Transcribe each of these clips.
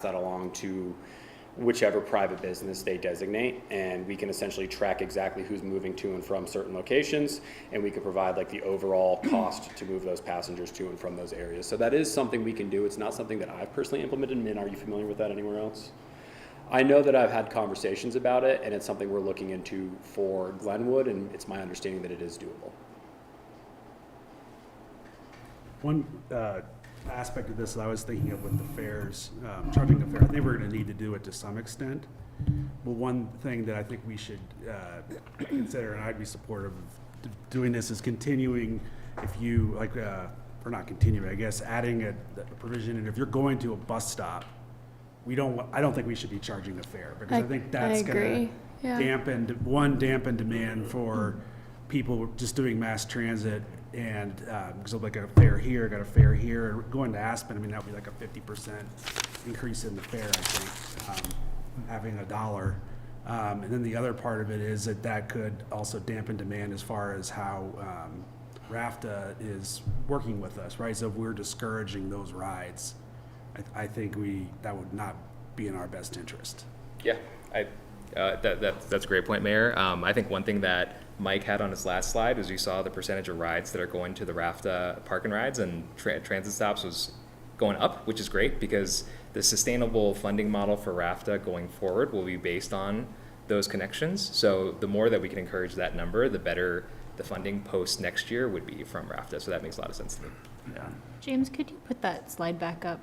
that along to whichever private business they designate, and we can essentially track exactly who's moving to and from certain locations, and we can provide like the overall cost to move those passengers to and from those areas. So that is something we can do. It's not something that I've personally implemented. Min, are you familiar with that anywhere else? I know that I've had conversations about it, and it's something we're looking into for Glenwood, and it's my understanding that it is doable. One aspect of this that I was thinking of with the fares, charging the fare, I think we're going to need to do it to some extent. But one thing that I think we should consider, and I'd be supportive of doing this, is continuing, if you like, or not continuing, I guess, adding a provision. And if you're going to a bus stop, I don't think we should be charging the fare, because I think that's going to dampen demand for people just doing mass transit. And because like a fare here, got a fare here, going to Aspen, I mean, that would be like a 50% increase in the fare, I think, having $1. And then the other part of it is that that could also dampen demand as far as how RAFTA is working with us, right? So if we're discouraging those rides, I think that would not be in our best interest. Yeah, that's a great point, Mayor. I think one thing that Mike had on his last slide was you saw the percentage of rides that are going to the RAFTA park and rides and transit stops was going up, which is great, because the sustainable funding model for RAFTA going forward will be based on those connections. So the more that we can encourage that number, the better the funding post next year would be from RAFTA. So that makes a lot of sense to me. Yeah. James, could you put that slide back up?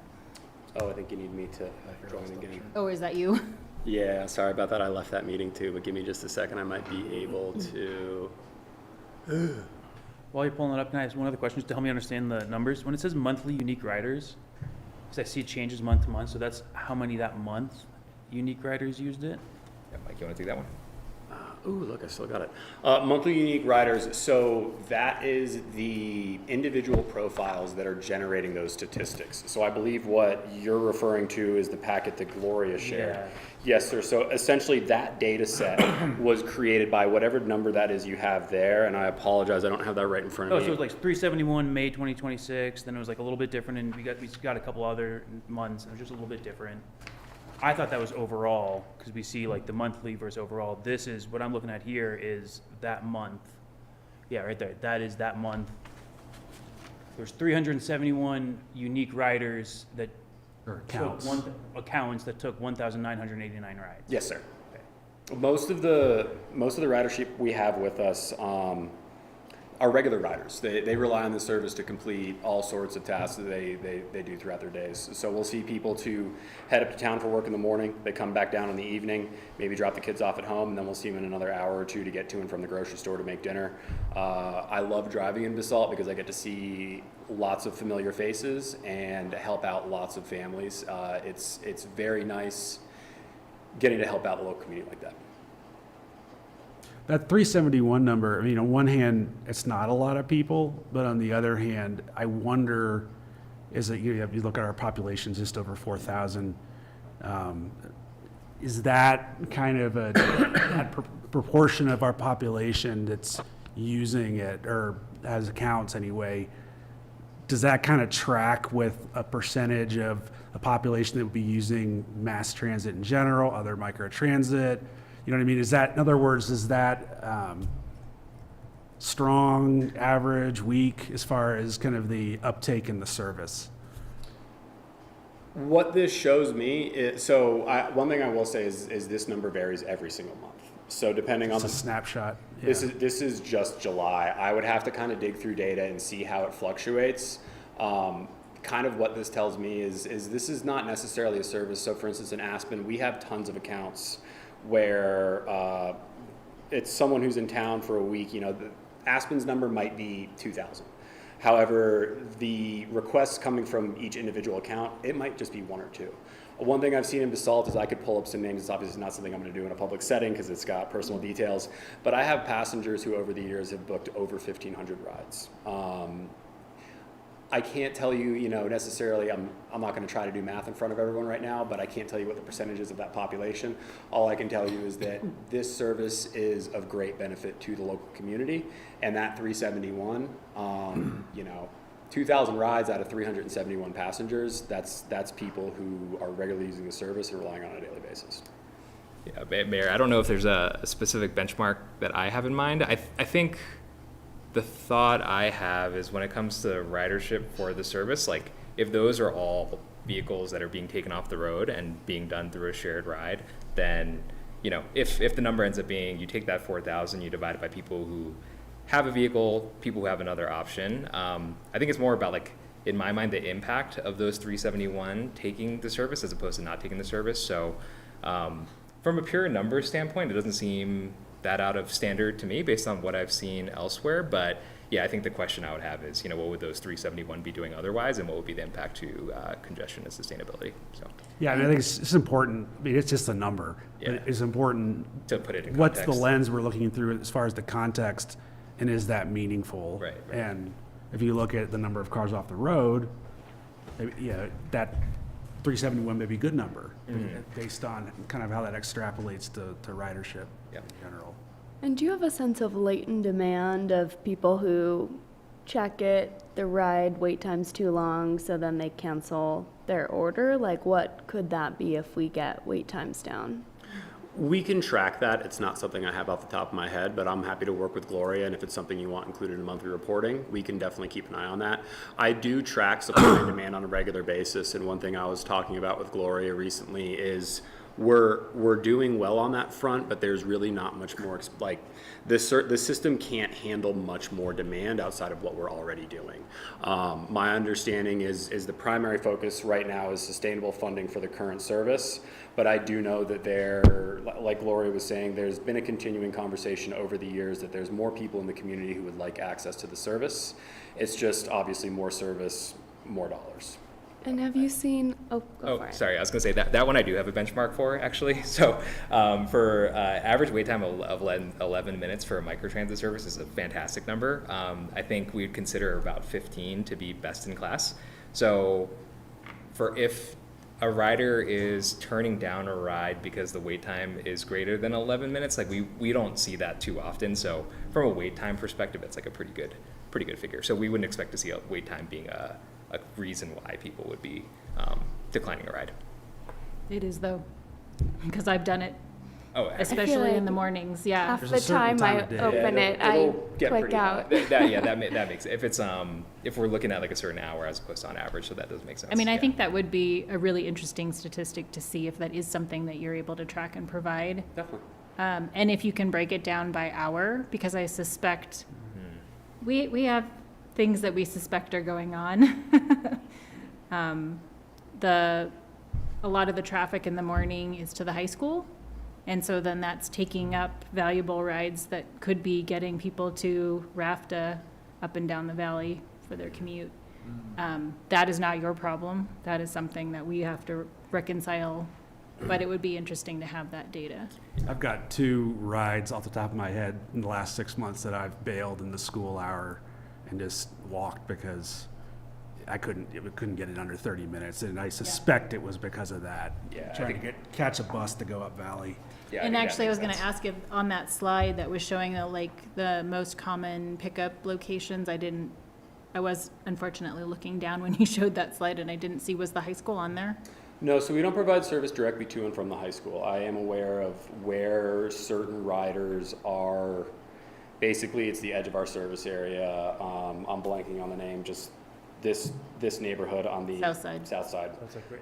Oh, I think you need me to join again. Oh, is that you? Yeah, sorry about that. I left that meeting too, but give me just a second. I might be able to. While you're pulling it up, can I ask one other question to help me understand the numbers? When it says monthly unique riders, because I see it changes month to month, so that's how many that month unique riders used it? Yeah, Mike, you want to take that one? Ooh, look, I still got it. Monthly unique riders. So that is the individual profiles that are generating those statistics. So I believe what you're referring to is the packet that Gloria shared. Yeah. Yes, sir. So essentially that data set was created by whatever number that is you have there. And I apologize, I don't have that right in front of Oh, me. so it was like 371 May 2026, then it was like a little bit different, and we got a couple other months, and it was just a little bit different. I thought that was overall, because we see like the monthly versus overall. This is, what I'm looking at here is that month. Yeah, right there. That is that month. There's 371 unique riders that Or accounts. took accounts that took 1,989 rides. Yes, sir. Most of the ridership we have with us are regular riders. They rely on the service to complete all sorts of tasks that they do throughout their days. So we'll see people to head up to town for work in the morning. They come back down in the evening, maybe drop the kids off at home, and then we'll see them in another hour or two to get to and from the grocery store to make dinner. I love driving in Basalt because I get to see lots of familiar faces and help out lots of families. It's very nice getting to help out the local community like that. That 371 number, I mean, on one hand, it's not a lot of people, but on the other hand, I wonder, is that you look at our population, just over 4,000, is that kind of that proportion of our population that's using it, or has accounts anyway, does that kind of track with a percentage of the population that would be using mass transit in general, other microtransit? You know what I mean? Is that, in other words, is that strong, average, weak, as far as kind of the uptake in the service? What this shows me is, one thing I will say is this number varies every single month. So depending on It's a snapshot. Yeah. This is just July. I would have to kind of dig through data and see how it fluctuates. Kind of what this tells me is this is not necessarily a service. So for instance, in Aspen, we have tons of accounts where it's someone who's in town for a week. You know, Aspen's number might be 2,000. However, the requests coming from each individual account, it might just be one or two. One thing I've seen in Basalt is I could pull up some names. It's obviously not something I'm going to do in a public setting because it's got personal details. But I have passengers who over the years have booked over 1,500 rides. I can't tell you, necessarily, I'm not going to try to do math in front of everyone right now, but I can't tell you what the percentage is of that population. All I can tell you is that this service is of great benefit to the local community, and that 371, 2,000 rides out of 371 passengers, that's people who are regularly using the service and relying on it on a daily basis. Yeah, Mayor, I don't know if there's a specific benchmark that I have in mind. I think the thought I have is when it comes to ridership for the service, like if those are all vehicles that are being taken off the road and being done through a shared ride, then, you know, if the number ends up being, you take that 4,000, you divide it by people who have a vehicle, people who have another option. I think it's more about, like, in my mind, the impact of those 371 taking the service as opposed to not taking the service. So from a pure numbers standpoint, it doesn't seem that out of standard to me based on what I've seen elsewhere. But yeah, I think the question I would have is, you know, what would those 371 be doing otherwise, and what would be the impact to congestion and sustainability? So Yeah, and I think it's important, I mean, it's just a number, Yeah. but it's important, to put it in what's the context. lens we're looking through as far as the context, and is that meaningful? Right. And if you look at the number of cars off the road, yeah, that 371 may be a good number, based on kind of how that extrapolates to ridership Yep. in general. And do you have a sense of latent demand of people who check it, the ride wait time's too long, so then they cancel their order? Like, what could that be if we get wait times down? We can track that. It's not something I have off the top of my head, but I'm happy to work with Gloria, and if it's something you want included in monthly reporting, we can definitely keep an eye on that. I do track supply and demand on a regular basis, and one thing I was talking about with Gloria recently is we're doing well on that front, but there's really not much more, like, the system can't handle much more demand outside of what we're already doing. My understanding is the primary focus right now is sustainable funding for the current service, but I do know that there, like Gloria was saying, there's been a continuing conversation over the years that there's more people in the community who would like access to the service. It's just obviously more service, more dollars. And have you seen, go for it. Sorry, I was gonna say that one I do have a benchmark for, actually. So for average wait time of 11 minutes for a microtransit service is a fantastic number. I think we'd consider about 15 to be best in class. So for if a rider is turning down a ride because the wait time is greater than 11 minutes, like we don't see that too often. So from a wait time perspective, it's like a pretty good figure. So we wouldn't expect to see a wait time being a reason why people would be declining a ride. It is though, because I've done it, Oh, especially like in the mornings, yeah. Half There's the a certain time I time of day. open Yeah, it, I it'll get click pretty hot. out. that makes it. If it's if we're looking at like a certain hour as opposed to on average, so that does make sense. I mean, I Yeah. think that would be a really interesting statistic to see if that is something that you're able to track and provide. Definitely. And if you can break it down by hour, because I suspect we have things that we suspect are going on. A lot of the traffic in the morning is to the high school. And so then that's taking up valuable rides that could be getting people to RAFTA up and down the valley for their commute. That is not your problem. That is something that we have to reconcile, but it would be interesting to have that data. I've got 2 rides off the top of my head in the last 6 months that I've bailed in the school hour and just walked because I couldn't get it under 30 minutes, and I suspect it was because of that. Yeah, I Trying to catch a bus to go up Valley. Yeah, And think that actually, I was makes gonna sense. ask if, on that slide that was showing the most common pickup locations, I was unfortunately looking down when you showed that slide and I didn't see, was the high school on there? No, so we don't provide service directly to and from the high school. I am aware of where certain riders are. Basically, it's the edge of our service area. I'm blanking on the name, just this neighborhood on the South side. South side. That's like great.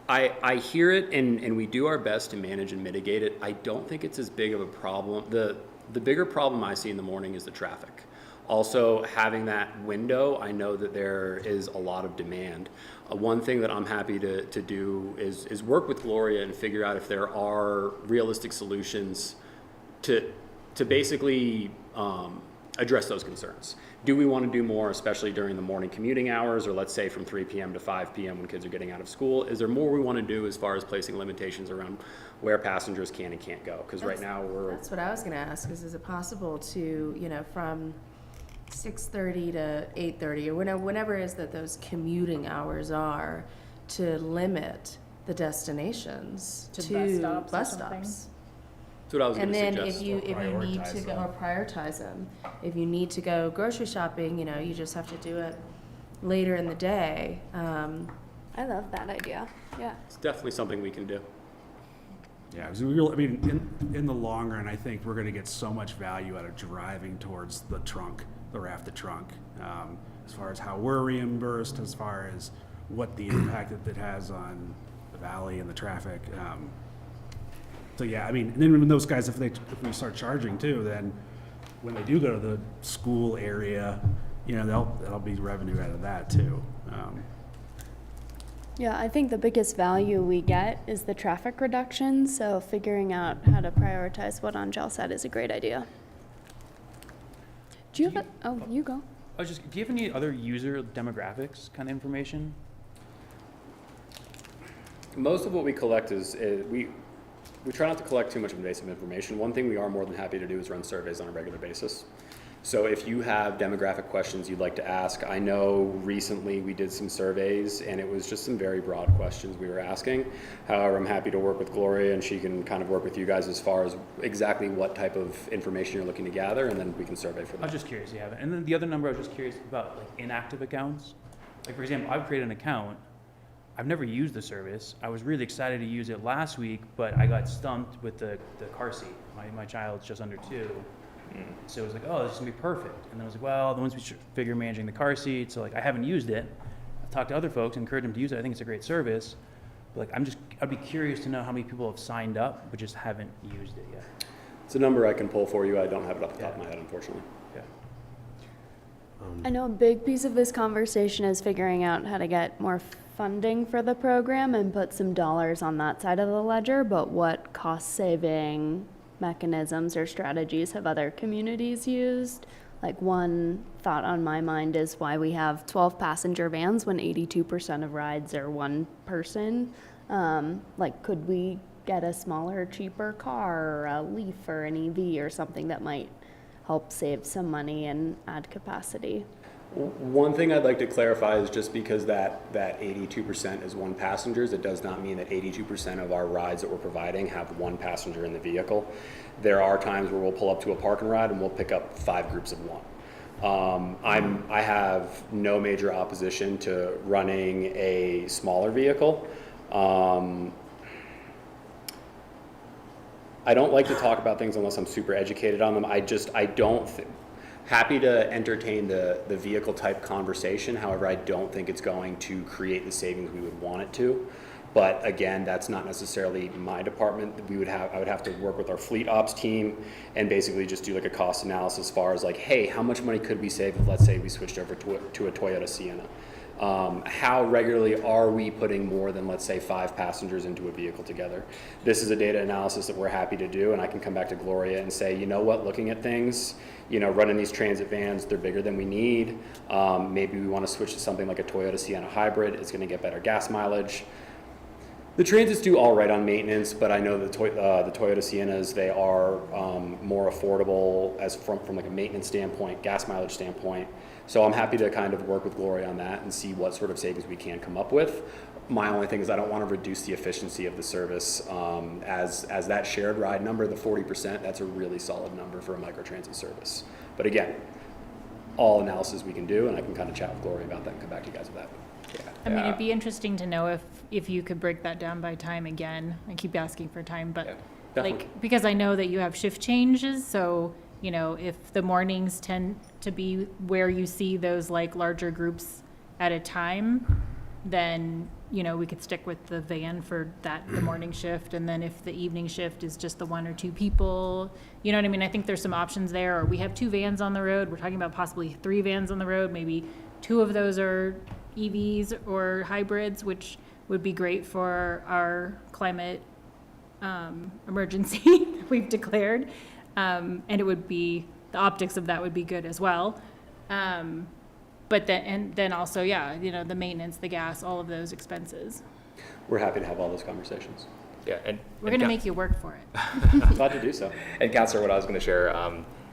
I hear it, and we do our best to manage and mitigate it. I don't think it's as big of a problem. The bigger problem I see in the morning is the traffic. Also, having that window, I know that there is a lot of demand. One thing that I'm happy to do is work with Gloria and figure out if there are realistic solutions to basically address those concerns. Do we want to do more, especially during the morning commuting hours, or let's say from 3 p.m. to 5 p.m. when kids are getting out of school? Is there more we want to do as far as placing limitations around where passengers can and can't go? Because right now That's what I was gonna ask, is it possible to, from 6:30 to 8:30, or whenever it is that those commuting hours are, to limit the destinations To to bus stops or bus something? stops? what I was And gonna then suggest. if you need to prioritize go, or prioritize them, if you need to go grocery shopping, you know, you just have to do it later in the day. I love that idea, yeah. It's definitely something we can do. Yeah, 'cause we really, I mean, in the long run, I think we're gonna get so much value out of driving towards the trunk, the raft, the trunk. As far as how we're reimbursed, as far as what the impact that it has on the valley and the traffic. So yeah, I mean, and then when those guys, if we start charging too, then when they do go to the school area, you know, that'll be revenue out of that too. Yeah, I think the biggest value we get is the traffic reduction, so figuring out how to prioritize what Angel said is a great idea. Do you have you go. Do you have any other user demographics kind of information? Most of what we collect is we try not to collect too much invasive information. One thing we are more than happy to do is run surveys on a regular basis. So if you have demographic questions you'd like to ask, I know recently we did some surveys and it was just some very broad questions we were asking. However, I'm happy to work with Gloria and she can kind of work with you guys as far as exactly what type of information you're looking to gather, and then we can survey for I was that. just curious, you have it. And then the other number I was just curious about, like inactive accounts. Like for example, I've created an account. I've never used the service. I was really excited to use it last week, but I got stumped with the car seat. My child's just under 2. So it was like, oh, this is gonna be perfect. And then I was like, well, the ones we should figure managing the car seat. So like, I haven't used it. I've talked to other folks, encouraged them to use it. I think it's a great service. But like, I'd be curious to know how many people have signed up, but just haven't used it yet. It's a number I can pull for you. I don't have it off the top of my head, unfortunately. Yeah. I know a big piece of this conversation is figuring out how to get more funding for the program and put some dollars on that side of the ledger, but what cost-saving mechanisms or strategies have other communities used? Like one thought on my mind is why we have 12 passenger vans when 82% of rides are one person. Like could we get a smaller, cheaper car or a Leaf or an EV or something that might help save some money and add capacity? One thing I'd like to clarify is just because that 82% is one passengers, it does not mean that 82% of our rides that we're providing have one passenger in the vehicle. There are times where we'll pull up to a park and ride and we'll pick up 5 groups of 1. I have no major opposition to running a smaller vehicle. I don't like to talk about things unless I'm super educated on them. Happy to entertain the vehicle type conversation. However, I don't think it's going to create the savings we would want it to. But again, that's not necessarily my department. I would have to work with our fleet ops team and basically just do like a cost analysis as far as like, hey, how much money could we save if let's say we switched over to a Toyota Sienna? How regularly are we putting more than, let's say, 5 passengers into a vehicle together? This is a data analysis that we're happy to do, and I can come back to Gloria and say, you know what, looking at things, you know, running these transit vans, they're bigger than we need. Maybe we want to switch to something like a Toyota Sienna hybrid. It's going to get better gas mileage. The Transits do all right on maintenance, but I know the Toyota Siennas, they are more affordable as from like a maintenance standpoint, gas mileage standpoint. So I'm happy to kind of work with Gloria on that and see what sort of savings we can come up with. My only thing is I don't want to reduce the efficiency of the service. As that shared ride number, the 40%, that's a really solid number for a microtransit service. But again, all analysis we can do, and I can kind of chat with Gloria about that and come back to you guys with that. I mean, it'd be interesting to know if you could break that down by time again. I keep asking for time, but definitely. like, because I know that you have shift changes, so, you know, if the mornings tend to be where you see those like larger groups at a time, then, you know, we could stick with the van for the morning shift. And then if the evening shift is just the 1 or 2 people, you know what I mean? I think there's some options there. Or we have 2 vans on the road. We're talking about possibly 3 vans on the road. Maybe 2 of those are EVs or hybrids, which would be great for our climate emergency we've declared. And it would be, the optics of that would be good as well. But then also, yeah, you know, the maintenance, the gas, all of those expenses. We're happy to have all those conversations. Yeah, and We're going to make you work for it. Glad to do so. And Counselor, what I was going to share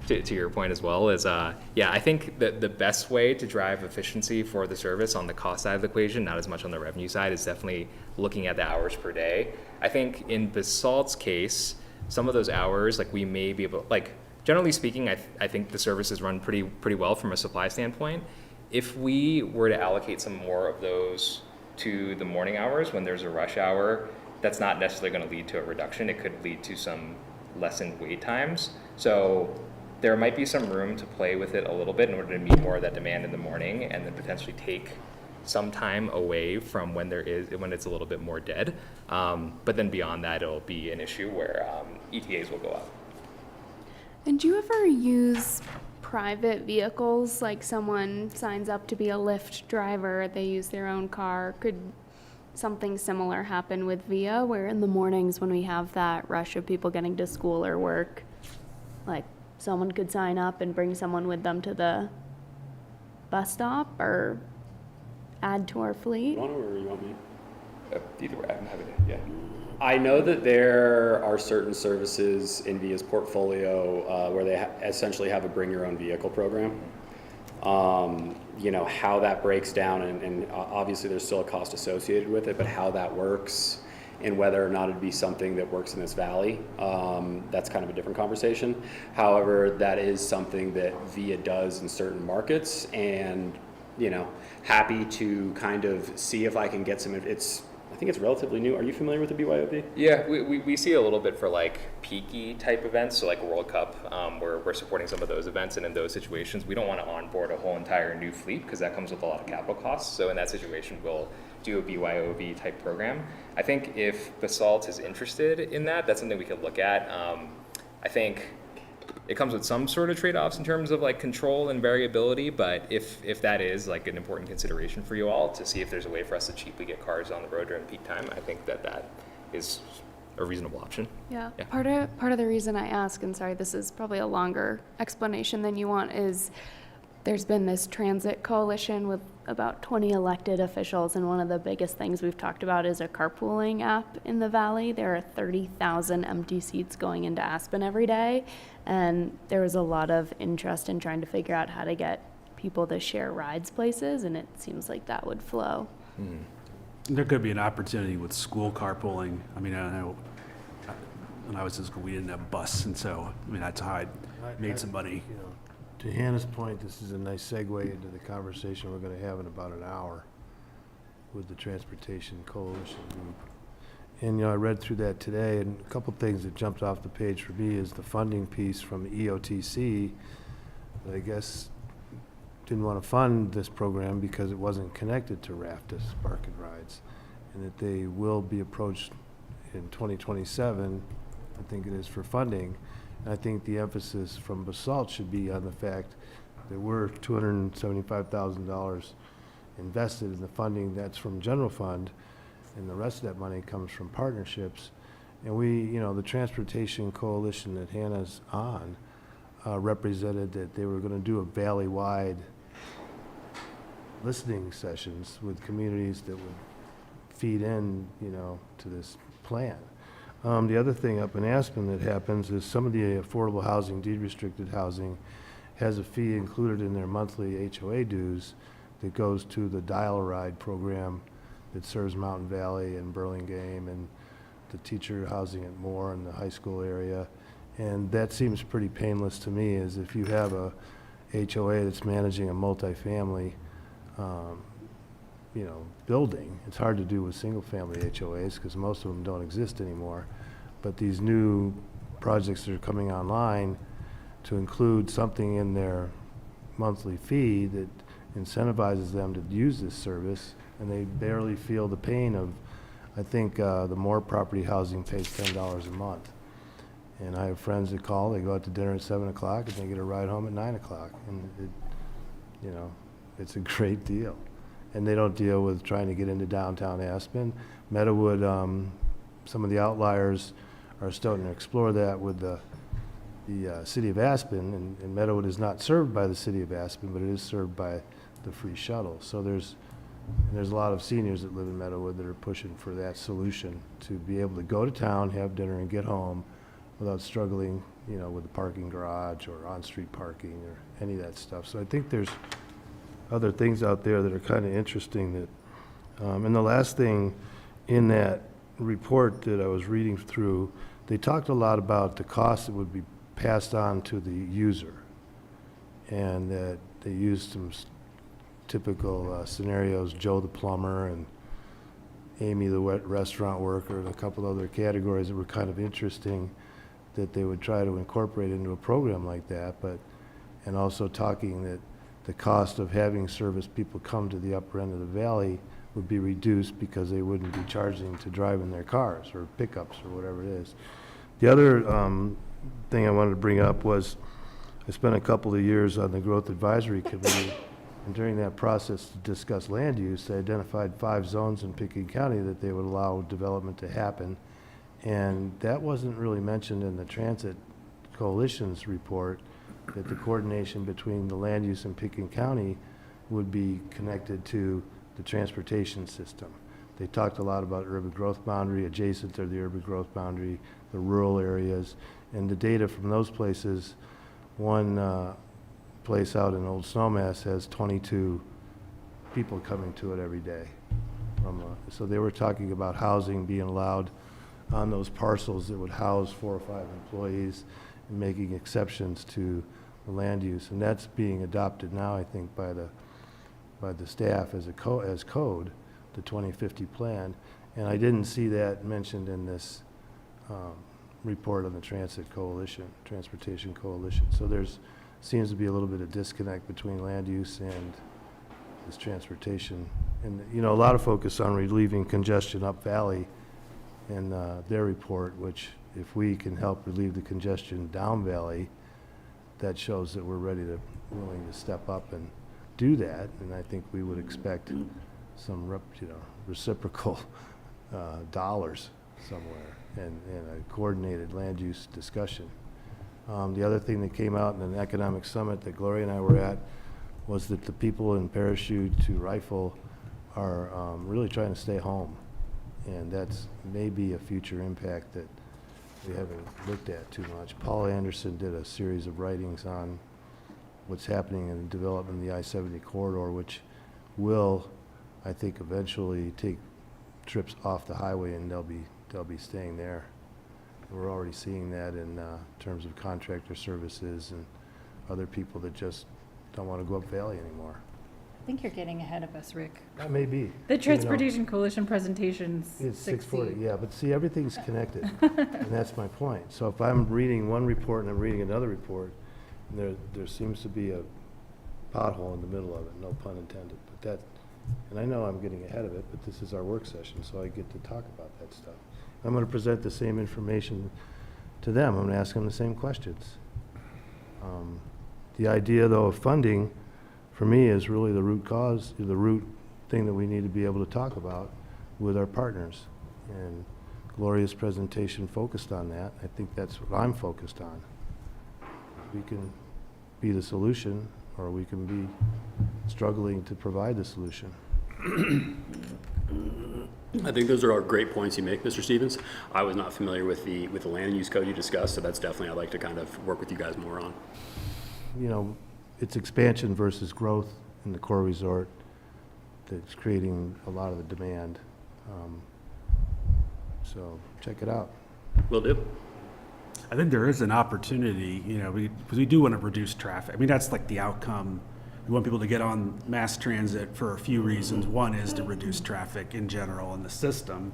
to your point as well is, I think that the best way to drive efficiency for the service on the cost side of the equation, not as much on the revenue side, is definitely looking at the hours per day. I think in Basalt's case, some of those hours, like we may be able, like generally speaking, I think the service is run pretty well from a supply standpoint. If we were to allocate some more of those to the morning hours when there's a rush hour, that's not necessarily going to lead to a reduction. It could lead to some lessened wait times. So there might be some room to play with it a little bit in order to meet more of that demand in the morning, and then potentially take some time away from when it's a little bit more dead. But then beyond that, it'll be an issue where ETAs will go up. And do you ever use private vehicles, like someone signs up to be a Lyft driver, they use their own car? Could something similar happen with VIA, where in the mornings when we have that rush of people getting to school or work, like someone could sign up and bring someone with them to the bus stop or add to our fleet? You want to, or you want me? Either way, I'm happy to, yeah. I know that there are certain services in VIA's portfolio where they essentially have a bring your own vehicle program. You know, how that breaks down, and obviously there's still a cost associated with it, but how that works and whether or not it'd be something that works in this valley, that's kind of a different conversation. However, that is something that VIA does in certain markets, and, you know, happy to kind of see if I can get some, I think it's relatively new. Are you familiar with the BYOB? Yeah, we see a little bit for like peaky type events, so like World Cup, where we're supporting some of those events, and in those situations, we don't want to onboard a whole entire new fleet because that comes with a lot of capital costs. So in that situation, we'll do a BYOB type program. I think if Basalt is interested in that, that's something we could look at. I think it comes with some sort of trade-offs in terms of like control and variability, but if that is like an important consideration for you all to see if there's a way for us to cheaply get cars on the road during peak time, I think that is a reasonable option. Yeah. Yeah. Part of the reason I ask, and sorry, this is probably a longer explanation than you want, is there's been this transit coalition with about 20 elected officials, and one of the biggest things we've talked about is a carpooling app in the valley. There are 30,000 empty seats going into Aspen every day, and there was a lot of interest in trying to figure out how to get people to share rides places, and it seems like that would flow. There could be an opportunity with school carpooling. I mean, I don't know, when I was in school, we didn't have a bus, and so, I mean, that's how I made some money. You know, to Hannah's point, this is a nice segue into the conversation we're going to have in about an hour with the Transportation Coalition Group. And, you know, I read through that today, and a couple things that jumped off the page for me is the funding piece from EOTC that I guess didn't want to fund this program because it wasn't connected to RAFTA Spark and Rides, and that they will be approached in 2027, I think it is, for funding. And I think the emphasis from Basalt should be on the fact that we're $275,000 invested in the funding that's from general fund, and the rest of that money comes from partnerships. And we, you know, the Transportation Coalition that Hannah's on represented that they were going to do a valley-wide listening sessions with communities that would feed in, you know, to this plan. The other thing up in Aspen that happens is some of the affordable housing, deed-restricted housing, has a fee included in their monthly HOA dues that goes to the Dial-A-Ride program that serves Mountain Valley and Burlingame and the teacher housing at Moore and the high school area. And that seems pretty painless to me, is if you have a HOA that's managing a multifamily you know, building. It's hard to do with single-family HOAs because most of them don't exist anymore. But these new projects that are coming online, to include something in their monthly fee that incentivizes them to use this service, and they barely feel the pain of, I think the Moore property housing pays $10 a month. And I have friends that call, they go out to dinner at 7 o'clock and they get a ride home at 9 o'clock. And it, you know, it's a great deal. And they don't deal with trying to get into downtown Aspen. Meadowood, some of the outliers are starting to explore that with the city of Aspen, and Meadowood is not served by the city of Aspen, but it is served by the free shuttle. So there's a lot of seniors that live in Meadowood that are pushing for that solution, to be able to go to town, have dinner, and get home without struggling, you know, with the parking garage or on-street parking or any of that stuff. So I think there's other things out there that are kind of interesting. That, and the last thing in that report that I was reading through they talked a lot about the cost that would be passed on to the user, and that they used some typical scenarios, Joe the plumber and Amy the restaurant worker, and a couple other categories that were kind of interesting that they would try to incorporate into a program like that, and also talking that the cost of having service people come to the upper end of the valley would be reduced because they wouldn't be charging to drive in their cars or pickups or whatever it is. The other thing I wanted to bring up was I spent a couple of years on the Growth Advisory Committee, and during that process to discuss land use, they identified 5 zones in Pickens County that they would allow development to happen. And that wasn't really mentioned in the Transit Coalition's report, that the coordination between the land use in Pickens County would be connected to the transportation system. They talked a lot about urban growth boundary, adjacent to the urban growth boundary, the rural areas, and the data from those places. One place out in Old Snowmass has 22 people coming to it every day. So they were talking about housing being allowed on those parcels that would house 4 or 5 employees, and making exceptions to the land use. And that's being adopted now, I think, by the staff as code, the 2050 plan. And I didn't see that mentioned in this report on the Transportation Coalition. So seems to be a little bit of disconnect between land use and this transportation. And, you know, a lot of focus on relieving congestion up valley in their report, which if we can help relieve the congestion down valley, that shows that we're willing to step up and do that. And I think we would expect some reciprocal dollars somewhere and a coordinated land use discussion. The other thing that came out in an economic summit that Gloria and I were at was that the people in Parachute to Rifle are really trying to stay home. And that's maybe a future impact that we haven't looked at too much. Paul Anderson did a series of writings on what's happening in the development of the I-70 corridor, which will, I think, eventually take trips off the highway, and they'll be staying there. We're already seeing that in terms of contractor services and other people that just don't want to go up valley anymore. I think you're getting ahead of us, Rick. That may be. The Transportation Coalition presentation's It's 6:40. 6:40, yeah, but see, everything's connected, and that's my point. So if I'm reading one report and I'm reading another report, and there seems to be a pothole in the middle of it, no pun intended. And I know I'm getting ahead of it, but this is our work session, so I get to talk about that stuff. I'm going to present the same information to them. I'm going to ask them the same questions. The idea, though, of funding, for me, is really the root cause, the root thing that we need to be able to talk about with our partners. And Gloria's presentation focused on that. I think that's what I'm focused on. We can be the solution, or we can be struggling to provide the solution. I think those are all great points you make, Mr. Stevens. I was not familiar with the land use code you discussed, so that's definitely I'd like to kind of work with you guys more on. You know, it's expansion versus growth in the core resort that's creating a lot of the demand. So check it out. Will do. I think there is an opportunity, you know, because we do want to reduce traffic. I mean, that's like the outcome. We want people to get on mass transit for a few reasons. One is to reduce traffic in general in the system.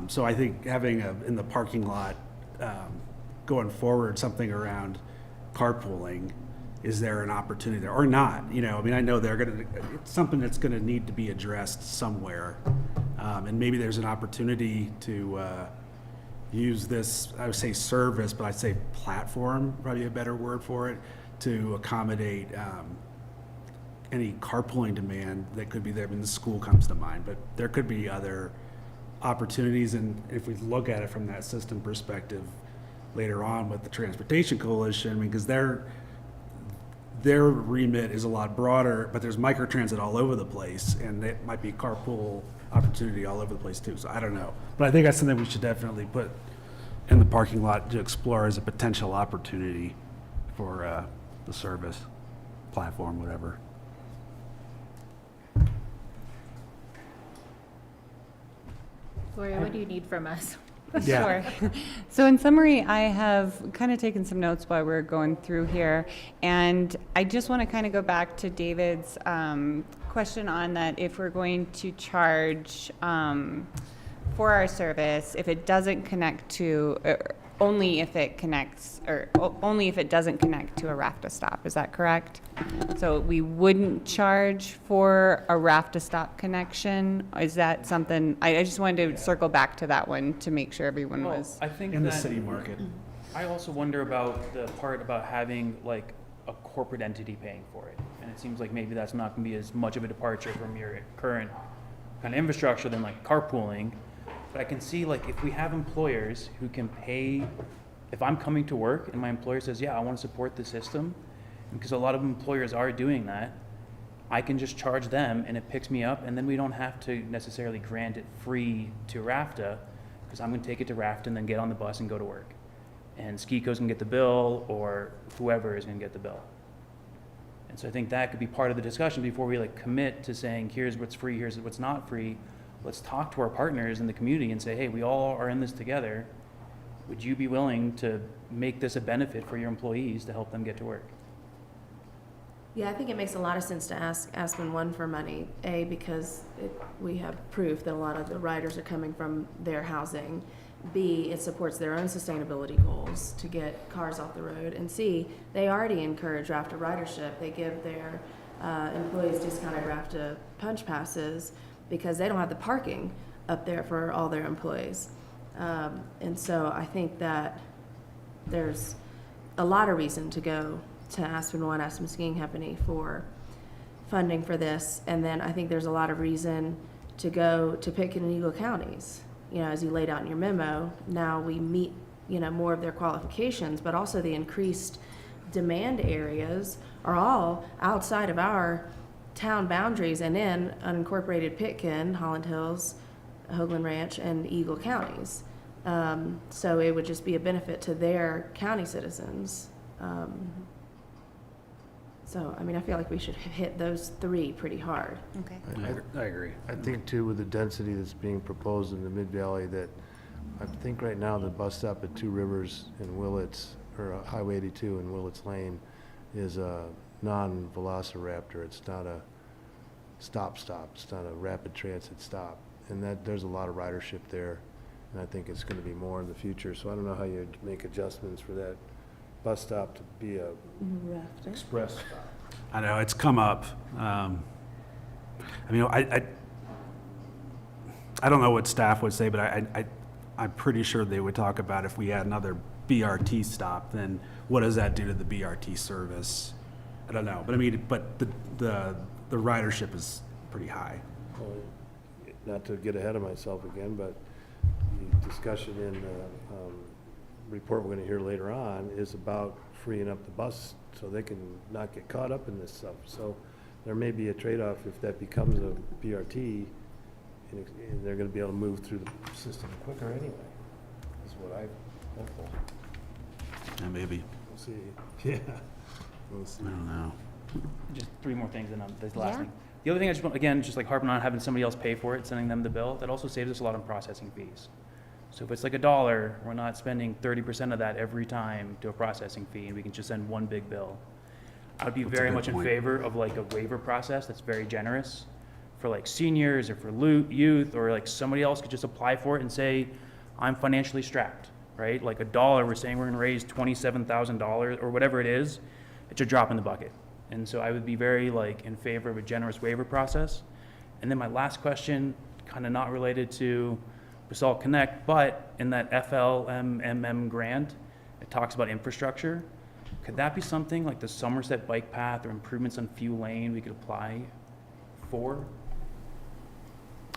So I think having in the parking lot going forward something around carpooling, is there an opportunity there or not? You know, I mean, I know it's something that's going to need to be addressed somewhere, and maybe there's an opportunity to use this, I would say service, but I'd say platform, probably a better word for it, to accommodate any carpooling demand that could be there. I mean, the school comes to mind, but there could be other opportunities. And if we look at it from that system perspective later on with the Transportation Coalition, I mean, because their remit is a lot broader, but there's microtransit all over the place, and it might be carpool opportunity all over the place too. So I don't know, but I think that's something we should definitely put in the parking lot to explore as a potential opportunity for the service platform, whatever. Gloria, what do you need from us? Yeah. Sure. So in summary, I have kind of taken some notes while we're going through here. And I just want to kind of go back to David's question on that if we're going to charge for our service, if it doesn't connect to, only if it connects, or only if it doesn't connect to a RAFTA stop. Is that correct? So we wouldn't charge for a RAFTA stop connection? Is that something, I just wanted to circle back to that one to make sure everyone Well, was. I think In the that- city market. I also wonder about the part about having like a corporate entity paying for it. And it seems like maybe that's not gonna be as much of a departure from your current kind of infrastructure than like carpooling. But I can see like if we have employers who can pay, if I'm coming to work and my employer says, yeah, I want to support the system, because a lot of employers are doing that, I can just charge them and it picks me up, and then we don't have to necessarily grant it free to RAFTA, because I'm going to take it to RAFTA and then get on the bus and go to work. And Skico's can get the bill, or whoever is going to get the bill. And so I think that could be part of the discussion before we like commit to saying, here's what's free, here's what's not free. Let's talk to our partners in the community and say, hey, we all are in this together. Would you be willing to make this a benefit for your employees to help them get to work? Yeah, I think it makes a lot of sense to ask Aspen One for money. A, because we have proof that a lot of the riders are coming from their housing. B, it supports their own sustainability goals to get cars off the road. And C, they already encourage RAFTA ridership. They give their employees discounted RAFTA punch passes because they don't have the parking up there for all their employees. And so I think that there's a lot of reason to go to Aspen One, Aspen Skiing Company for funding for this. And then I think there's a lot of reason to go to Pitkin and Eagle counties. You know, as you laid out in your memo, now we meet, you know, more of their qualifications, but also the increased demand areas are all outside of our town boundaries and in unincorporated Pitkin, Holland Hills, Hoagland Ranch, and Eagle counties. So it would just be a benefit to their county citizens. So, I mean, I feel like we should hit those three pretty hard. Okay. I agree. I think too, with the density that's being proposed in the Mid-Valley, that I think right now the bus stop at Two Rivers and Willits, or Highway 82 and Willits Lane, is a non-velociraptor. It's not a stop. It's not a rapid transit stop. And that, there's a lot of ridership there, and I think it's gonna be more in the future. So I don't know how you'd make adjustments for that bus stop to be a express stop. I know, it's come up. I mean, I don't know what staff would say, but I'm pretty sure they would talk about if we had another BRT stop, then what does that do to the BRT service? I don't know, but I mean, but the ridership is pretty high. Well, not to get ahead of myself again, but the discussion in the report we're gonna hear later on is about freeing up the bus so they can not get caught up in this stuff. So there may be a trade-off if that becomes a BRT, and they're gonna be able to move through the system quicker anyway, is what I'm hopeful. Yeah, maybe. We'll see. Yeah. We'll see. I don't know. Just three more things, and this is the last Yeah. thing. The other thing I just want, again, just like harping on having somebody else pay for it, sending them the bill, that also saves us a lot on processing fees. So if it's like $1, we're not spending 30% of that every time to a processing fee, and we can just send one big bill. I would be That's a very good much in point. favor of like a waiver process that's very generous for like seniors or for youth, or like somebody else could just apply for it and say, I'm financially strapped, right? Like $1, we're saying we're gonna raise $27,000 or whatever it is, it's a drop in the bucket. And so I would be very like in favor of a generous waiver process. And then my last question, kind of not related to Basalt Connect, but in that FLMMM grant, it talks about infrastructure. Could that be something like the Somerset bike path or improvements on Few Lane we could apply for?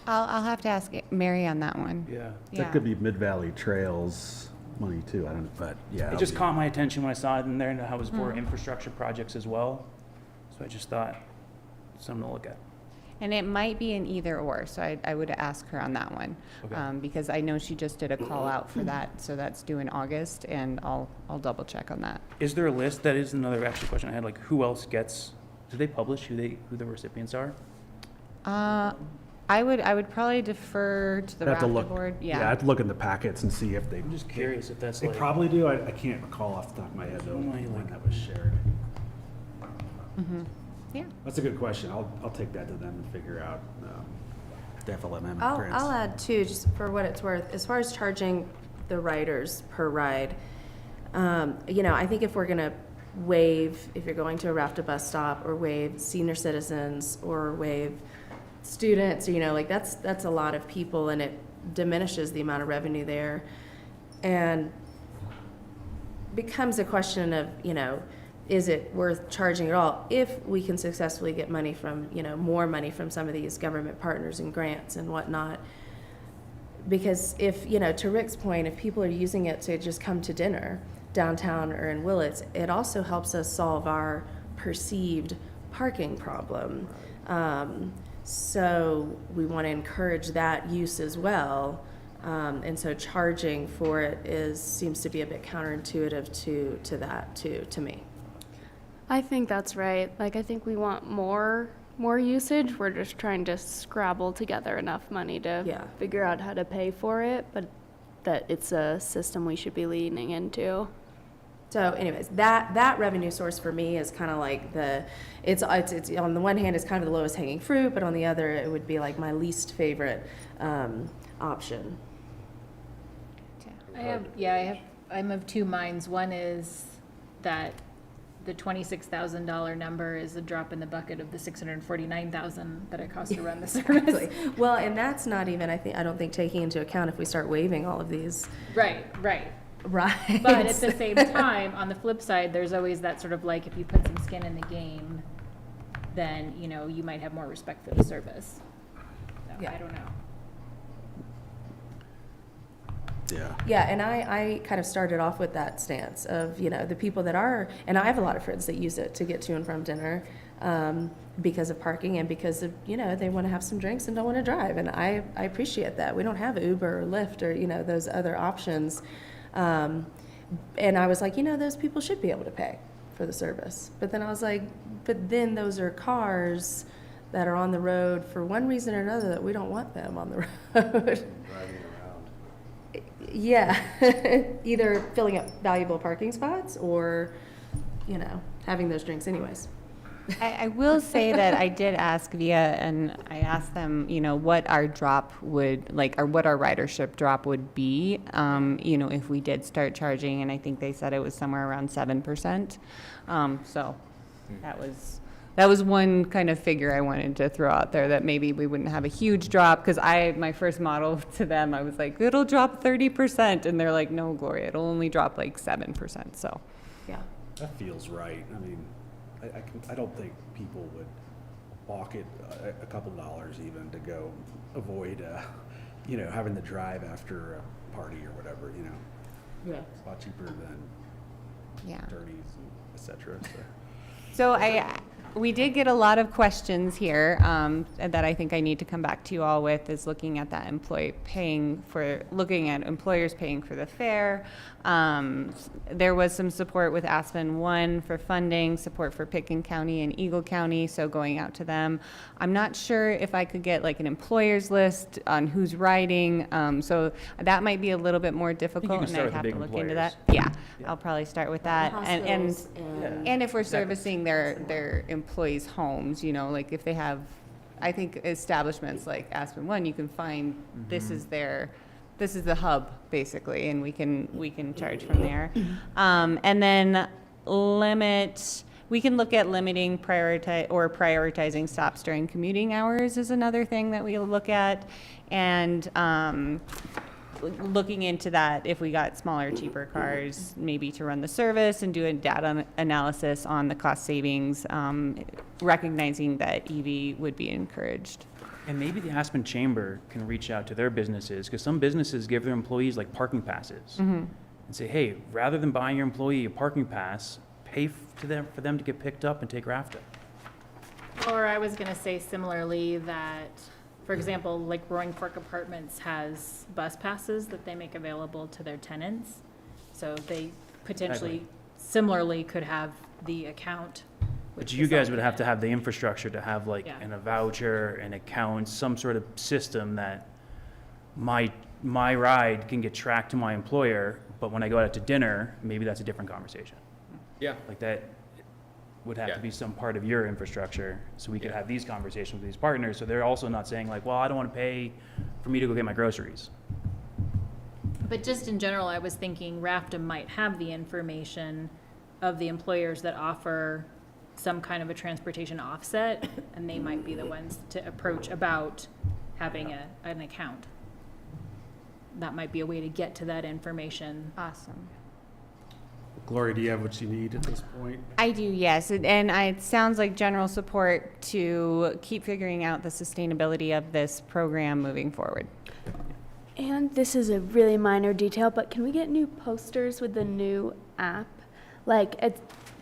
I'll have to ask Mary on that one. Yeah. Yeah. That could be Mid-Valley Trails money too, I don't, but yeah. It just caught my attention when I saw it in there and how it was for infrastructure projects as well. So I just thought, something to look at. And it might be an either or, so I would ask her on that one. Okay. Because I know she just did a call out for that, so that's due in August, and I'll double check on that. Is there a list? That is another actually question I had, like who else gets, do they publish who the recipients are? I I would probably defer to the I'd have to RAFTA look. board. Yeah, I have to look in the packets and see if they. I'm just curious if that's They like. probably do. I can't recall off the top of my head though when that was shared. Yeah. That's a good question. I'll take that to them and figure out the FLMM I'll grants. add too, just for what it's worth, as far as charging the riders per ride, I think if we're gonna waive, if you're going to a RAFTA bus stop, or waive senior citizens, or waive students, like that's a lot of people, and it diminishes the amount of revenue there. And becomes a question of, is it worth charging at all if we can successfully get money from, more money from some of these government partners and grants and whatnot? Because if, to Rick's point, if people are using it to just come to dinner downtown or in Willits, it also helps us solve our perceived parking problem. So we want to encourage that use as well. And so charging for it seems to be a bit counterintuitive to that too, to me. I think that's right. Like, I think we want more usage. We're just trying to scrabble together enough money to Yeah. figure out how to pay for it, but that it's a system we should be leaning into. So anyways, that revenue source for me is kind of like it's on the one hand, it's kind of the lowest hanging fruit, but on the other, it would be like my least favorite option. I'm of two minds. One is that the $26,000 number is a drop in the bucket of the $649,000 that it costs to run the service. Exactly. Well, and that's not even, I don't think, taking into account if we start waiving all of these Right. rides. But at the same time, on the flip side, there's always that sort of like, if you put some skin in the game, then, you might have more respect for the service. So, Yeah. I don't know. Yeah. Yeah, and I kind of started off with that stance of, the people that are, and I have a lot of friends that use it to get to and from dinner because of parking and because of, they want to have some drinks and don't want to drive. And I appreciate that. We don't have Uber or Lyft or, those other options. And I was like, those people should be able to pay for the service. But then I was like, but then those are cars that are on the road for one reason or another that we don't want them on the road. Driving around. Yeah, either filling up valuable parking spots or, having those drinks anyways. I will say that I did ask VIA, and I asked them, what our drop would, or what our ridership drop would be, if we did start charging, and I think they said it was somewhere around 7%. So that was one kind of figure I wanted to throw out there, that maybe we wouldn't have a huge drop, because my first model to them, I was like, it'll drop 30%, and they're like, no, Gloria, it'll only drop 7%, so. Yeah. That feels right. I mean, I don't think people would balk it a couple dollars even to go avoid, having to drive after a party or whatever, Yeah. It's a lot cheaper than Yeah. dirties and et cetera. So we did get a lot of questions here that I think I need to come back to you all with, is looking at that looking at employers paying for the fare. There was some support with Aspen One for funding, support for Pickens County and Eagle County, so going out to them. I'm not sure if I could get an employers list on who's riding, so that might be a little bit more difficult, can and start I'd with the have big to look into employers. that. Yeah, I'll probably start with that. Hospitals And if we're servicing their employees' homes, if they have, I think establishments like Aspen One, you can find this is the hub basically, and we can charge from there. And then we can look at limiting prioritizing stops during commuting hours is another thing that we'll look at, and looking into that, if we got smaller, cheaper cars, maybe to run the service and do a data analysis on the cost savings, recognizing that EV would be encouraged. And maybe the Aspen Chamber can reach out to their businesses, because some businesses give their employees parking passes. And say, hey, rather than buying your employee a parking pass, pay for them to get picked up and take RAFTA. Or I was gonna say similarly that, for example, Roaring Fork Apartments has bus passes that they make available to their tenants. So they potentially, Exactly. similarly could have the account But with you guys Basalt would in have it. to have the infrastructure to have like Yeah. a voucher, an account, some sort of system that my ride can get tracked to my employer, but when I go out to dinner, maybe that's a different conversation. Yeah. Like that would have Yeah. to be some part of your infrastructure, so we could Yeah. have these conversations with these partners, so they're also not saying like, well, I don't want to pay for me to go get my groceries. But just in general, I was thinking RAFTA might have the information of the employers that offer some kind of a transportation offset, and they might be the ones to approach about having an account. That might be a way to get to that information. Awesome. Gloria, do you have what you need at this point? I do, yes. It sounds like general support to keep figuring out the sustainability of this program moving forward. And this is a really minor detail, but can we get new posters with the new app? Like,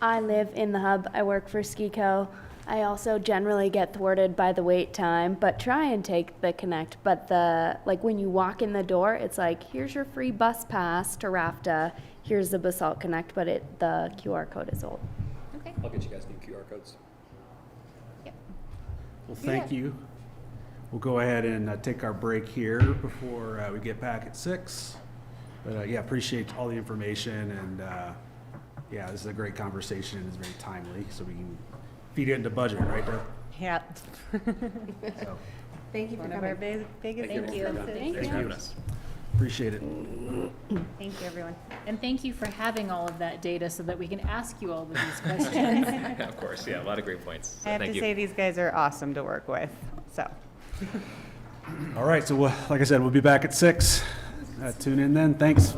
I live in the hub, I work for SkiCo. I also generally get thwarted by the wait time, but try and take the Connect. But like when you walk in the door, it's like, here's your free bus pass to RAFTA, here's the Basalt Connect, but the QR code is old. Okay. I'll get you guys new QR codes. Well, thank you. We'll go ahead and take our break here before we get back at 6. But yeah, appreciate all the information, and yeah, this is a great conversation and it's very timely, so we can feed it into budget, right, Deb? Yeah. So, Thank you for One of our coming. biggest Thank you. expenses. Thanks for having us. appreciate it. Thank you, everyone. And thank you for having all of that data so that we can ask you all of these questions. Of course, yeah, a lot of great points. So I have thank to you. say, these guys are awesome to work with, so. All right, so like I said, we'll be back at 6. Tune in then. Thanks.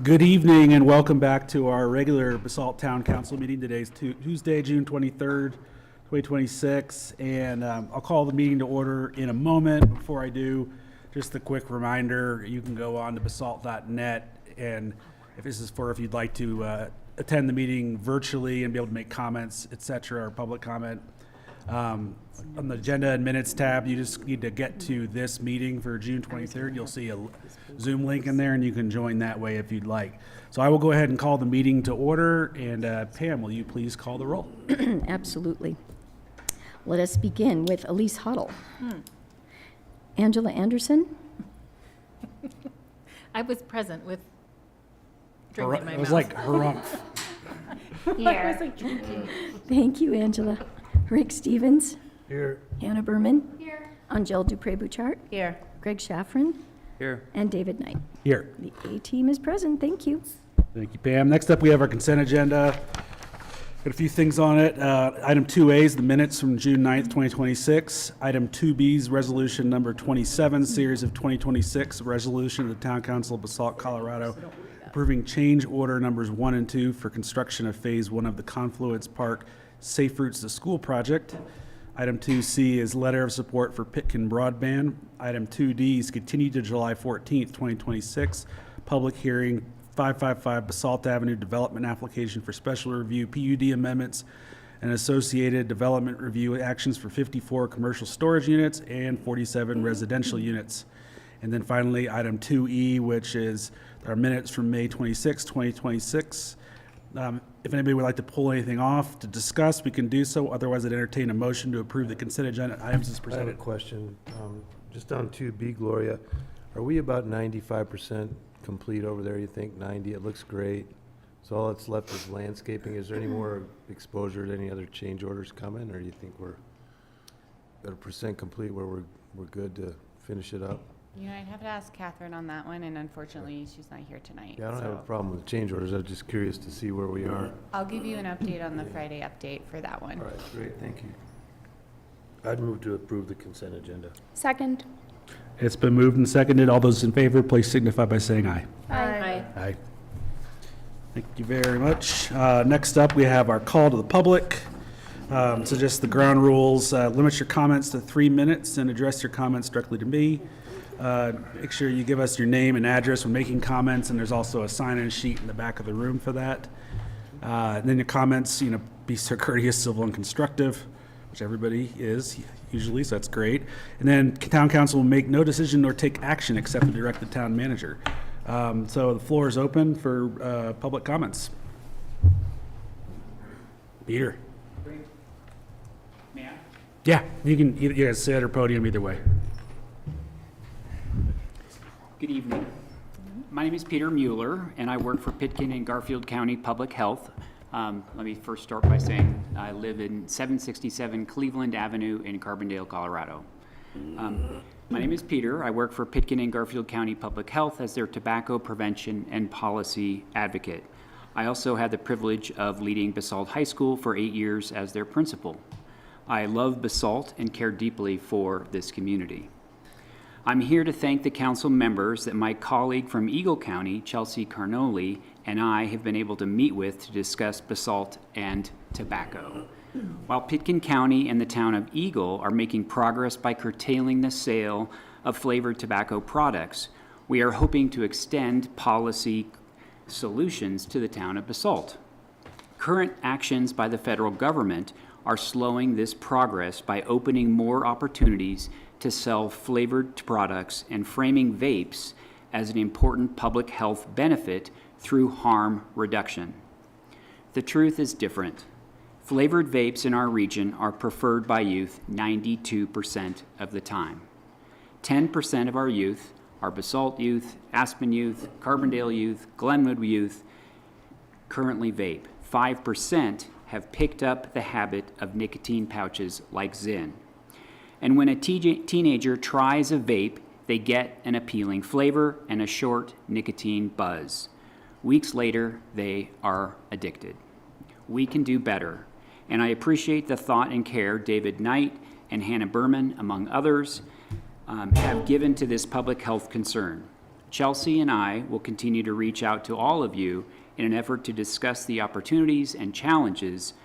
Good evening and welcome back to our regular Basalt Town Council meeting. Today's Tuesday, June 23rd, 2026, and I'll call the meeting to order in a moment. Before I do, just a quick reminder, you can go on to basalt.net, and if you'd like to attend the meeting virtually and be able to make comments, etc., or public comment. On the agenda and minutes tab, you just need to get to this meeting for June 23rd. You'll see a Zoom link in there, and you can join that way if you'd like. So I will go ahead and call the meeting to order, and Pam, will you please call the roll? Absolutely. Let us begin with Elise Huddle. Angela Anderson. I was present with drink in my It was mouth. like harumph. Here. Thank you, Angela. Rick Stevens. Here. Hannah Berman. Here. Angel Dupré-Bouchard. Here. Greg Shaffrin. Here. And David Knight. Here. The A-team is present. Thank you. Thank you, Pam. Next up, we have our consent agenda. Got a few things on it. Item 2A is the minutes from June 9th, 2026. Item 2B is resolution number 27, series of 2026, resolution of the Town Council of Basalt, Colorado, approving change order numbers 1 and 2 for construction of Phase 1 of the Confluence Park Safe Routes to School project. Item 2C is letter of support for Pitkin Broadband. Item 2D is continued to July 14th, 2026, public hearing 555 Basalt Avenue Development Application for Special Review PUD amendments and associated development review actions for 54 commercial storage units and 47 residential units. And then finally, item 2E, which is our minutes from May 26, 2026. If anybody would like to pull anything off to discuss, we can do so. Otherwise, I'd entertain a motion to approve the consent agenda items as I have a presented. question. Just on 2B, Gloria, are we about 95% complete over there, you think? 90? It looks great. So all that's left is landscaping. Is there any more exposure to any other change orders coming, or do you think we're at a percent complete where we're good to finish it up? You know, I'd have to ask Catherine on that one, and unfortunately, she's not here tonight. Yeah, I don't have a so problem with change orders. I was just curious to see where we are. I'll give you an update on the Friday update for that one. All right, great, thank you. I'd move to approve the consent agenda. Second. It's been moved and seconded. All those in favor, please signify by saying aye. Aye. Aye. Thank you very much. Next up, we have our call to the public. So just the ground rules, limit your comments to 3 minutes and address your comments directly to me. Make sure you give us your name and address when making comments, and there's also a sign-in sheet in the back of the room for that. And then your comments, be so courteous, civil, and constructive, which everybody is usually, so that's great. And then town council will make no decision nor take action except to direct the town manager. So the floor is open for public comments. Peter? May I? Yeah, you can sit at or podium either way. Good evening. My name is Peter Mueller, and I work for Pitkin and Garfield County Public Health. Let me first start by saying I live in 767 Cleveland Avenue in Carbondale, Colorado. My name is Peter. I work for Pitkin and Garfield County Public Health as their tobacco prevention and policy advocate. I also had the privilege of leading Basalt High School for 8 years as their principal. I love Basalt and care deeply for this community. I'm here to thank the council members that my colleague from Eagle County, Chelsea Carnoli, and I have been able to meet with to discuss Basalt and tobacco. While Pitkin County and the town of Eagle are making progress by curtailing the sale of flavored tobacco products, we are hoping to extend policy solutions to the town of Basalt. Current actions by the federal government are slowing this progress by opening more opportunities to sell flavored products and framing vapes as an important public health benefit through harm reduction. The truth is different. Flavored vapes in our region are preferred by youth 92% of the time. 10% of our youth are Basalt youth, Aspen youth, Carbondale youth, Glenwood youth currently vape. 5% have picked up the habit of nicotine pouches like Zyn. And when a teenager tries a vape, they get an appealing flavor and a short nicotine buzz. Weeks later, they are addicted. We can do better, and I appreciate the thought and care David Knight and Hannah Berman, among others, have given to this public health concern. Chelsea and I will continue to reach out to all of you in an effort to discuss the opportunities and challenges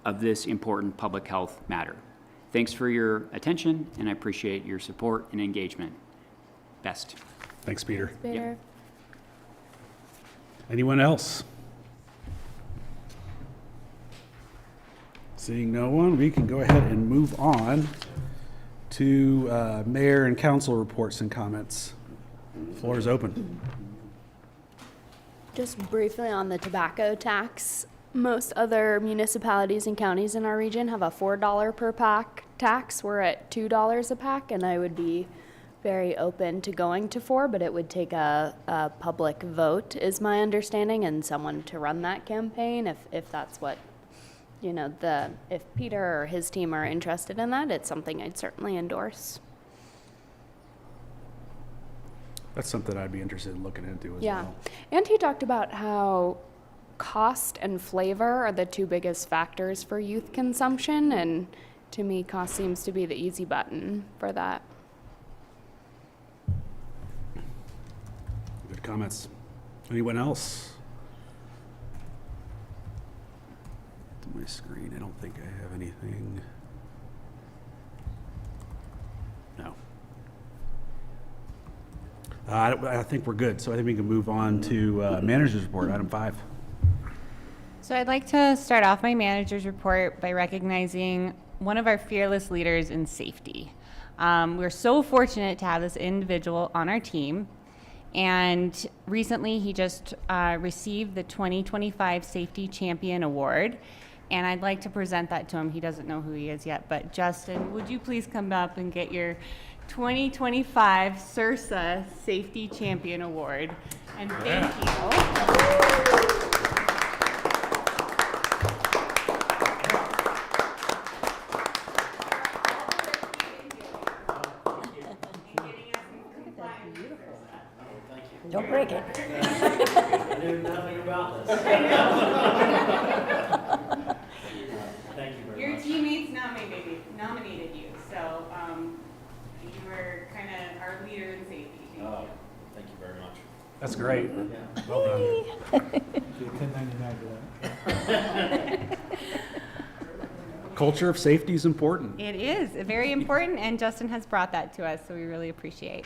of this important public health matter. Thanks for your attention, and I appreciate your support and engagement. Best. Thanks, Peter. Peter? Anyone else? Seeing no one, we can go ahead and move on to mayor and council reports and comments. Floor is open. Just briefly on the tobacco tax, most other municipalities and counties in our region have a $4 per pack tax. We're at $2 a pack, and I would be very open to going to 4, but it would take a public vote, is my understanding, and someone to run that campaign. If that's what, if Peter or his team are interested in that, it's something I'd certainly endorse. That's something I'd be interested in looking into as Yeah. well. And he talked about how cost and flavor are the two biggest factors for youth consumption, and to me, cost seems to be the easy button for that. Good comments. Anyone else? To my screen, I don't think I have anything. No. I think we're good, so I think we can move on to manager's report, item 5. So I'd like to start off my manager's report by recognizing one of our fearless leaders in safety. We're so fortunate to have this individual on our team, and recently he just received the 2025 Safety Champion Award, and I'd like to present that to him. He doesn't know who he is yet, but Justin, would you please come up and get your 2025 SURSA Safety Champion Award, and thank you. Don't break it. I knew nothing about this. Thank you very Your much. teammates nominated you, so you were kind of our leader in safety. Oh, thank you very much. That's great. Yeah. Well done. Culture of safety is important. It is very important, and Justin has brought that to us, so we really appreciate.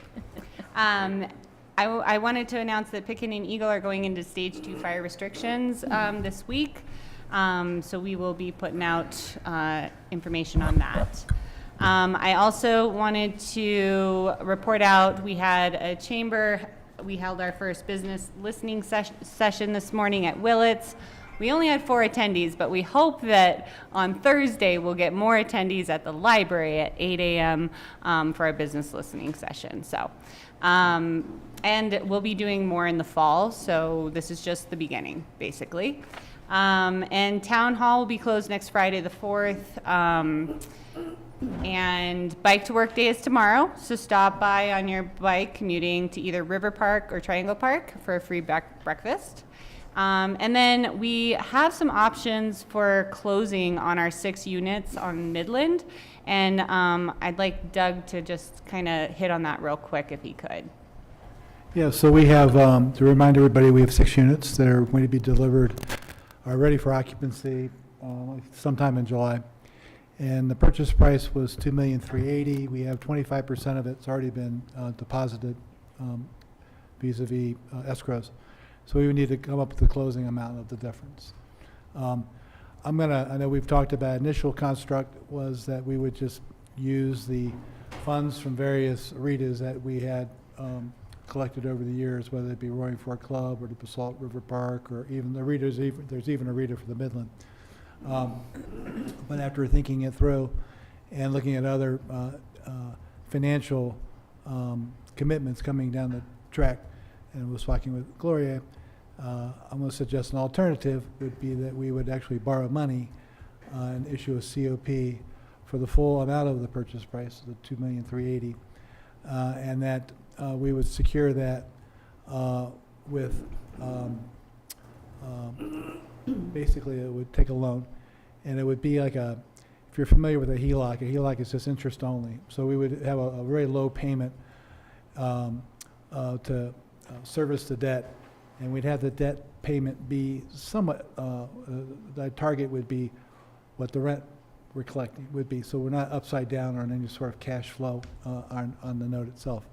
I wanted to announce that Picken and Eagle are going into stage 2 fire restrictions this week, so we will be putting out information on that. I also wanted to report out, we had a chamber, we held our first business listening session this morning at Willits. We only had 4 attendees, but we hope that on Thursday we'll get more attendees at the library at 8 a.m. For our business listening session. So, and we'll be doing more in the fall, so this is just the beginning, basically. And Town Hall will be closed next Friday, the 4th. And Bike to Work Day is tomorrow, so stop by on your bike commuting to either River Park or Triangle Park for a free breakfast. And then we have some options for closing on our 6 units on Midland, and I'd like Doug to just kind of hit on that real quick if he could. Yeah, so we have, to remind everybody, we have 6 units that are going to be delivered, are ready for occupancy sometime in July. And the purchase price was $2,380,000. We have 25% of it's already been deposited vis-a-vis escrows. So we would need to come up with the closing amount of the difference. I know we've talked about initial construct was that we would just use the funds from various aretas that we had collected over the years, whether it be Roaring Fork Club or the Basalt River Park, or even the aretas, there's even a areta for the Midland. But after thinking it through and looking at other financial commitments coming down the track, and was talking with Gloria, I'm going to suggest an alternative would be that we would actually borrow money and issue a COP for the full amount of the purchase price, the $2,380,000, and that we would secure that with basically it would take a loan, and it would be like if you're familiar with a HELOC is just interest only. So we would have a very low payment to service the debt, and we'd have the debt payment be somewhat, the target would be what the rent we're collecting would be, so we're not upside down on any sort of cash flow on the note itself.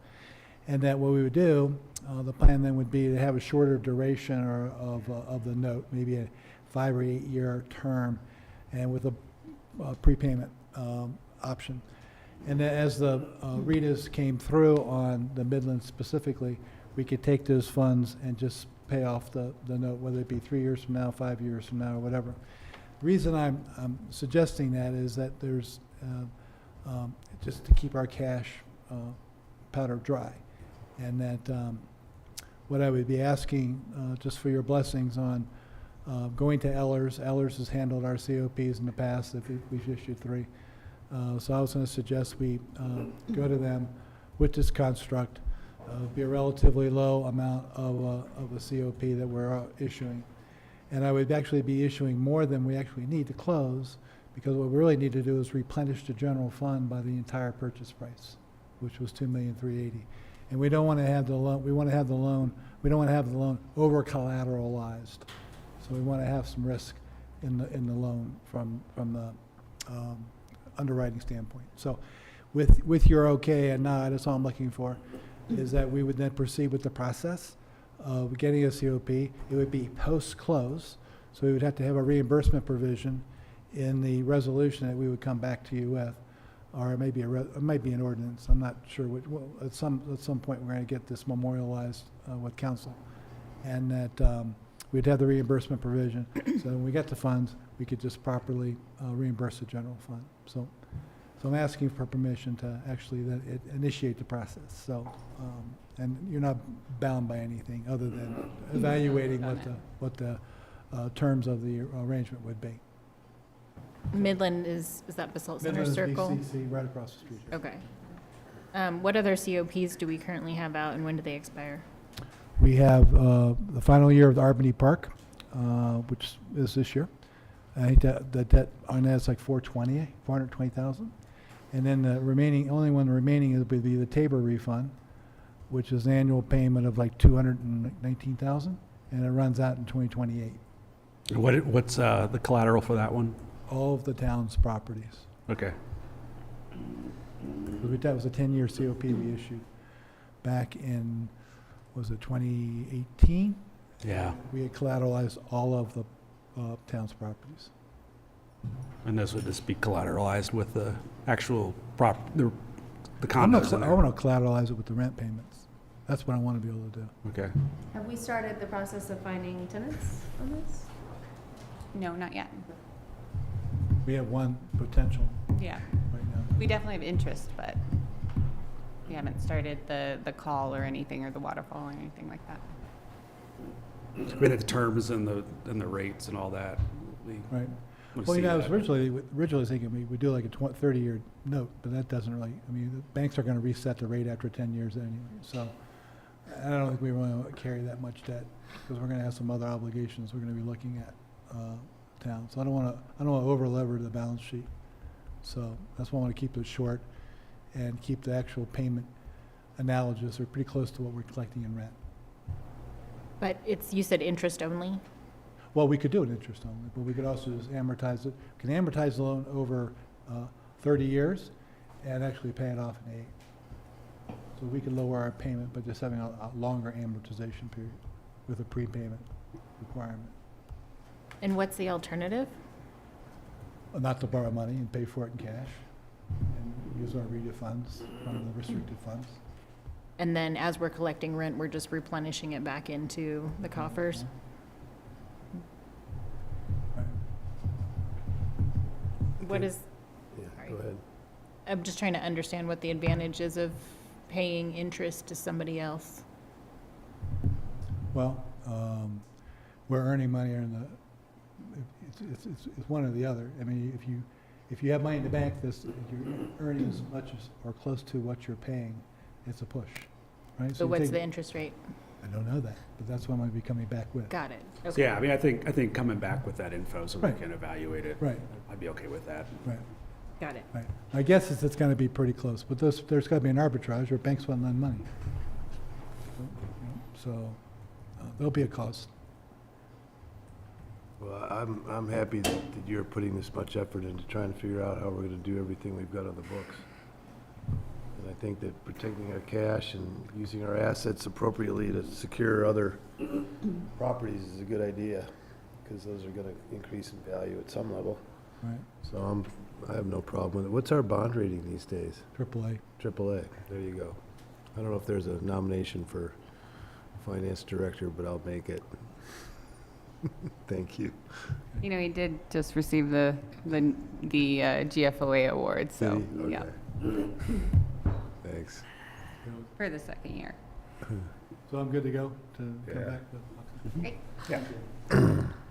And that what we would do, the plan then would be to have a shorter duration of the note, maybe a 5 or 8 year term, and with a prepayment option. And then as the REITs came through on the Midlands specifically, we could take those funds and just pay off the note, whether it be 3 years from now, 5 years from now, or whatever. The reason I'm suggesting that is that there's just to keep our cash powder dry, and that what I would be asking just for your blessings on going to Ellers. Ellers has handled our COPs in the past. We've issued 3. So I was going to suggest we go to them with this construct. Be a relatively low amount of a COP that we're issuing. And I would actually be issuing more than we actually need to close, because what we really need to do is replenish the general fund by the entire purchase price, which was $2,380,000. And we don't want to have the loan. We want to have the loan. We don't want to have the loan over collateralized. So we want to have some risk in the loan from the underwriting standpoint. So, with your okay and nod, that's all I'm looking for, is that we would then proceed with the process of getting a COP. It would be post-close, so we would have to have a reimbursement provision in the resolution that we would come back to you with, or it may be it might be an ordinance. I'm not sure. Well, at some point, we're going to get this memorialized with council, and that we'd have the reimbursement provision. So when we get the funds, we could just properly reimburse the general fund. So I'm asking for permission to actually initiate the process. So, and you're not bound by anything other than evaluating what the terms of the arrangement would be. Midland is that Basalt Center Midland is Circle? BCC, right across the street. Okay. What other COPs do we currently have out, and when do they expire? We have the final year of the Albany Park, which is this year. I think that the debt on that is like $420,000. And then the only one remaining would be the Tabor refund, which is an annual payment of like $219,000, and it runs out in 2028. What's the collateral for that one? All of the town's properties. Okay. That was a 10-year COP we issued back in, was it 2018? Yeah. We had collateralized all of the town's properties. And this would just be collateralized with the actual the I want condos to in there? collateralize it with the rent payments. That's what I want to be able to do. Okay. Have we started the process of finding tenants on this? No, not yet. We have one potential Yeah. right now. We definitely have interest, but we haven't started the call or anything, or the waterfall or anything like that. We had the terms and the rates and all that. Right. Wanna Well, see I was that. originally thinking we would do like a 30-year note, but that doesn't really, I mean, the banks are going to reset the rate after 10 years anyway. So I don't think we want to carry that much debt, because we're going to have some other obligations we're going to be looking at town. So I don't want to over lever the balance sheet. So that's why I want to keep it short and keep the actual payment analogous or pretty close to what we're collecting in rent. But you said interest only? Well, we could do it interest only, but we could also just amortize it. We can amortize the loan over 30 years and actually pay it off in 8. So we could lower our payment by just having a longer amortization period with a prepayment requirement. And what's the alternative? Not to borrow money and pay for it in cash and use our RETA funds from the restricted funds. And then as we're collecting rent, we're just replenishing it back into the coffers? Right. What is, Yeah, Sorry. go ahead. I'm just trying to understand what the advantage is of paying interest to somebody else. Well, we're earning money in the, it's one or the other. I mean, if you have money in the bank, if you're earning as much as, or close to what you're paying, it's a push, right? So you what's take- the interest rate? I don't know that, but that's what I'm going to be coming back with. Got it. So, Okay. yeah, I mean, I think coming back with that info so we Right. can evaluate it. Right. I'd be okay with that. Right, Got it. right. My guess is it's going to be pretty close, but there's got to be an arbitrage, or banks won't lend money. So there'll be a cost. Well, I'm happy that you're putting this much effort into trying to figure out how we're gonna do everything we've got on the books. And I think that protecting our cash and using our assets appropriately to secure other properties is a good idea, because those are gonna increase in value at some level. Right. So I have no problem with it. What's our bond rating these days? AAA. AAA, there you go. I don't know if there's a nomination for finance director, but I'll make it. Thank you. You know, he did just receive the GFOA award, so, Did he? yeah, Okay. Thanks. for the second year. So I'm good to go to come Yeah. back? Great. Yeah.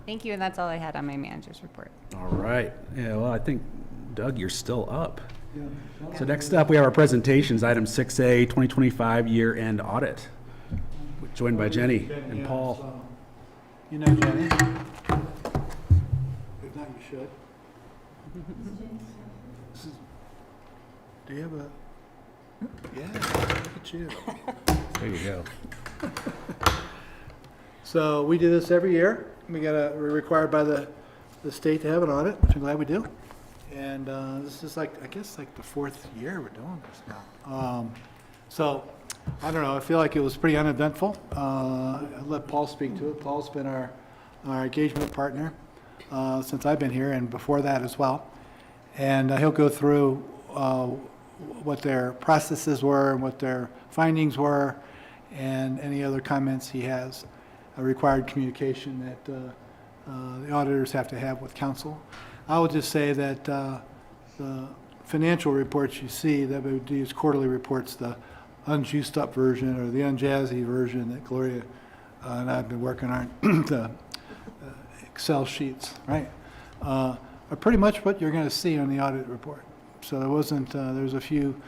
Thank you, and that's all I had on my manager's report. All right. Yeah, well, I think, Doug, you're still up. Yeah. So next up, we have our presentations, item 6A, 2025 year-end audit, joined by Jenny and Yeah, Paul. so, you know Jenny. If not, you should. This is- Do you have a, yeah, look at you. There you go. So we do this every year. We're required by the state to have an audit, which I'm glad we do. And this is like, I guess, like the fourth year we're doing this now. So, I don't know, I feel like it was pretty uneventful. I'll let Paul speak to it. Paul's been our engagement partner since I've been here and before that as well. And he'll go through what their processes were and what their findings were and any other comments he has. A required communication that the auditors have to have with council. I will just say that the financial reports you see, that would use quarterly reports, the unjuiced up version or the unjazzy version that Gloria and I have been working on, the Excel sheets, right? Are pretty much what you're going to see on the audit report. So there wasn't, there's a few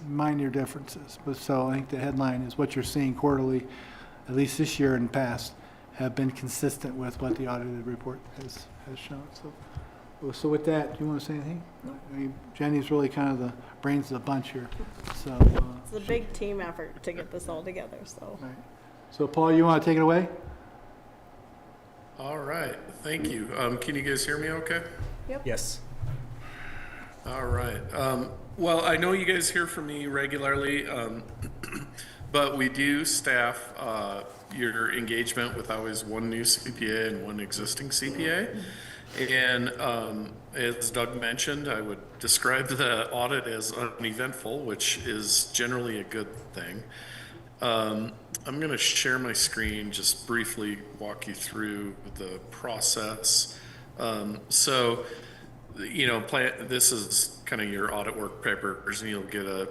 minor differences. But so I think the headline is what you're seeing quarterly, at least this year and past, have been consistent with what the audited report has shown. So with that, do you want to say anything? I mean, Jenny's really kind of the brains of the bunch here. So, It's a big team effort to get this all together, so. right. So Paul, you want to take it away? All right, thank you. Can you guys hear me okay? Yes. All right. Well, I know you guys hear from me regularly, but we do staff your engagement with always one new CPA and one existing CPA. And as Doug mentioned, I would describe the audit as uneventful, which is generally a good thing. I'm going to share my screen, just briefly walk you through the process. So, you know, this is kind of your audit work papers, and you'll get a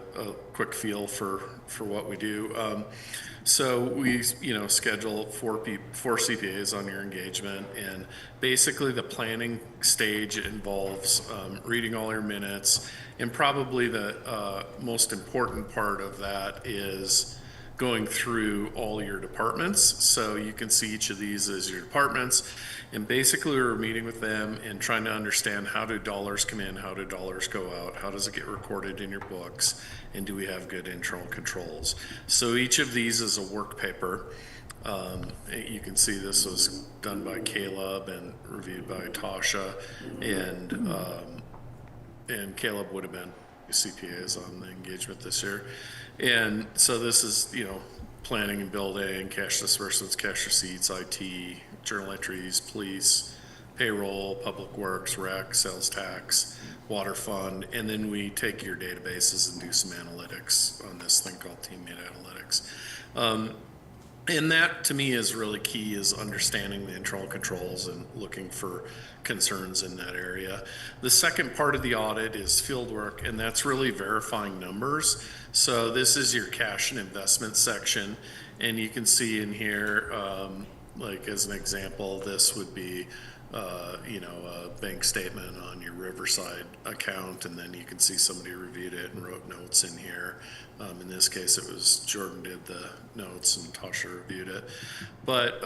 quick feel for what we do. So we, you know, schedule four CPAs on your engagement, and basically the planning stage involves reading all your minutes, and probably the most important part of that is going through all your departments. So you can see each of these as your departments, and basically we're meeting with them and trying to understand, how do dollars come in, how do dollars go out, how does it get recorded in your books, and do we have good internal controls. So each of these is a work paper. You can see this was done by Caleb and reviewed by Tasha, and Caleb would have been CPAs on the engagement this year. And so this is, you know, planning and building, cash disbursements, cash receipts, IT, journal entries, police, payroll, public works, rec, sales tax, water fund, and then we take your databases and do some analytics on this thing called teammate analytics. And that, to me, is really key, is understanding the internal controls and looking for concerns in that area. The second part of the audit is field work, and that's really verifying numbers. So this is your cash and investment section, and you can see in here, like as an example, this would be, you know, a bank statement on your Riverside account, and then you can see somebody reviewed it and wrote notes in here. In this case, it was Jordan did the notes and Tasha reviewed it. But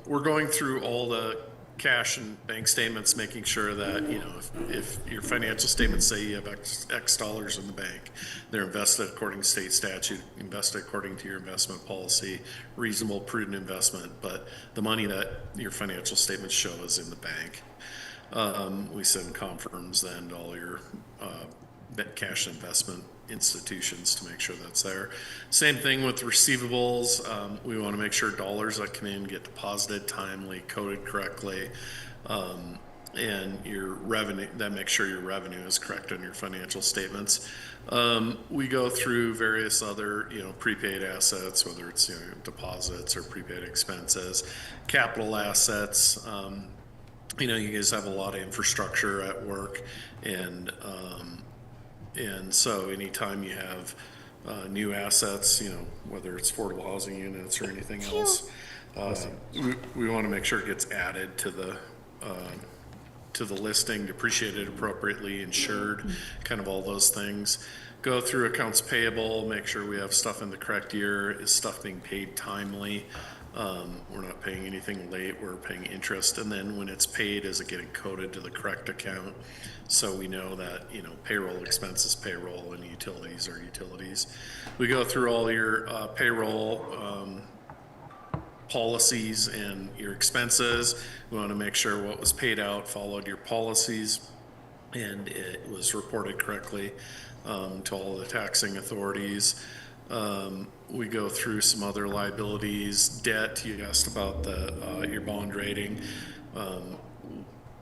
we're going through all the cash and bank statements, making sure that, you know, if your financial statements say you have X dollars in the bank, they're invested according to state statute, invested according to your investment policy, reasonable, prudent investment, but the money that your financial statements show is in the bank. We send confirms then to all your cash investment institutions to make sure that's there. Same thing with receivables. We want to make sure dollars that come in get deposited timely, coded correctly, and your revenue, that makes sure your revenue is correct on your financial statements. We go through various other, you know, prepaid assets, whether it's, you know, deposits or prepaid expenses, capital assets. You know, you guys have a lot of infrastructure at work, and so anytime you have new assets, you know, whether it's affordable housing units or anything else, we want to make sure it gets added to the listing, depreciated appropriately, insured, kind of all those things. Go through accounts payable, make sure we have stuff in the correct year. Is stuff being paid timely? We're not paying anything late, we're paying interest, and then when it's paid, is it getting coded to the correct account? So we know that, you know, payroll expenses, payroll, and utilities are utilities. We go through all your payroll policies and your expenses. We want to make sure what was paid out followed your policies and it was reported correctly to all the taxing authorities. We go through some other liabilities, debt. You asked about your bond rating.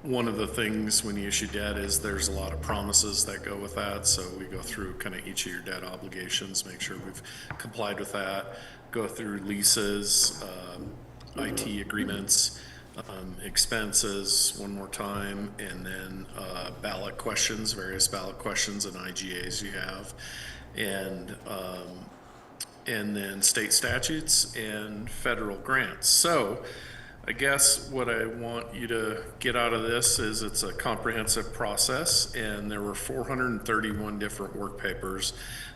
One of the things when you issue debt is there's a lot of promises that go with that. So we go through kind of each of your debt obligations, make sure we've complied with that. Go through leases, IT agreements, expenses one more time, and then ballot questions, various ballot questions and IGAs you have. And then state statutes and federal grants. So I guess what I want you to get out of this is it's a comprehensive process, and there were 431 different work papers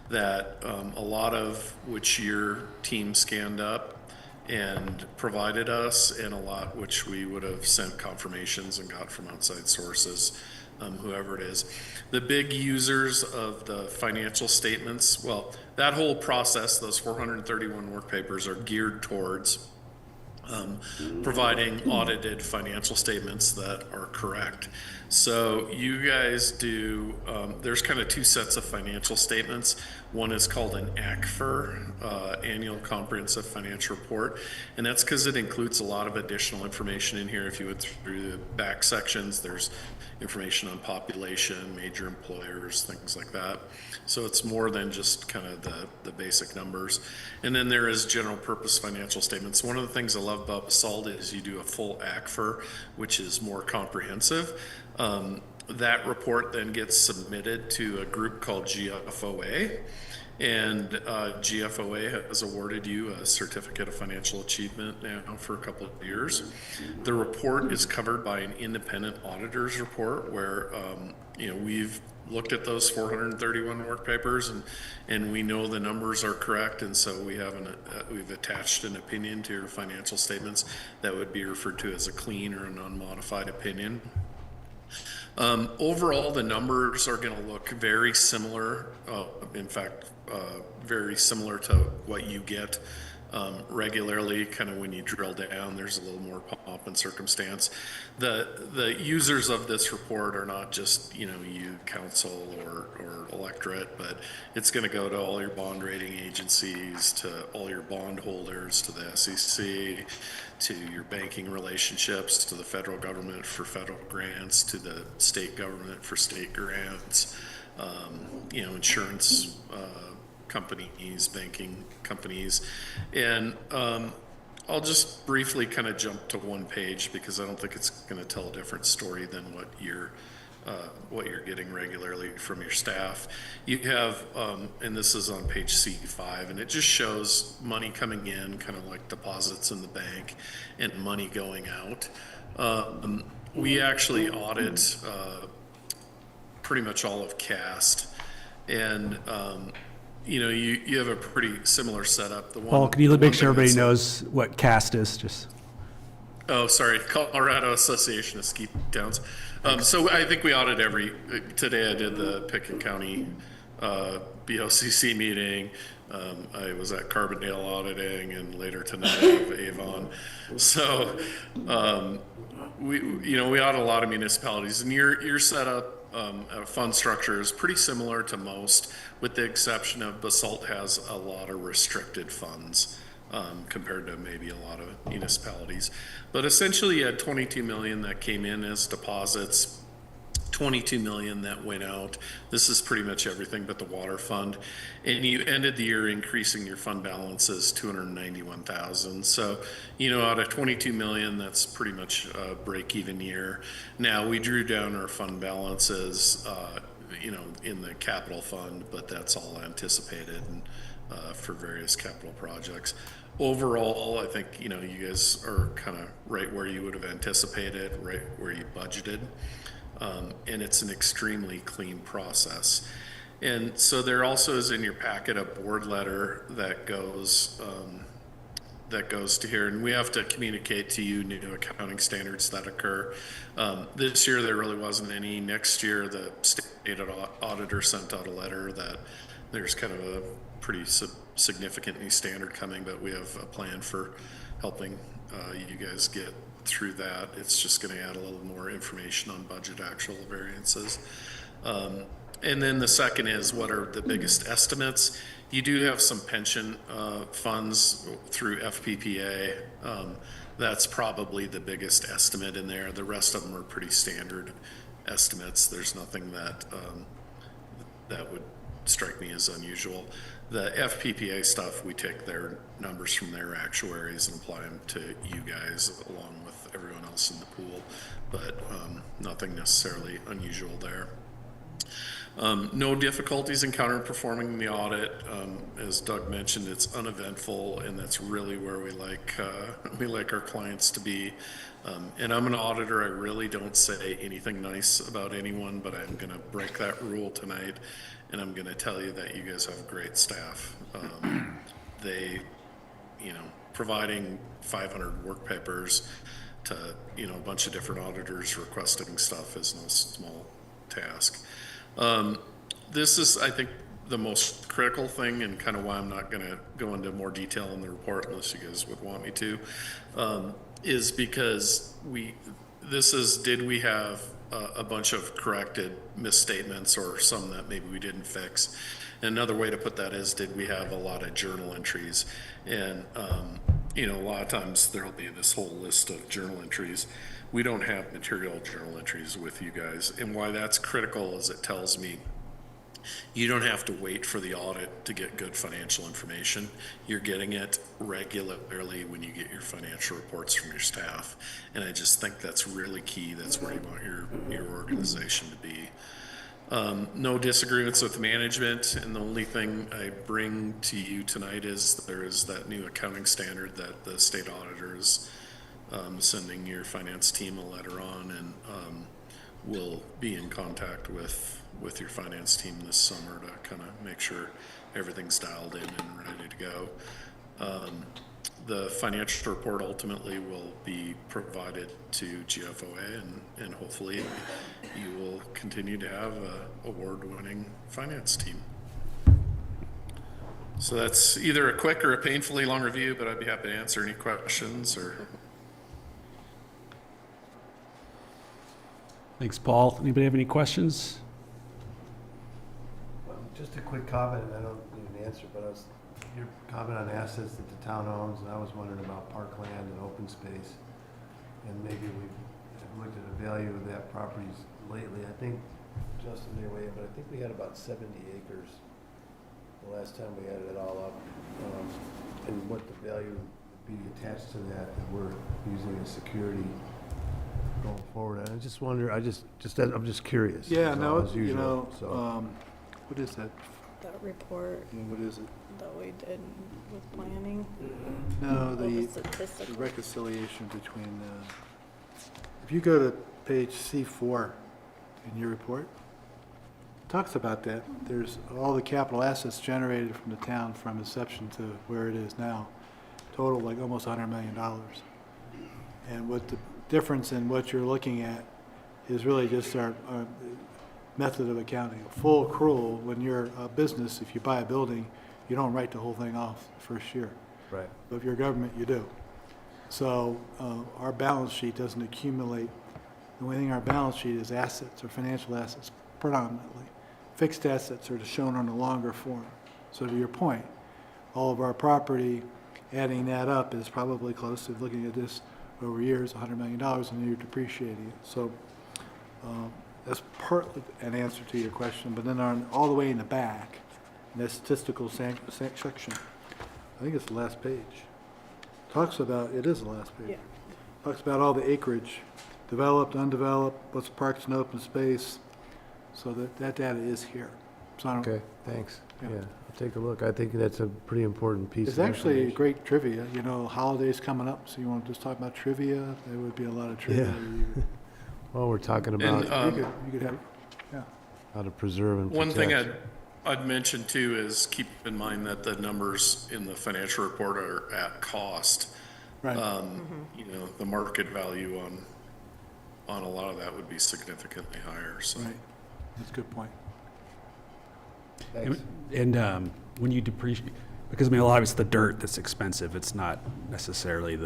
that a lot of which your team scanned up and provided us, and a lot which we would have sent confirmations and got from outside sources, whoever it is. The big users of the financial statements, well, that whole process, those 431 work papers are geared towards providing audited financial statements that are correct. So you guys do, there's kind of two sets of financial statements. One is called an ACFR, Annual Comprehensive Financial Report, and that's because it includes a lot of additional information in here. If you went through the back sections, there's information on population, major employers, things like that. So it's more than just kind of the basic numbers. And then there is general purpose financial statements. One of the things I love about Basalt is you do a full ACFR, which is more comprehensive. That report then gets submitted to a group called GFOA, and GFOA has awarded you a Certificate of Financial Achievement now for a couple of years. The report is covered by an independent auditor's report where you know, we've looked at those 431 work papers and we know the numbers are correct, and so we have we've attached an opinion to your financial statements that would be referred to as a clean or an unmodified opinion. Overall, the numbers are going to look very similar. In fact, very similar to what you get regularly. Kind of when you drill down, there's a little more pomp and circumstance. The users of this report are not just, you know, you council or electorate, but it's going to go to all your bond rating agencies, to all your bond holders, to the SEC, to your banking relationships, to the federal government for federal grants, to the state government for state grants, you know, insurance companies, banking companies. And I'll just briefly kind of jump to one page because I don't think it's going to tell a different story than what you're getting regularly from your staff. You have, and this is on page C5, and it just shows money coming in, kind of like deposits in the bank, and money going out. We actually audit pretty much all of CAST, and you know, you have a pretty similar setup. Paul, can you make sure everybody knows what CAST is? Just Oh, sorry, Colorado Association of Ski Towns. So I think we audit today I did the Pickett County BOCC meeting. I was at Carbondale auditing, and later tonight I have Avon. So we audit a lot of municipalities, and your setup, fund structure is pretty similar to most, with the exception of Basalt has a lot of restricted funds. Compared to maybe a lot of municipalities. But essentially you had 22 million that came in as deposits, 22 million that went out. This is pretty much everything but the water fund. And you ended the year increasing your fund balances 291,000. So, out of 22 million, that's pretty much a break-even year. Now, we drew down our fund balances, in the capital fund, but that's all anticipated and, for various capital projects. Overall, I think, you guys are kind of right where you would have anticipated, right where you budgeted. And it's an extremely clean process. And so there also is in your packet a board letter that goes to here, and we have to communicate to you new accounting standards that occur. This year there really wasn't any. Next year the state auditor sent out a letter that there's kind of a pretty significant new standard coming, but we have a plan for helping you guys get through that. It's just going to add a little more information on budget actual variances. And then the second is, what are the biggest estimates? You do have some pension funds through FPPA. That's probably the biggest estimate in there. The rest of them are pretty standard estimates. There's nothing that would strike me as unusual. The FPPA stuff, we take their numbers from their actuaries and apply them to you guys along with everyone else in the pool, but nothing necessarily unusual there. No difficulties encountered performing the audit. As Doug mentioned, it's uneventful, and that's really where we like our clients to be. And I'm an auditor. I really don't say anything nice about anyone, but I'm going to break that rule tonight, and I'm going to tell you that you guys have great staff. They, providing 500 work papers to a bunch of different auditors requesting stuff is no small task. This is, I think, the most critical thing, and kind of why I'm not going to go into more detail in the report unless you guys would want me to, is because did we have a bunch of corrected misstatements or some that maybe we didn't fix? And another way to put that is, did we have a lot of journal entries? And, a lot of times there'll be this whole list of journal entries. We don't have material journal entries with you guys. And why that's critical is it tells me you don't have to wait for the audit to get good financial information. You're getting it regularly when you get your financial reports from your staff. And I just think that's really key. That's where you want your organization to be. No disagreements with management, and the only thing I bring to you tonight is there is that new accounting standard that the state auditor is sending your finance team a letter on, and we'll be in contact with your finance team this summer to kind of make sure everything's dialed in and ready to go. The financial report ultimately will be provided to GFOA, and hopefully you will continue to have an award-winning finance team. So that's either a quick or a painfully long review, but I'd be happy to answer any questions or. Thanks, Paul. Anybody have any questions? Just a quick comment, and I don't need an answer, but your comment on assets that the town owns, and I was wondering about parkland and open space. And maybe we've looked at the value of that properties lately. I think, Justin may weigh in, but I think we had about 70 acres the last time we added it all up. And what the value would be attached to that we're using as security going forward. And I just wonder, I'm just curious. Yeah, no, as usual, so. What is that? That report What is it? that we did with planning. No, All the statistical. reconciliation between, if you go to page C4 in your report, it talks about that. There's all the capital assets generated from the town from inception to where it is now, total like almost $100 million. And what the difference in what you're looking at is really just our method of accounting. Full accrual, when you're a business, if you buy a building, you don't write the whole thing off the first year. Right. But if you're a government, you do. So our balance sheet doesn't accumulate. The only thing our balance sheet is assets or financial assets predominantly. Fixed assets are shown on a longer form. So to your point, all of our property, adding that up is probably close to, looking at this over years, $100 million, and you're depreciating it. So that's partly an answer to your question. But then all the way in the back, in that statistical section, I think it's the last page, talks about, it is the last page. Yeah. Talks about all the acreage, developed, undeveloped, what's parks and open space. So that data is here. So I don't, Okay, thanks. Yeah. Yeah, I'll take a look. I think that's a pretty important piece It's of actually information. great trivia, you know, holidays coming up, so you want to just talk about trivia? There would be a lot of trivia. Yeah. Well, we're talking about And, You could have, yeah. how to preserve and one protect. thing I'd mention too is keep in mind that the numbers in the financial report are at cost. Right. You know, the market value on a lot of that would be significantly higher, so. Right. That's a good point. Thanks. And when you depreciate, because I mean, a lot of it's the dirt that's expensive. It's not necessarily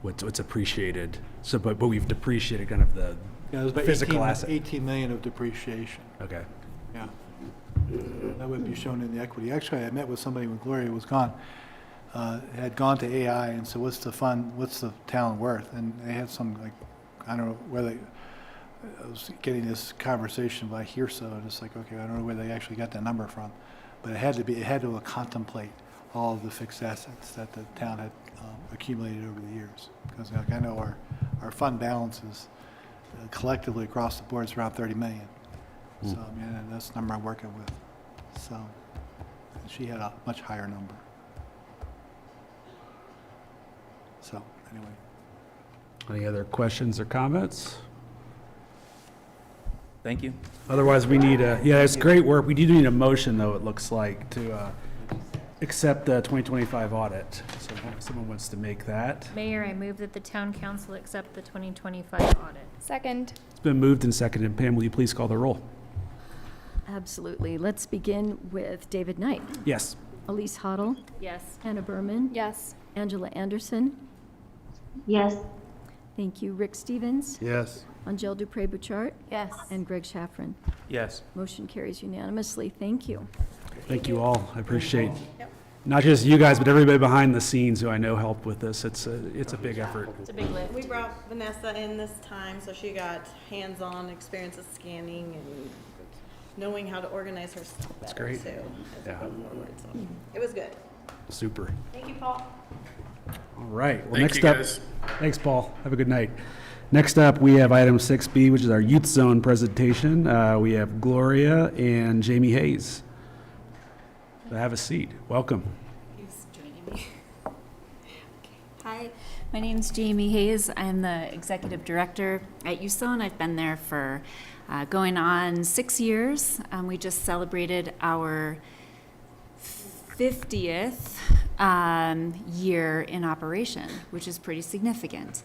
what's appreciated. So, but we've depreciated kind of the Yeah, there's about physical 18 asset. 18 million of depreciation, Okay. yeah. That would be shown in the equity. Actually, I met with somebody when Gloria was gone, had gone to AI and said, what's the town worth? And they had some, like, I don't know whether, I was getting this conversation by hearsay, and it's like, okay, I don't know where they actually got that number from. But it had to contemplate all of the fixed assets that the town had accumulated over the years. Because like, I know our fund balances collectively across the board is around 30 million. So, I mean, and that's the number I'm working with. So, and she had a much higher number. So, anyway. Any other questions or comments? Thank you. Otherwise, we need it's great work. We do need a motion, though, it looks like, to accept the 2025 audit. So if someone wants to make that. Mayor, I move that the town council accept the 2025 audit. Second. It's been moved and seconded. Pam, will you please call the roll? Absolutely. Let's begin with David Knight, Yes. Elise Hoddle, Yes. Hannah Berman, Yes. Angela Anderson. Yes. Thank you. Rick Stevens, Yes. Angel Dupré-Bouchard, Yes. and Greg Schaffrin. Yes. Motion carries unanimously. Thank you. Thank you all. I appreciate not just you guys, but everybody behind the scenes who I know helped with this. It's a big effort. It's a big lift. We brought Vanessa in this time, so she got hands-on experience with scanning and knowing how to organize her stuff better, great. too, as we Yeah. go forward, so it was good. Super. Thank you, Paul. All right. Well, Thank next you, up, guys. thanks, Paul. Have a good night. Next up, we have item 6B, which is our youth zone presentation. We have Gloria and Jamie Hayes. Have a seat. Welcome. Who's joining me? Hi, my name's Jamie Hayes. I'm the executive director at Youth Zone. I've been there for going on 6 years. We just celebrated our 50th year in operation, which is pretty significant.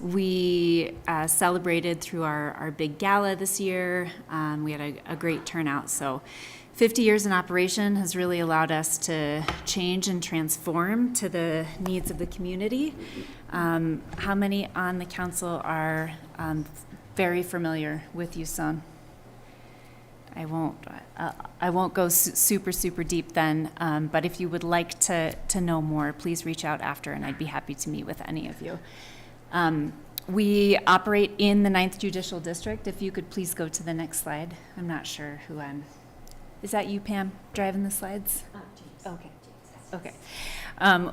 We celebrated through our big gala this year. We had a great turnout. So 50 years in operation has really allowed us to change and transform to the needs of the community. How many on the council are very familiar with Youth Zone? I won't go super deep then, but if you would like to know more, please reach out after, and I'd be happy to meet with any of you. We operate in the 9th Judicial District. If you could please go to the next slide. I'm not sure who I'm. Is that you, Pam, driving the slides? Okay. Okay.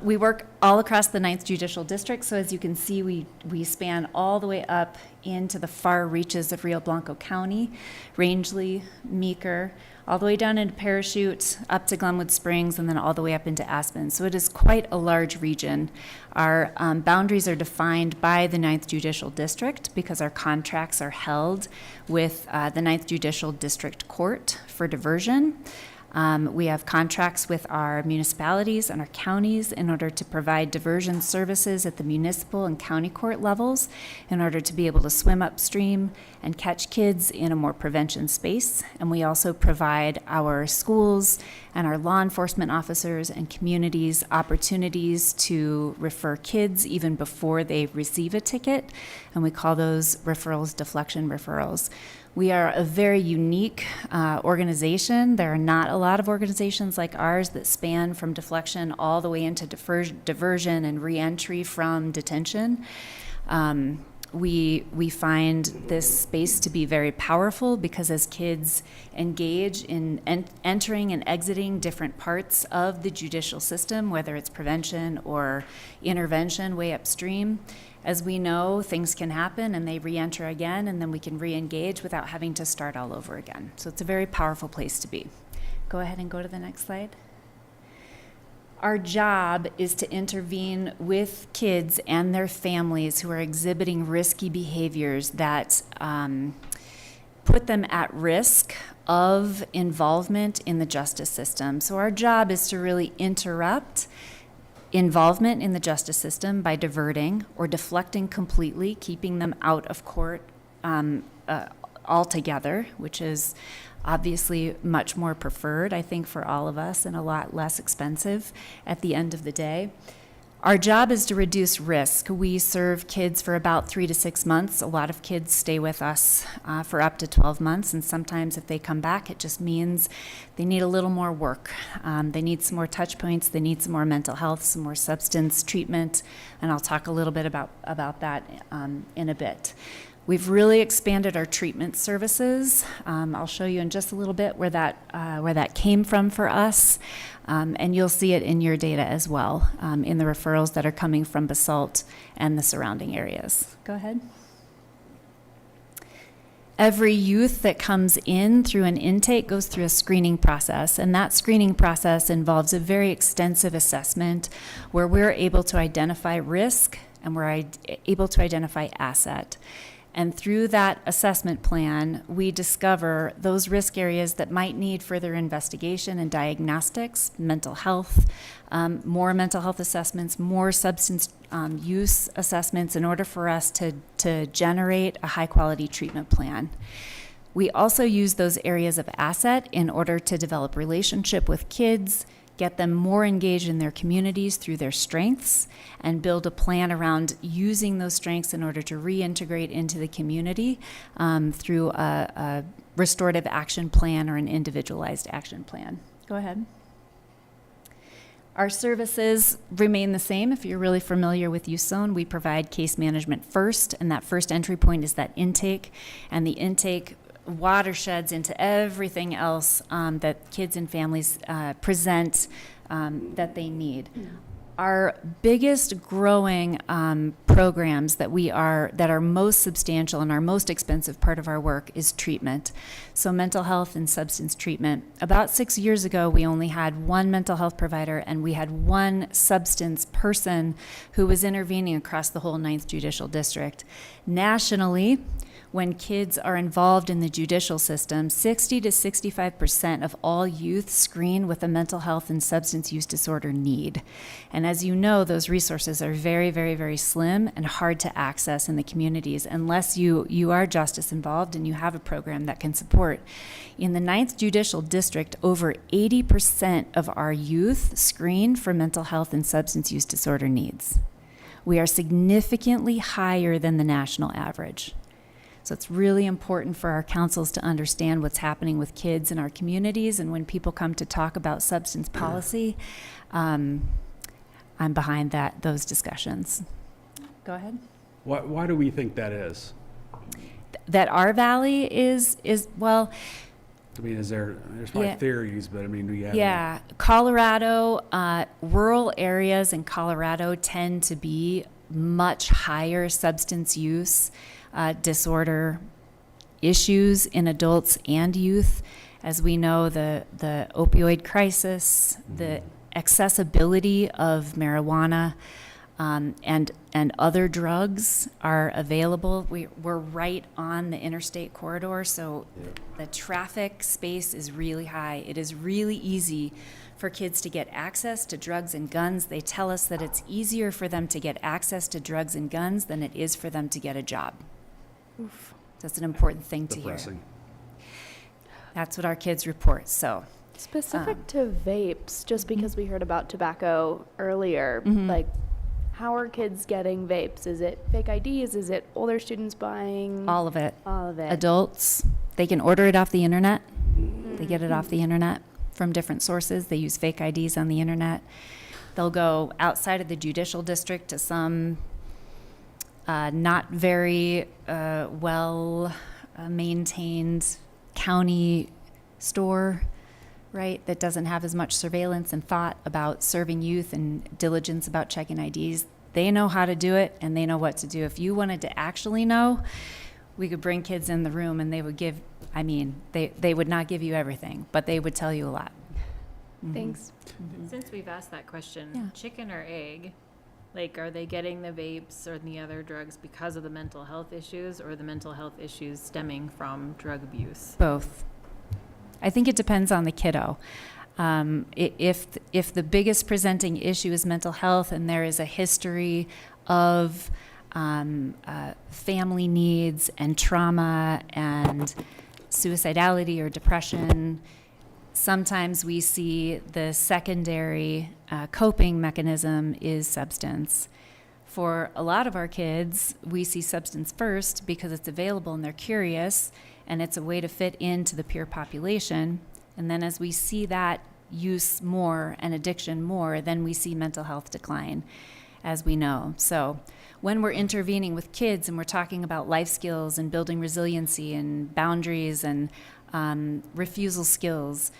We work all across the 9th Judicial District, so as you can see, we span all the way up into the far reaches of Rio Blanco County, Rangeley, Meeker, all the way down into Parachute, up to Glenwood Springs, and then all the way up into Aspen. So it is quite a large region. Our boundaries are defined by the 9th Judicial District because our contracts are held with the 9th Judicial District Court for diversion. We have contracts with our municipalities and our counties in order to provide diversion services at the municipal and county court levels in order to be able to swim upstream and catch kids in a more prevention space. And we also provide our schools and our law enforcement officers and communities opportunities to refer kids even before they receive a ticket. And we call those referrals deflection referrals. We are a very unique organization. There are not a lot of organizations like ours that span from deflection all the way into diversion and reentry from detention. We find this space to be very powerful because as kids engage in entering and exiting different parts of the judicial system, whether it's prevention or intervention way upstream, as we know, things can happen and they re-enter again, and then we can re-engage without having to start all over again. So it's a very powerful place to be. Go ahead and go to the next slide. Our job is to intervene with kids and their families who are exhibiting risky behaviors that put them at risk of involvement in the justice system. So our job is to really interrupt involvement in the justice system by diverting or deflecting completely, keeping them out of court altogether, which is obviously much more preferred, I think, for all of us and a lot less expensive at the end of the day. Our job is to reduce risk. We serve kids for about 3 to 6 months. A lot of kids stay with us for up to 12 months, and sometimes if they come back, it just means they need a little more work. They need some more touch points, they need some more mental health, some more substance treatment, and I'll talk a little bit about that in a bit. We've really expanded our treatment services. I'll show you in just a little bit where that came from for us, and you'll see it in your data as well, in the referrals that are coming from Basalt and the surrounding areas. Go ahead. Every youth that comes in through an intake goes through a screening process, and that screening process involves a very extensive assessment where we're able to identify risk and we're able to identify asset. And through that assessment plan, we discover those risk areas that might need further investigation and diagnostics, mental health, more mental health assessments, more substance use assessments in order for us to generate a high-quality treatment plan. We also use those areas of asset in order to develop relationship with kids, get them more engaged in their communities through their strengths, and build a plan around using those strengths in order to reintegrate into the community through a restorative action plan or an individualized action plan. Go ahead. Our services remain the same. If you're really familiar with Youth Zone, we provide case management first, and that first entry point is that intake, and the intake watersheds into everything else that kids and families present that they need. Our biggest growing programs that are most substantial and our most expensive part of our work is treatment. So mental health and substance treatment. About 6 years ago, we only had one mental health provider and we had one substance person who was intervening across the whole 9th Judicial District. Nationally, when kids are involved in the judicial system, 60 to 65% of all youth screen with a mental health and substance use disorder need. And as you know, those resources are very, very, very slim and hard to access in the communities unless you are justice involved and you have a program that can support. In the 9th Judicial District, over 80% of our youth screen for mental health and substance use disorder needs. We are significantly higher than the national average. So it's really important for our councils to understand what's happening with kids in our communities, and when people come to talk about substance policy, I'm behind those discussions. Go ahead. Why do we think that is? That our valley is well. I mean, there's probably theories, but I mean, do you have any? Colorado, rural areas in Colorado tend to be much higher substance use disorder issues in adults and youth. As we know, the opioid crisis, the accessibility of marijuana, and other drugs are available. We're right on the interstate corridor, so the traffic space is really high. It is really easy for kids to get access to drugs and guns. They tell us that it's easier for them to get access to drugs and guns than it is for them to get a job. Oof. That's an important thing to hear. That's what our kids report, so. Specific to vapes, just because we heard about tobacco earlier, like, how are kids getting vapes? Is it fake IDs? Is it older students buying? All of it. All of it. Adults, they can order it off the internet. They get it off the internet from different sources. They use fake IDs on the internet. They'll go outside of the judicial district to some not very well maintained county store, right, that doesn't have as much surveillance and thought about serving youth and diligence about checking IDs. They know how to do it, and they know what to do. If you wanted to actually know, we could bring kids in the room and they would give, I mean, they would not give you everything, but they would tell you a lot. Thanks. Since we've asked that question, Yeah. chicken or egg? Like, are they getting the vapes or the other drugs because of the mental health issues, or the mental health issues stemming from drug abuse? Both. I think it depends on the kiddo. If the biggest presenting issue is mental health and there is a history of family needs and trauma and suicidality or depression, sometimes we see the secondary coping mechanism is substance. For a lot of our kids, we see substance first because it's available and they're curious, and it's a way to fit into the peer population. And then as we see that use more and addiction more, then we see mental health decline, as we know. So when we're intervening with kids and we're talking about life skills and building resiliency and boundaries and refusal skills,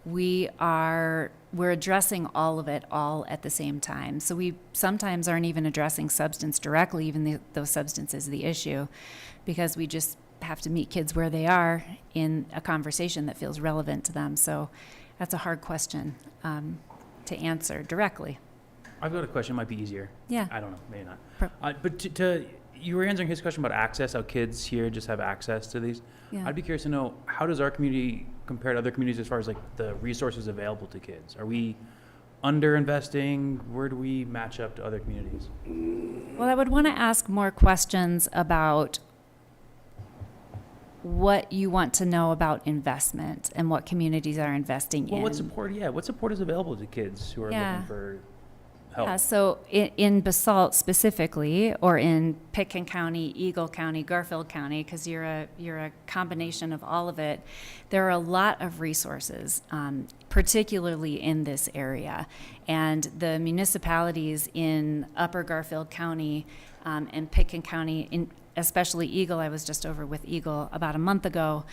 we're addressing all of it all at the same time. So we sometimes aren't even addressing substance directly, even though substance is the issue, because we just have to meet kids where they are in a conversation that feels relevant to them. So that's a hard question to answer directly. I've got a question, might be easier. Yeah. I don't know, maybe not. But you were answering his question about access, how kids here just have access to these. Yeah. I'd be curious to know, how does our community compare to other communities as far as like the resources available to kids? Are we under-investing? Where do we match up to other communities? Well, I would want to ask more questions about what you want to know about investment and what communities are investing Well, in. what support is available to kids who are looking for help? Yeah, so in Basalt specifically, or in Pitkin County, Eagle County, Garfield County, because you're a combination of all of it, there are a lot of resources, particularly in this area. And the municipalities in Upper Garfield County and Pitkin County, especially Eagle, I was just over with Eagle about a month ago,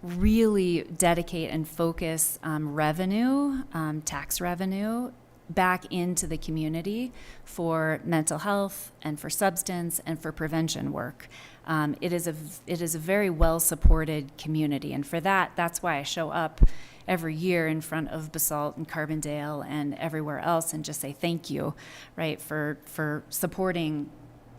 really dedicate and focus revenue, tax revenue, back into the community for mental health and for substance and for prevention work. It is a very well supported community, and for that's why I show up every year in front of Basalt and Carbondale and everywhere else and just say thank you, right, for supporting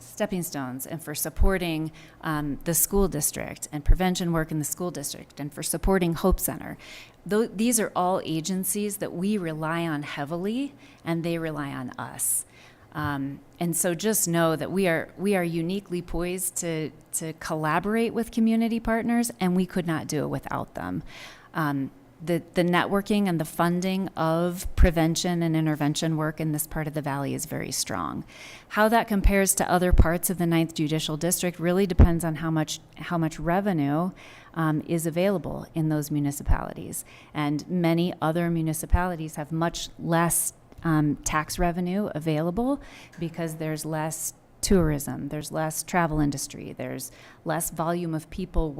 Stepping Stones and for supporting the school district and prevention work in the school district and for supporting Hope Center. These are all agencies that we rely on heavily, and they rely on us. And so just know that we are uniquely poised to collaborate with community partners, and we could not do it without them. The networking and the funding of prevention and intervention work in this part of the valley is very strong. How that compares to other parts of the 9th Judicial District really depends on how much revenue is available in those municipalities. And many other municipalities have much less tax revenue available because there's less tourism, there's less travel industry, there's less volume of people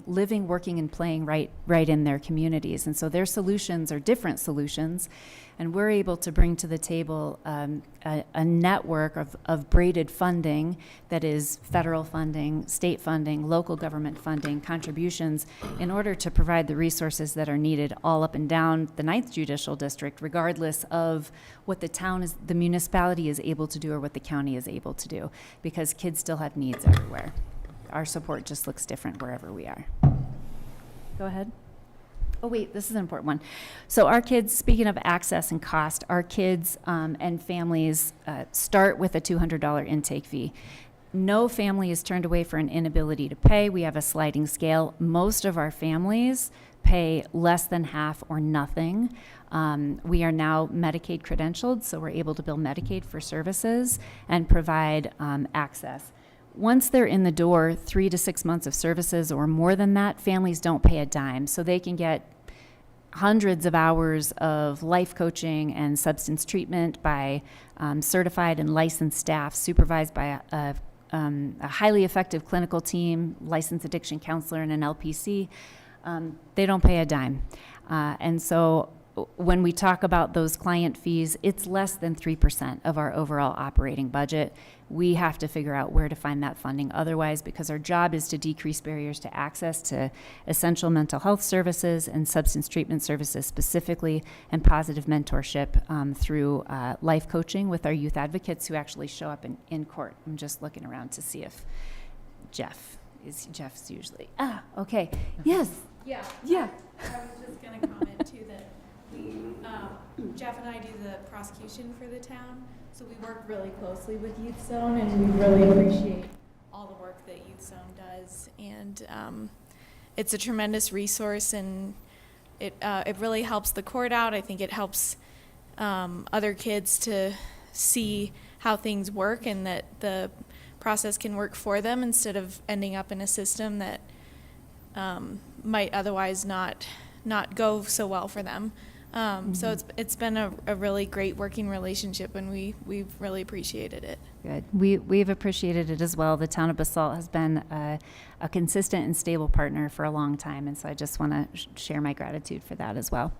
living, working, and playing right in their communities. And so their solutions are different solutions, and we're able to bring to the table a network of braided funding that is federal funding, state funding, local government funding, contributions, in order to provide the resources that are needed all up and down the 9th Judicial District, regardless of what the municipality is able to do or what the county is able to do, because kids still have needs everywhere. Our support just looks different wherever we are. Go ahead. Oh, wait, this is an important one. So our kids, speaking of access and cost, our kids and families start with a $200 intake fee. No family is turned away for an inability to pay. We have a sliding scale. Most of our families pay less than half or nothing. We are now Medicaid credentialed, so we're able to bill Medicaid for services and provide access. Once they're in the door, 3 to 6 months of services or more than that, families don't pay a dime. So they can get hundreds of hours of life coaching and substance treatment by certified and licensed staff, supervised by a highly effective clinical team, licensed addiction counselor, and an LPC. They don't pay a dime. And so when we talk about those client fees, it's less than 3% of our overall operating budget. We have to figure out where to find that funding otherwise, because our job is to decrease barriers to access to essential mental health services and substance treatment services specifically, and positive mentorship through life coaching with our youth advocates who actually show up in court. I'm just looking around to see if Jeff's usually, okay, yes. Yeah. Yeah. I was just going to comment too that Jeff and I do the prosecution for the town, so we work really closely with Youth Zone, and we really appreciate all the work that Youth Zone does. And it's a tremendous resource, and it really helps the court out. I think it helps other kids to see how things work and that the process can work for them instead of ending up in a system that might otherwise not go so well for them. So it's been a really great working relationship, and we've really appreciated it. Good. We've appreciated it as well. The town of Basalt has been a consistent and stable partner for a long time, and so I just want to share my gratitude for that as well.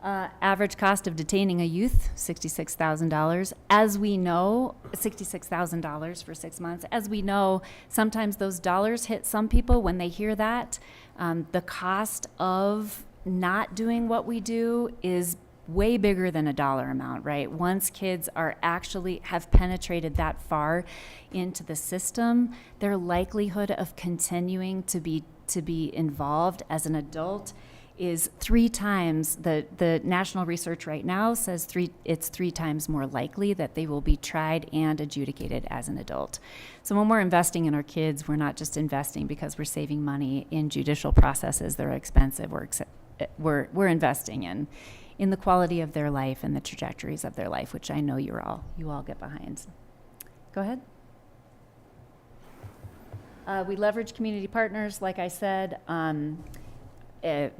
Average cost of detaining a youth, $66,000. As we know, $66,000 for 6 months. As we know, sometimes those dollars hit some people when they hear that. The cost of not doing what we do is way bigger than a dollar amount, right? Once kids have penetrated that far into the system, their likelihood of continuing to be involved as an adult is 3 times, the national research right now says it's 3 times more likely that they will be tried and adjudicated as an adult. So when we're investing in our kids, we're not just investing because we're saving money in judicial processes that are expensive. We're investing in the quality of their life and the trajectories of their life, which I know you all get behind. Go ahead. We leverage community partners, like I said.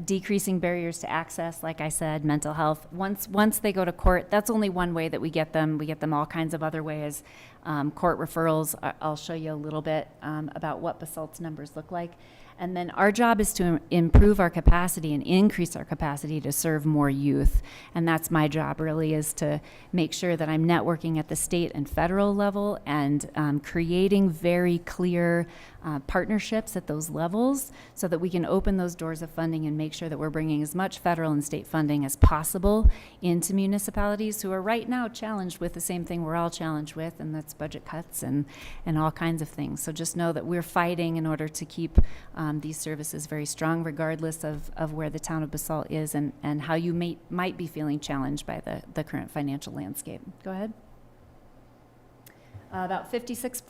Decreasing barriers to access, like I said, mental health. Once they go to court, that's only one way that we get them. We get them all kinds of other ways. Court referrals, I'll show you a little bit about what Basalt's numbers look like. And then our job is to improve our capacity and increase our capacity to serve more youth. And that's my job, really, is to make sure that I'm networking at the state and federal level and creating very clear partnerships at those levels so that we can open those doors of funding and make sure that we're bringing as much federal and state funding as possible into municipalities who are right now challenged with the same thing we're all challenged with, and that's budget cuts and all kinds of things. So just know that we're fighting in order to keep these services very strong, regardless of where the town of Basalt is and how you might be feeling challenged by the current financial landscape. Go ahead. About 56%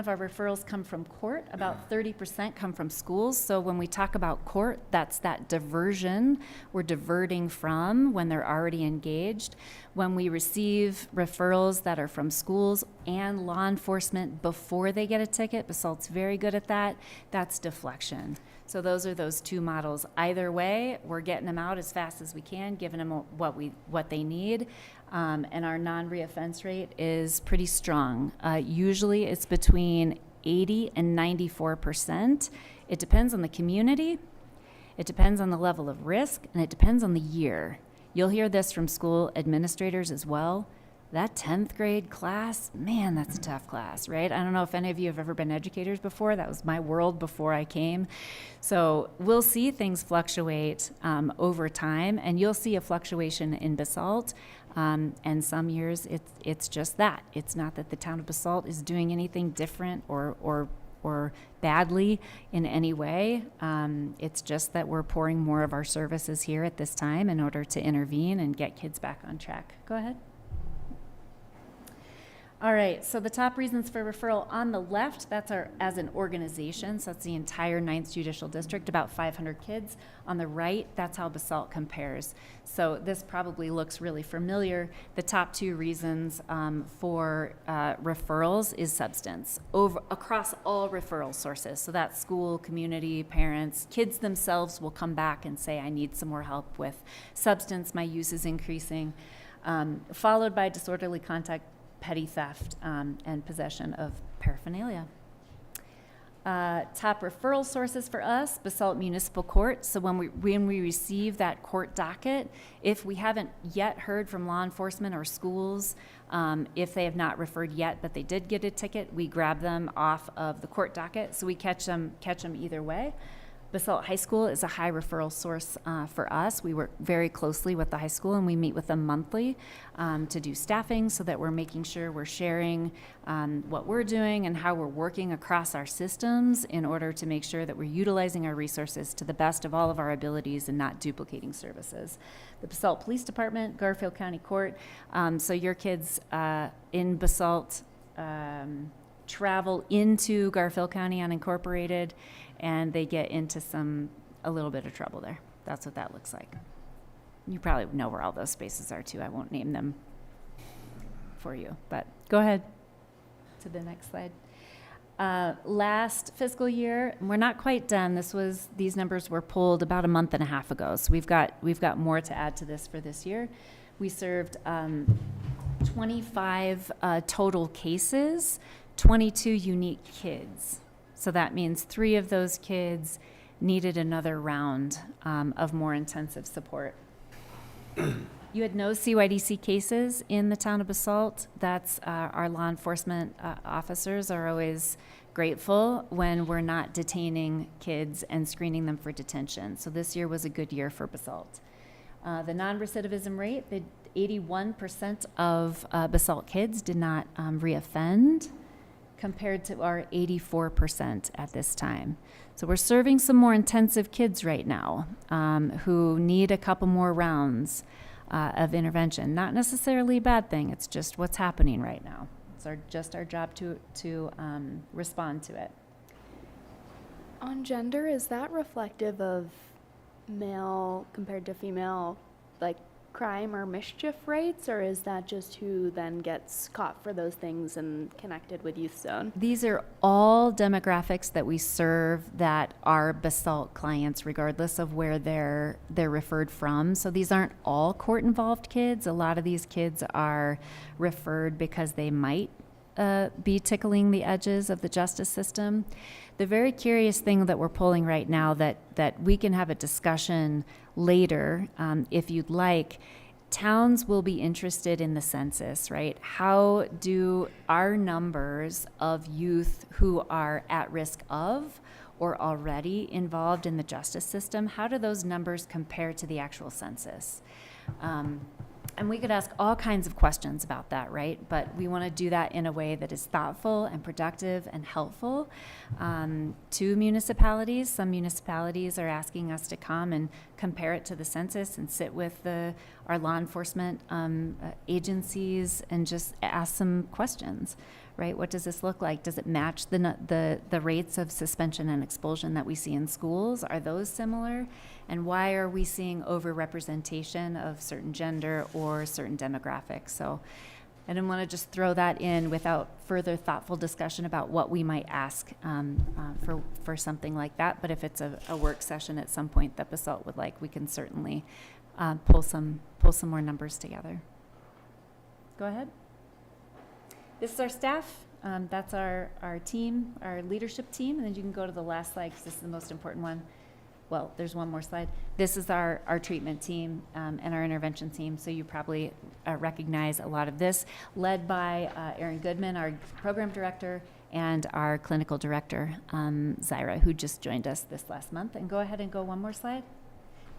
of our referrals come from court. About 30% come from schools. So when we talk about court, that's that diversion we're diverting from when they're already engaged. When we receive referrals that are from schools and law enforcement before they get a ticket, Basalt's very good at that, that's deflection. So those are those two models. Either way, we're getting them out as fast as we can, giving them what they need. And our non-reoffense rate is pretty strong. Usually it's between 80 and 94%. It depends on the community, it depends on the level of risk, and it depends on the year. You'll hear this from school administrators as well. That 10th grade class, man, that's a tough class, right? I don't know if any of you have ever been educators before. That was my world before I came. So we'll see things fluctuate over time, and you'll see a fluctuation in Basalt. And some years it's just that. It's not that the town of Basalt is doing anything different or badly in any way. It's just that we're pouring more of our services here at this time in order to intervene and get kids back on track. Go ahead. All right, so the top reasons for referral on the left, that's our, as an organization, so that's the entire 9th Judicial District, about 500 kids. On the right, that's how Basalt compares. So this probably looks really familiar. The top two reasons for referrals is substance across all referral sources. So that's school, community, parents, kids themselves will come back and say, I need some more help with substance, my use is increasing, followed by disorderly conduct, petty theft, and possession of paraphernalia. Top referral sources for us, Basalt Municipal Court. So when we receive that court docket, if we haven't yet heard from law enforcement or schools, if they have not referred yet, but they did get a ticket, we grab them off of the court docket. So we catch them either way. Basalt High School is a high referral source for us. We work very closely with the high school, and we meet with them monthly to do staffing so that we're making sure we're sharing what we're doing and how we're working across our systems in order to make sure that we're utilizing our resources to the best of all of our abilities and not duplicating services. The Basalt Police Department, Garfield County Court. So your kids in Basalt travel into Garfield County unincorporated, and they get into a little bit of trouble there. That's what that looks like. You probably know where all those spaces are too. I won't name them for you, but go ahead to the next slide. Last fiscal year, we're not quite done. These numbers were pulled about a month and a half ago, so we've got more to add to this for this year. We served 25 total cases, 22 unique kids. So that means 3 of those kids needed another round of more intensive support. You had no CYDC cases in the town of Basalt. That's our law enforcement officers are always grateful when we're not detaining kids and screening them for detention. So this year was a good year for Basalt. The non-recidivism rate, the 81% of Basalt kids did not reoffend, compared to our 84% at this time. So we're serving some more intensive kids right now who need a couple more rounds of intervention. Not necessarily a bad thing, it's just what's happening right now. It's just our job to respond to it. On gender, is that reflective of male compared to female, like crime or mischief rates, or is that just who then gets caught for those things and connected with Youth Zone? These are all demographics that we serve that are Basalt clients, regardless of where they're referred from. So these aren't all court-involved kids. A lot of these kids are referred because they might be tickling the edges of the justice system. The very curious thing that we're pulling right now that we can have a discussion later, if you'd like, towns will be interested in the census, right? How do our numbers of youth who are at risk of or already involved in the justice system, how do those numbers compare to the actual census? And we could ask all kinds of questions about that, right? But we want to do that in a way that is thoughtful and productive and helpful to municipalities. Some municipalities are asking us to come and compare it to the census and sit with our law enforcement agencies and just ask some questions, right? What does this look like? Does it match the rates of suspension and expulsion that we see in schools? Are those similar? And why are we seeing overrepresentation of certain gender or certain demographics? So I didn't want to just throw that in without further thoughtful discussion about what we might ask for something like that. But if it's a work session at some point that Basalt would like, we can certainly pull some more numbers together. Go ahead. This is our staff. That's our team, our leadership team. And then you can go to the last slide because this is the most important one. Well, there's one more slide. This is our treatment team and our intervention team. So you probably recognize a lot of this, led by Erin Goodman, our program director, and our clinical director, Zaira, who just joined us this last month. And go ahead and go one more slide.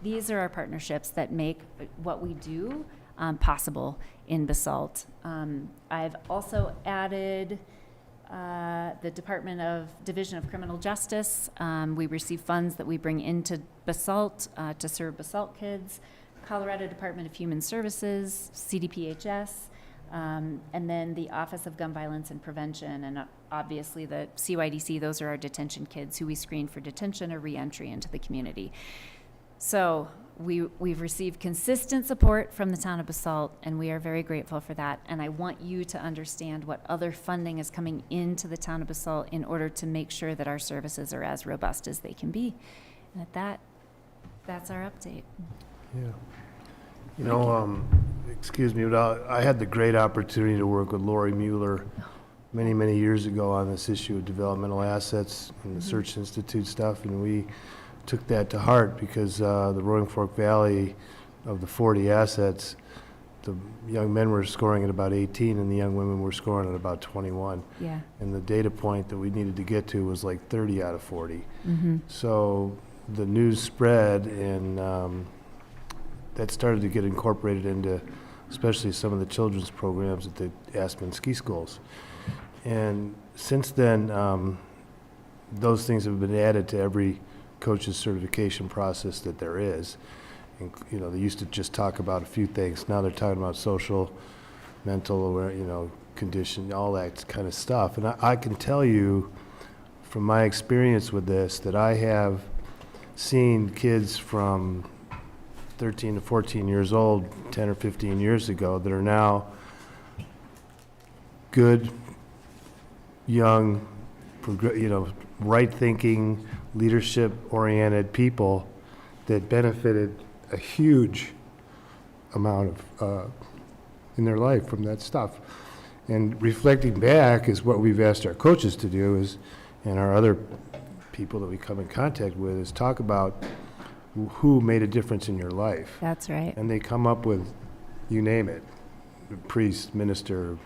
These are our partnerships that make what we do possible in Basalt. I've also added the Division of Criminal Justice. We receive funds that we bring into Basalt to serve Basalt kids. Colorado Department of Human Services, CDPHS, and then the Office of Gun Violence and Prevention, and obviously the CYDC. Those are our detention kids who we screen for detention or reentry into the community. So we've received consistent support from the town of Basalt, and we are very grateful for that. And I want you to understand what other funding is coming into the town of Basalt in order to make sure that our services are as robust as they can be. And at that's our update. Yeah. You know, excuse me, but I had the great opportunity to work with Lori Mueller many, many years ago on this issue of developmental assets and the Search Institute stuff, and we took that to heart because the Roaring Fork Valley, of the 40 assets, the young men were scoring at about 18 and the young women were scoring at about 21. Yeah. And the data point that we needed to get to was like 30 out of 40. So the news spread, and that started to get incorporated into especially some of the children's programs at the Aspen ski schools. And since then, those things have been added to every coach's certification process that there is. And, you know, they used to just talk about a few things. Now they're talking about social, mental, condition, all that kind of stuff. And I can tell you from my experience with this that I have seen kids from 13 to 14 years old, 10 or 15 years ago, that are now good, young, right-thinking, leadership-oriented people that benefited a huge amount of in their life from that stuff. And reflecting back is what we've asked our coaches to do, and our other people that we come in contact with, is talk about who made a difference in your life. That's right. And they come up with, you name it, priest, minister,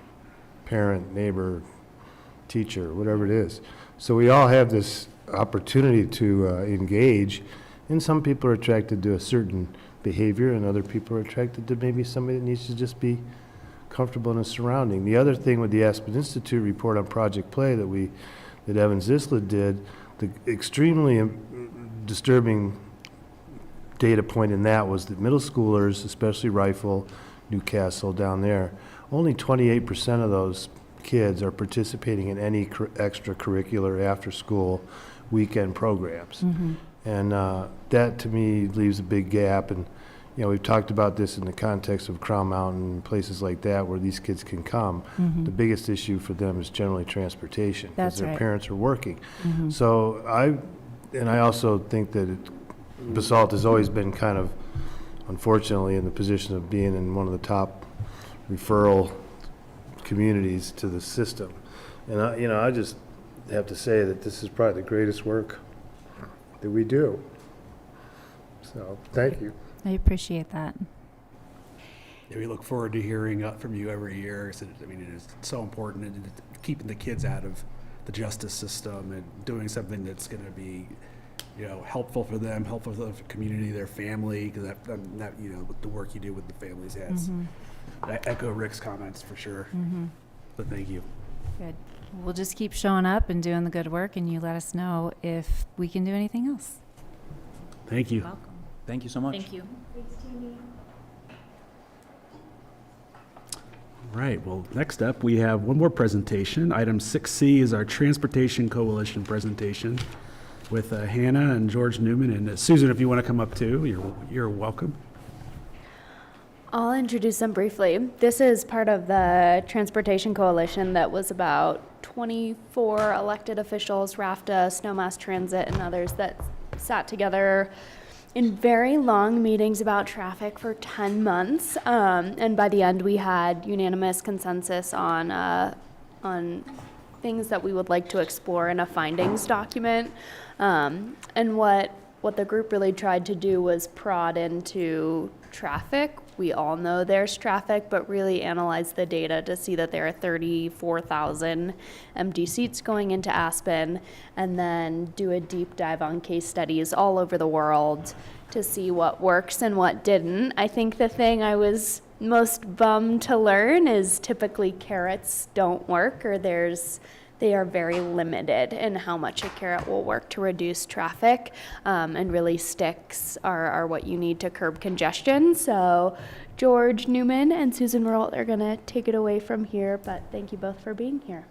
parent, neighbor, teacher, whatever it is. So we all have this opportunity to engage, and some people are attracted to a certain behavior and other people are attracted to maybe somebody that needs to just be comfortable in a surrounding. The other thing with the Aspen Institute report on Project Play that Evan Zisla did, the extremely disturbing data point in that was that middle schoolers, especially Rifle, Newcastle down there, only 28% of those kids are participating in any extracurricular after-school weekend programs. And that to me leaves a big gap. And we've talked about this in the context of Crown Mountain and places like that where these kids can come. The biggest issue for them is generally transportation because their parents are working. So I also think that Basalt has always been kind of, unfortunately, in the position of being in one of the top referral communities to the system. And I just have to say that this is probably the greatest work that we do. So thank you. I appreciate that. Yeah, we look forward to hearing from you every year. I mean, it is so important in keeping the kids out of the justice system and doing something that's going to be, helpful for them, helpful for the community, their family, because the work you do with the families has. I echo Rick's comments for sure. But thank you. Good. We'll just keep showing up and doing the good work, and you let us know if we can do anything else. Thank you. Welcome. Thank you so much. Thank you. Right, well, next up, we have one more presentation. Item 6C is our Transportation Coalition presentation with Hannah and George Newman. And Susan, if you want to come up too, you're welcome. I'll introduce them briefly. This is part of the Transportation Coalition that was about 24 elected officials, RAFTA, Snowmass Transit, and others that sat together in very long meetings about traffic for 10 months. And by the end, we had unanimous consensus on things that we would like to explore in a findings document. And what the group really tried to do was prod into traffic. We all know there's traffic, but really analyze the data to see that there are 34,000 empty seats going into Aspen, and then do a deep dive on case studies all over the world to see what works and what didn't. I think the thing I was most bummed to learn is typically carrots don't work, or they are very limited in how much a carrot will work to reduce traffic, and really sticks are what you need to curb congestion. So George Newman and Susan Merle are going to take it away from here, but thank you both for being here.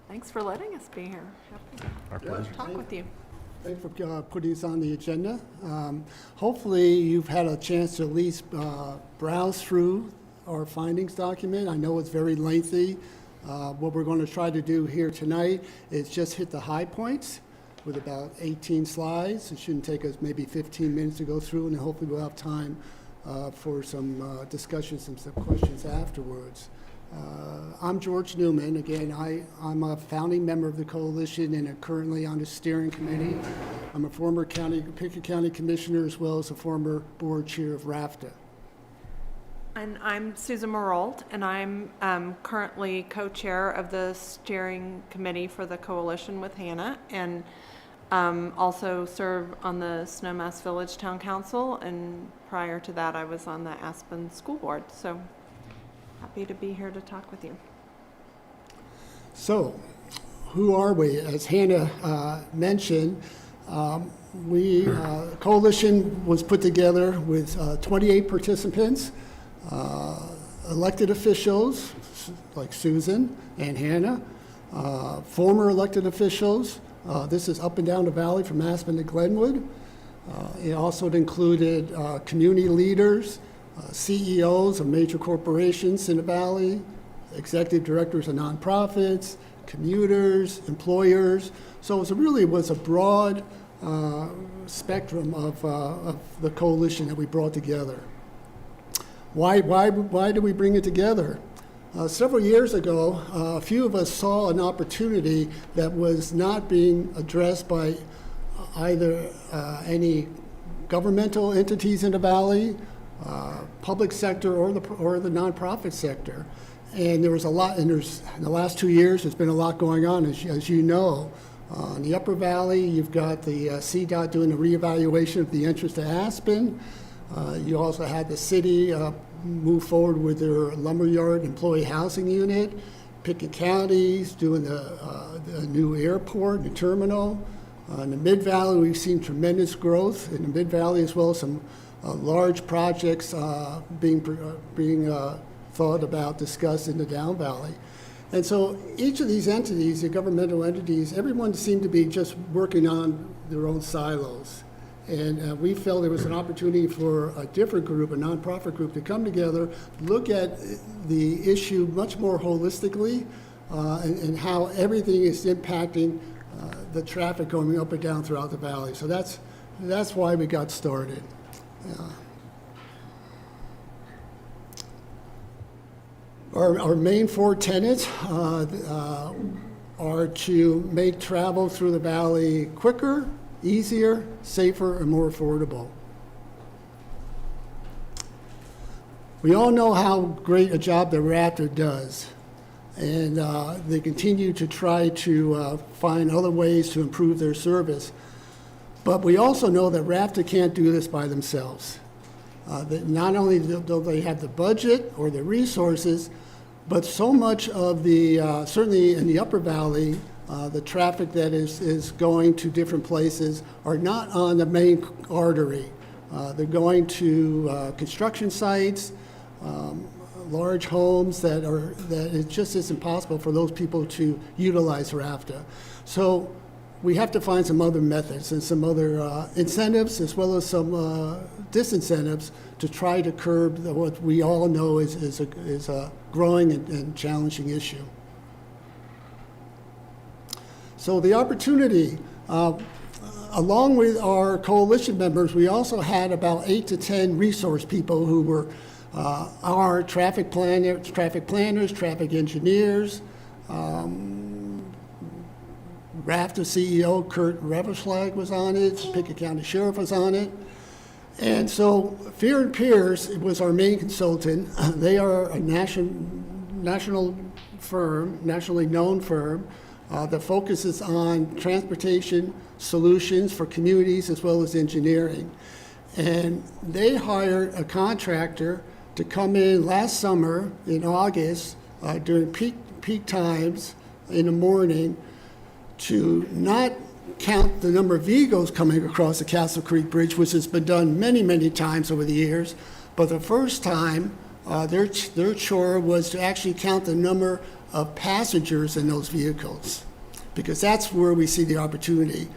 Thanks for letting us be here. Happy to talk with you. Thanks for putting this on the agenda. Hopefully you've had a chance to at least browse through our findings document. I know it's very lengthy. What we're going to try to do here tonight is just hit the high points with about 18 slides. It shouldn't take us maybe 15 minutes to go through, and hopefully we'll have time for some discussions and some questions afterwards. I'm George Newman. Again, I'm a founding member of the coalition and am currently on the steering committee. I'm a former Pickett County Commissioner as well as a former board chair of RAFTA. And I'm Susan Merold, and I'm currently co-chair of the steering committee for the coalition with Hannah, and also serve on the Snowmass Village Town Council, and prior to that I was on the Aspen School Board. So happy to be here to talk with you. So, who are we? As Hannah mentioned, coalition was put together with 28 participants. Elected officials like Susan and Hannah, former elected officials. This is up and down the valley from Aspen to Glenwood. It also included community leaders, CEOs of major corporations in the valley, executive directors of nonprofits, commuters, employers. So it really was a broad spectrum of the coalition that we brought together. Why do we bring it together? Several years ago, a few of us saw an opportunity that was not being addressed by either any governmental entities in the valley, public sector, or the nonprofit sector. And there was a lot, and in the last 2 years, there's been a lot going on, as you know. In the Upper Valley, you've got the CDOT doing a reevaluation of the entrance to Aspen. You also had the city move forward with their lumberyard employee housing unit. Pickett County's doing the new airport, the terminal. In the Mid-Valley, we've seen tremendous growth in the Mid-Valley, as well as some large projects being thought about, discussed in the Down Valley. And so each of these entities, the governmental entities, everyone seemed to be just working on their own silos. And we felt there was an opportunity for a different group, a nonprofit group, to come together, look at the issue much more holistically, and how everything is impacting the traffic going up and down throughout the valley. So that's why we got started. Our main four tenets are to make travel through the valley quicker, easier, safer, and more affordable. We all know how great a job the RAFTA does, and they continue to try to find other ways to improve their service. But we also know that RAFTA can't do this by themselves. That not only do they have the budget or the resources, but so much of the, certainly in the Upper Valley, the traffic that is going to different places are not on the main artery. They're going to construction sites, large homes that it just isn't possible for those people to utilize RAFTA. So we have to find some other methods and some other incentives as well as some disincentives to try to curb what we all know is a growing and challenging issue. So the opportunity, along with our coalition members, we also had about 8 to 10 resource people who were our traffic planners, traffic engineers, RAFTA CEO Kurt Reverschlag was on it, Pickett County Sheriff was on it. And so Fear and Pierce was our main consultant. They are a national firm, nationally known firm that focuses on transportation solutions for communities as well as engineering. And they hired a contractor to come in last summer in August during peak times in the morning to not count the number of vehicles coming across the Castle Creek Bridge, which has been done many, many times over the years. But the first time, their chore was to actually count the number of passengers in those vehicles, because that's where we see the opportunity.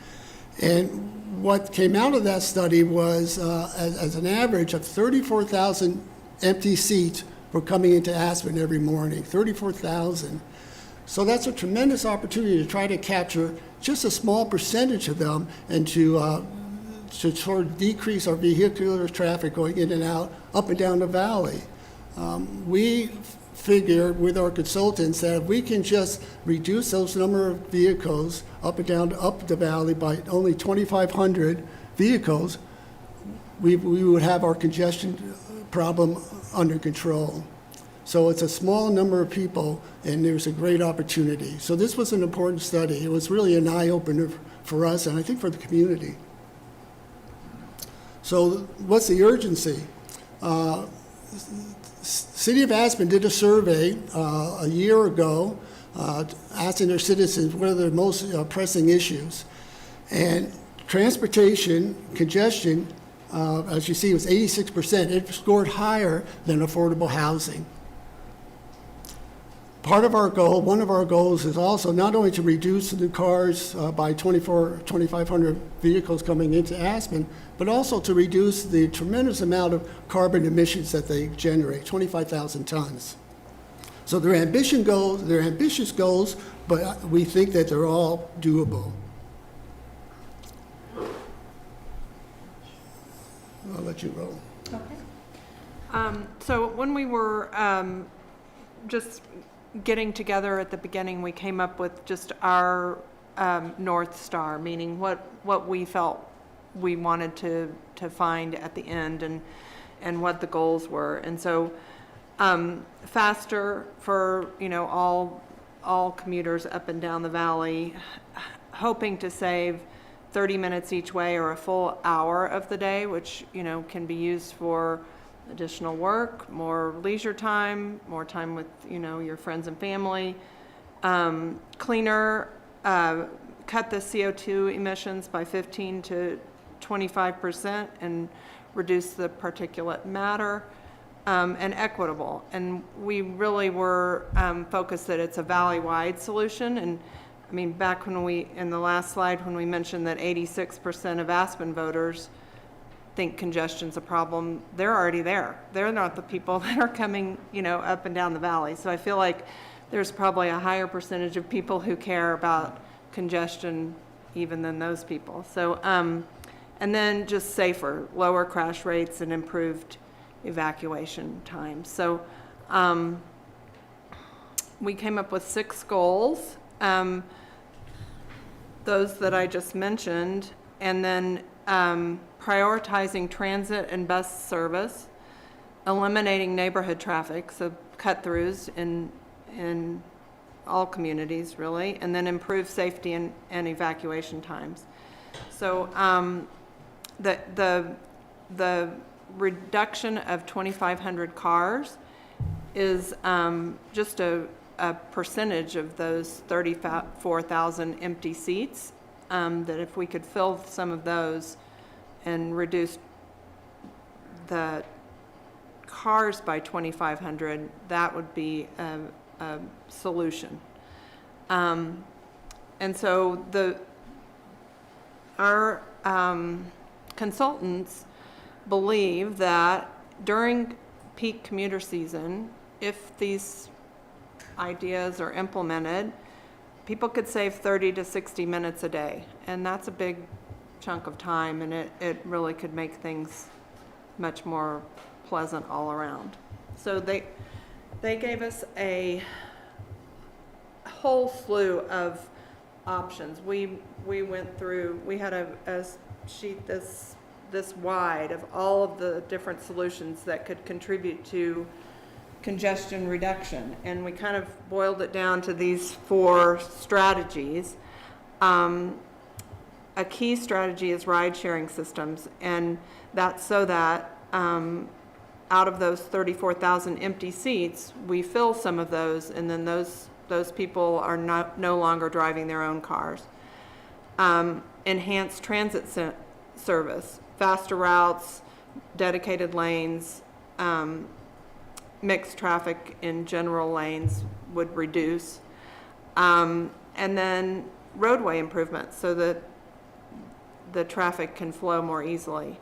And what came out of that study was, as an average of 34,000 empty seats were coming into Aspen every morning, 34,000. So that's a tremendous opportunity to try to capture just a small percentage of them and to sort of decrease our vehicular traffic going in and out, up and down the valley. We figure with our consultants that if we can just reduce those number of vehicles up and down, up the valley by only 2,500 vehicles, we would have our congestion problem under control. So it's a small number of people, and there's a great opportunity. So this was an important study. It was really an eye-opener for us, and I think for the community. So what's the urgency? City of Aspen did a survey a year ago asking their citizens what are their most pressing issues. And transportation, congestion, as you see, was 86%. It scored higher than affordable housing. Part of our goal, one of our goals is also not only to reduce the new cars by 2,500 vehicles coming into Aspen, but also to reduce the tremendous amount of carbon emissions that they generate, 25,000 tons. So they're ambitious goals, but we think that they're all doable. I'll let you roll. Okay. So when we were just getting together at the beginning, we came up with just our North Star, meaning what we felt we wanted to find at the end and what the goals were. And so faster for, all commuters up and down the valley, hoping to save 30 minutes each way or a full hour of the day, which, can be used for additional work, more leisure time, more time with, your friends and family. Cleaner, cut the CO2 emissions by 15 to 25% and reduce the particulate matter, and equitable. And we really were focused that it's a valley-wide solution. And I mean, back in the last slide, when we mentioned that 86% of Aspen voters think congestion's a problem, they're already there. They're not the people that are coming, up and down the valley. So I feel like there's probably a higher percentage of people who care about congestion even than those people. So, and then just safer, lower crash rates and improved evacuation times. So we came up with 6 goals, those that I just mentioned, and then prioritizing transit and bus service, eliminating neighborhood traffic, so cut-throughs in all communities really, and then improve safety and evacuation times. So the reduction of 2,500 cars is just a percentage of those 34,000 empty seats, that if we could fill some of those and reduce the cars by 2,500, that would be a solution. And so our consultants believe that during peak commuter season, if these ideas are implemented, people could save 30 to 60 minutes a day. And that's a big chunk of time, and it really could make things much more pleasant all around. So they gave us a whole slew of options. We went through, we had a sheet this wide of all of the different solutions that could contribute to congestion reduction, and we kind of boiled it down to these 4 strategies. A key strategy is ride-sharing systems, and that's so that out of those 34,000 empty seats, we fill some of those, and then those people are no longer driving their own cars. Enhanced transit service, faster routes, dedicated lanes, mixed traffic in general lanes would reduce. And then roadway improvements so that the traffic can flow more easily.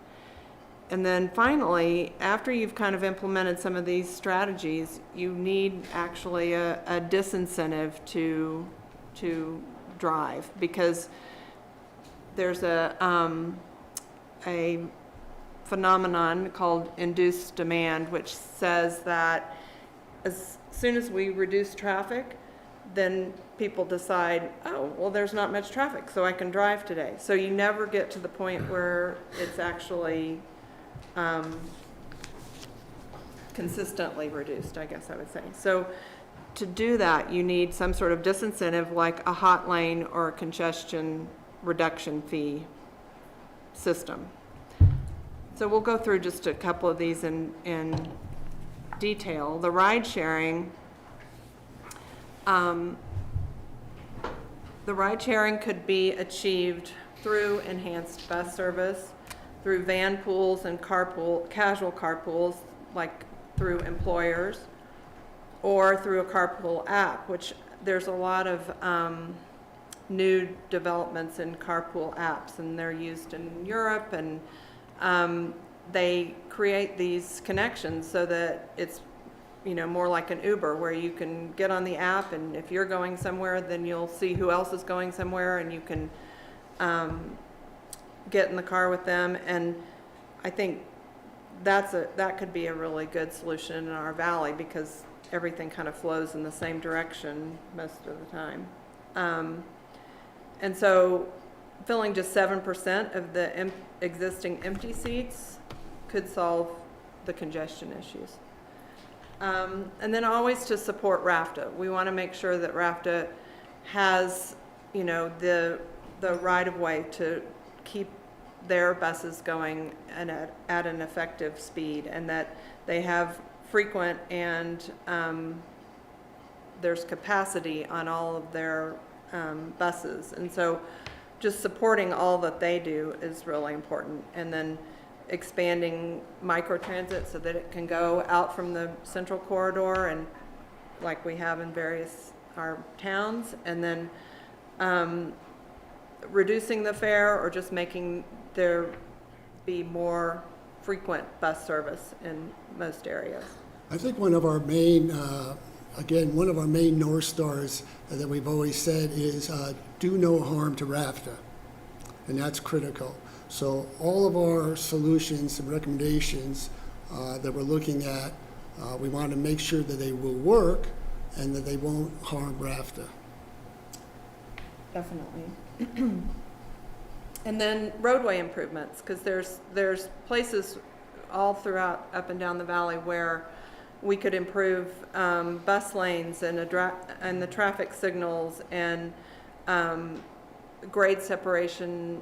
And then finally, after you've kind of implemented some of these strategies, you need actually a disincentive to drive, because there's a phenomenon called induced demand, which says that as soon as we reduce traffic, then people decide, oh, well, there's not much traffic, so I can drive today. So you never get to the point where it's actually consistently reduced, I guess I would say. So to do that, you need some sort of disincentive, like a hot lane or a congestion reduction fee system. So we'll go through just a couple of these in detail. The ride sharing, could be achieved through enhanced bus service, through van pools and casual carpools, like through employers, or through a carpool app, which there's a lot of new developments in carpool apps, and they're used in Europe, and they create these connections so that it's, more like an Uber, where you can get on the app, and if you're going somewhere, then you'll see who else is going somewhere, and you can get in the car with them. And I think that could be a really good solution in our valley, because everything kind of flows in the same direction most of the time. And so filling just 7% of the existing empty seats could solve the congestion issues. And then always to support RAFTA. We want to make sure that RAFTA has, the right-of-way to keep their buses going and at an effective speed, and that they have frequent and there's capacity on all of their buses. And so just supporting all that they do is really important. And then expanding microtransit so that it can go out from the central corridor, and like we have in our towns, and then reducing the fare, or just making there be more frequent bus service in most areas. I think one of our main, one of our main North Stars that we've always said is do no harm to RAFTA, and that's critical. So all of our solutions and recommendations that we're looking at, we want to make sure that they will work and that they won't harm RAFTA. Definitely. And then roadway improvements, because there's places all throughout up and down the valley where we could improve bus lanes and the traffic signals and grade separation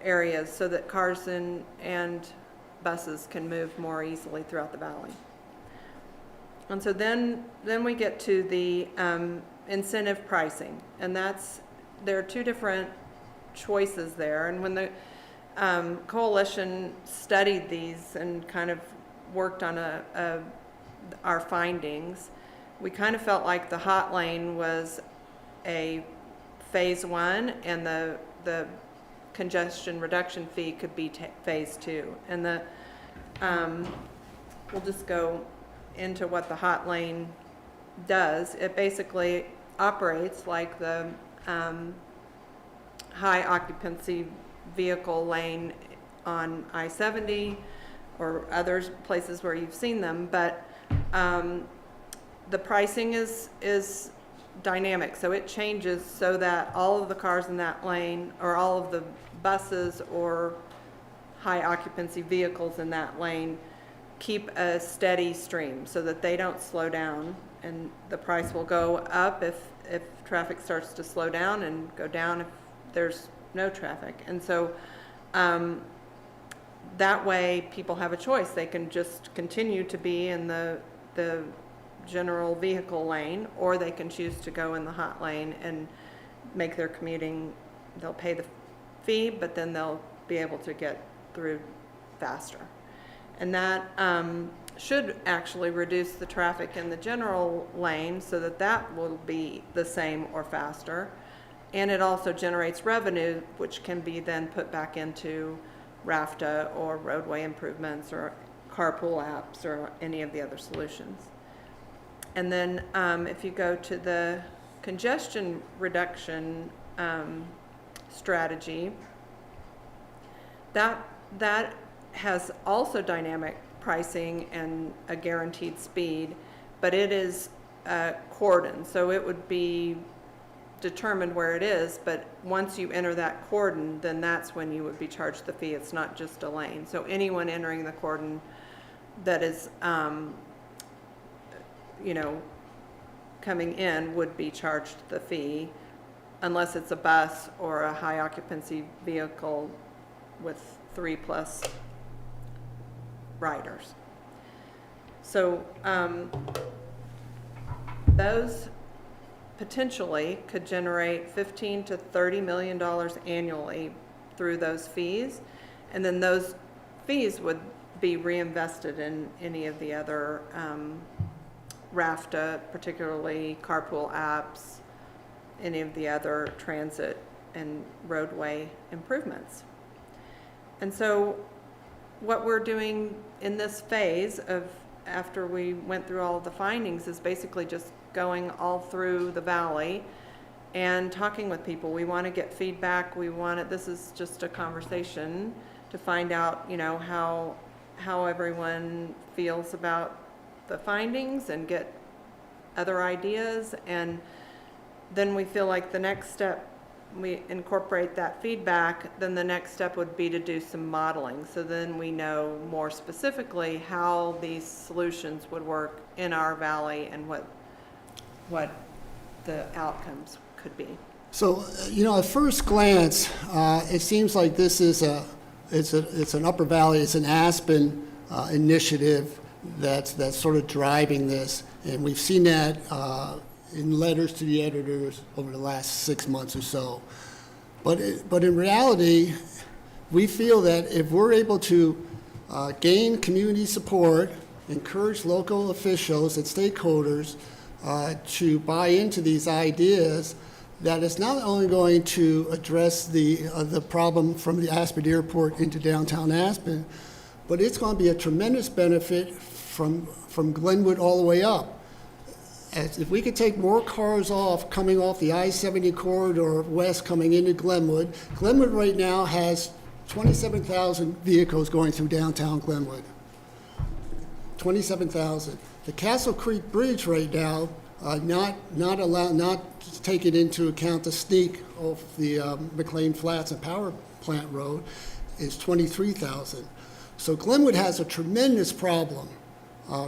areas, so that cars and buses can move more easily throughout the valley. And so then we get to the incentive pricing, and there are 2 different choices there. And when the coalition studied these and kind of worked on our findings, we kind of felt like the hot lane was a phase 1, and the congestion reduction fee could be phase 2. And we'll just go into what the hot lane does. It basically operates like the high occupancy vehicle lane on I-70 or other places where you've seen them, but the pricing is dynamic, so it changes so that all of the cars in that lane, or all of the buses or high occupancy vehicles in that lane, keep a steady stream so that they don't slow down, and the price will go up if traffic starts to slow down, and go down if there's no traffic. And so that way people have a choice. They can just continue to be in the general vehicle lane, or they can choose to go in the hot lane and make their commuting. They'll pay the fee, but then they'll be able to get through faster. And that should actually reduce the traffic in the general lane so that that will be the same or faster. And it also generates revenue, which can be then put back into RAFTA or roadway improvements or carpool apps or any of the other solutions. And then if you go to the congestion reduction strategy, that has also dynamic pricing and a guaranteed speed, but it is cordon, so it would be determined where it is, but once you enter that cordon, then that's when you would be charged the fee. It's not just a lane. So anyone entering the cordon that is coming in would be charged the fee, unless it's a bus or a high occupancy vehicle with 3+ riders. So those potentially could generate $15 to $30 million annually through those fees, and then those fees would be reinvested in any of the other RAFTA, particularly carpool apps, any of the other transit and roadway improvements. And so what we're doing in this phase of, after we went through all of the findings, is basically just going all through the valley and talking with people. We want to get feedback. This is just a conversation to find out, how everyone feels about the findings and get other ideas. And then we feel like the next step, we incorporate that feedback, then the next step would be to do some modeling. So then we know more specifically how these solutions would work in our valley and what the outcomes could be. So, at first glance, it seems like this is it's an Upper Valley, it's an Aspen initiative that's sort of driving this. And we've seen that in letters to the editors over the last 6 months or so. But in reality, we feel that if we're able to gain community support, encourage local officials and stakeholders to buy into these ideas, that it's not only going to address the problem from the Aspen Airport into downtown Aspen, but it's going to be a tremendous benefit from Glenwood all the way up. As if we could take more cars coming off the I-70 corridor west coming into Glenwood. Glenwood right now has 27,000 vehicles going through downtown Glenwood. 27,000. The Castle Creek Bridge right now, not taking into account the sneak off the McLean Flats and Power Plant Road, is 23,000. So Glenwood has a tremendous problem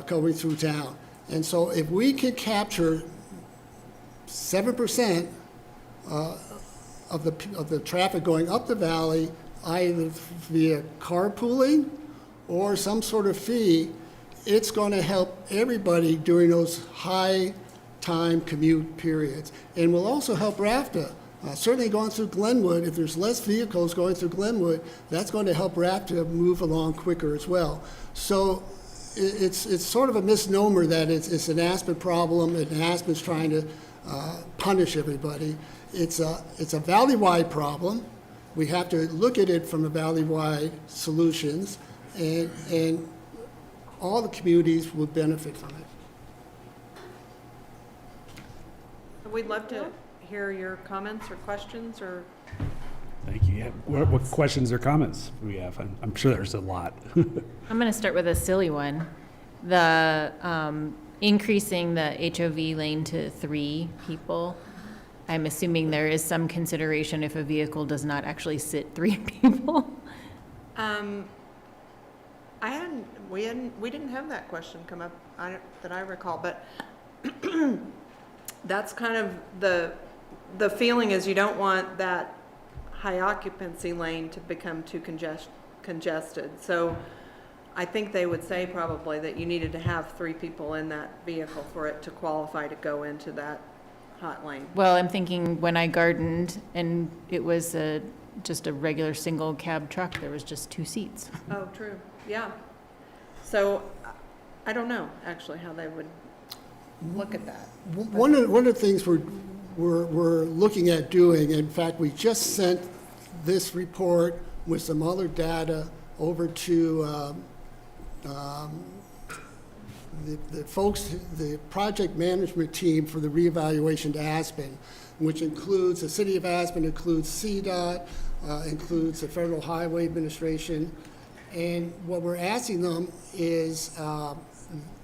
going through town. And so if we could capture 7% of the traffic going up the valley, either via carpooling or some sort of fee, it's going to help everybody during those high time commute periods. And will also help RAFTA. Certainly going through Glenwood, if there's less vehicles going through Glenwood, that's going to help RAFTA move along quicker as well. So it's sort of a misnomer that it's an Aspen problem and Aspen's trying to punish everybody. It's a valley-wide problem. We have to look at it from a valley-wide solutions, and all the communities will benefit from it. We'd love to hear your comments or questions or. Thank you. Yeah. What questions or comments do we have? I'm sure there's a lot. I'm going to start with a silly one. The increasing the HOV lane to 3 people. I'm assuming there is some consideration if a vehicle does not actually sit 3 people. We didn't have that question come up that I recall, but that's kind of the feeling is you don't want that high occupancy lane to become too congested. So I think they would say probably that you needed to have 3 people in that vehicle for it to qualify to go into that hot lane. Well, I'm thinking when I gardened and it was just a regular single cab truck, there was just 2 seats. Oh, true. Yeah. So I don't know actually how they would look at that. One of the things we're looking at doing, in fact, we just sent this report with some other data over to the folks, the project management team for the reevaluation to Aspen, which includes the City of Aspen, includes CDOT, includes the Federal Highway Administration. And what we're asking them is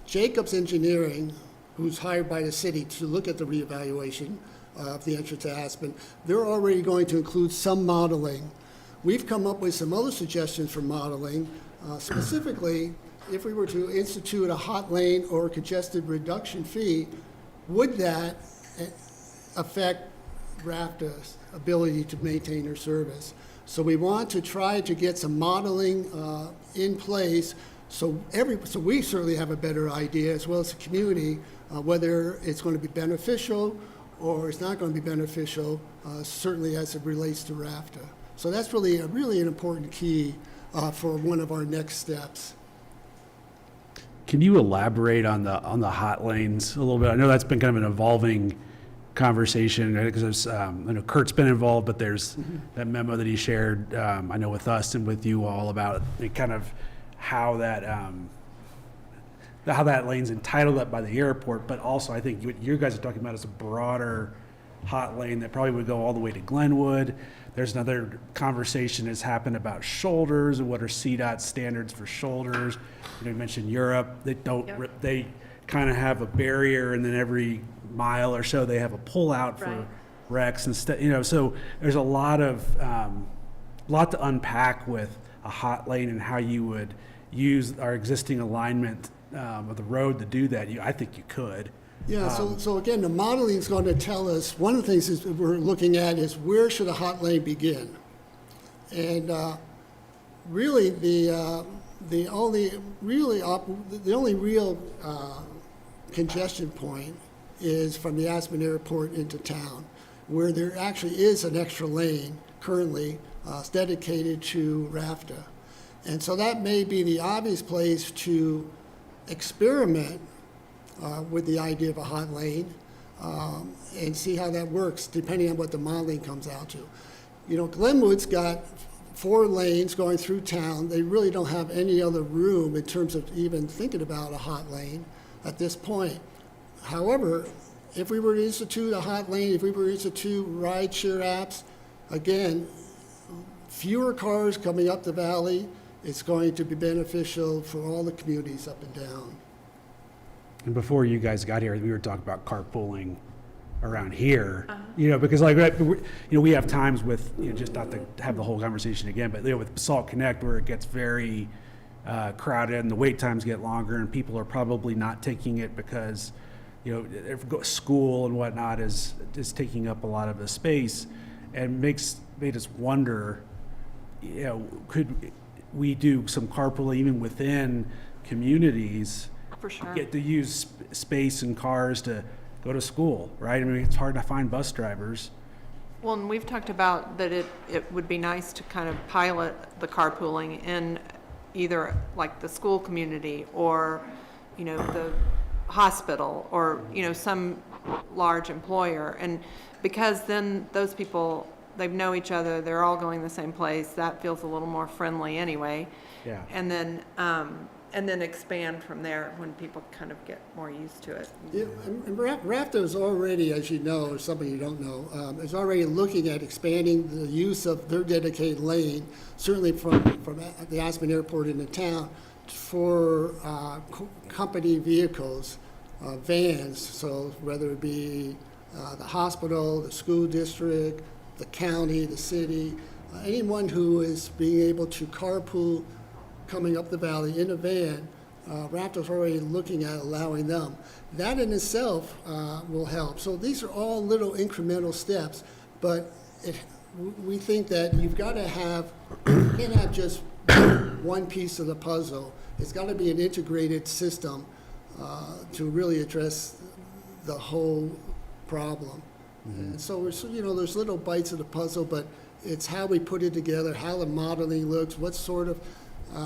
Jacobs Engineering, who's hired by the city to look at the reevaluation of the entrance to Aspen, they're already going to include some modeling. We've come up with some other suggestions for modeling. Specifically, if we were to institute a hot lane or a congested reduction fee, would that affect RAFTA's ability to maintain their service? So we want to try to get some modeling in place so we certainly have a better idea, as well as the community, whether it's going to be beneficial or it's not going to be beneficial, certainly as it relates to RAFTA. So that's really an important key for one of our next steps. Can you elaborate on the hot lanes a little bit? I know that's been kind of an evolving conversation because I know Kurt's been involved, but there's that memo that he shared, I know with us and with you all about kind of how that lane's entitled up by the airport, but also I think what you guys are talking about is a broader hot lane that probably would go all the way to Glenwood. There's another conversation that's happened about shoulders and what are CDOT standards for shoulders. You mentioned Europe. They kind of have a barrier, and then every mile or so they have a pullout for wrecks and stuff. So there's a lot to unpack with a hot lane and how you would use our existing alignment of the road to do that. I think you could. Yeah, so again, the modeling is going to tell us, one of the things is we're looking at is where should a hot lane begin? And really the only real congestion point is from the Aspen Airport into town, where there actually is an extra lane currently dedicated to RAFTA. And so that may be the obvious place to experiment with the idea of a hot lane and see how that works, depending on what the modeling comes out to. Glenwood's got 4 lanes going through town. They really don't have any other room in terms of even thinking about a hot lane at this point. However, if we were to institute a hot lane, if we were to institute rideshare apps, again, fewer cars coming up the valley, it's going to be beneficial for all the communities up and down. And before you guys got here, we were talking about carpooling around here, because we have times with, just not to have the whole conversation again, but with Basalt Connect where it gets very crowded and the wait times get longer and people are probably not taking it because, school and whatnot is taking up a lot of the space, and made us wonder, could we do some carpooling even within communities? For sure. Get to use space and cars to go to school, right? I mean, it's hard to find bus drivers. Well, and we've talked about that it would be nice to kind of pilot the carpooling in either like the school community or, the hospital or, some large employer. And because then those people, they know each other, they're all going the same place, that feels a little more friendly anyway. Yeah. And then expand from there when people kind of get more used to it. Yeah, and RAFTA is already, as you know, or something you don't know, is already looking at expanding the use of their dedicated lane, certainly from the Aspen Airport into town, for company vehicles, vans. So whether it be the hospital, the school district, the county, the city, anyone who is being able to carpool coming up the valley in a van, RAFTA's already looking at allowing them. That in itself will help. So these are all little incremental steps, but we think that you've got to have, you can't have just one piece of the puzzle. It's got to be an integrated system to really address the whole problem. And so there's little bites of the puzzle, but it's how we put it together, how the modeling looks, what sort of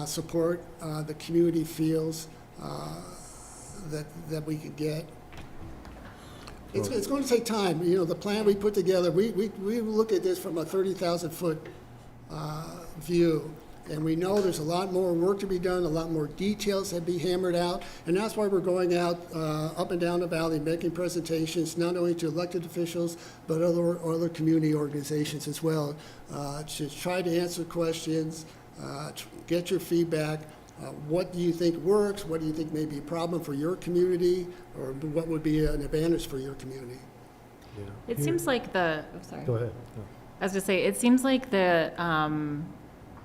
support the community feels that we could get. It's going to take time. The plan we put together, we look at this from a 30,000-foot view, and we know there's a lot more work to be done, a lot more details that be hammered out, and that's why we're going out up and down the valley, making presentations, not only to elected officials, but other community organizations as well, to try to answer questions, get your feedback. What do you think works? What do you think may be a problem for your community? Or what would be an advantage for your community? It seems like the, Go ahead. No. I was gonna say, it seems like the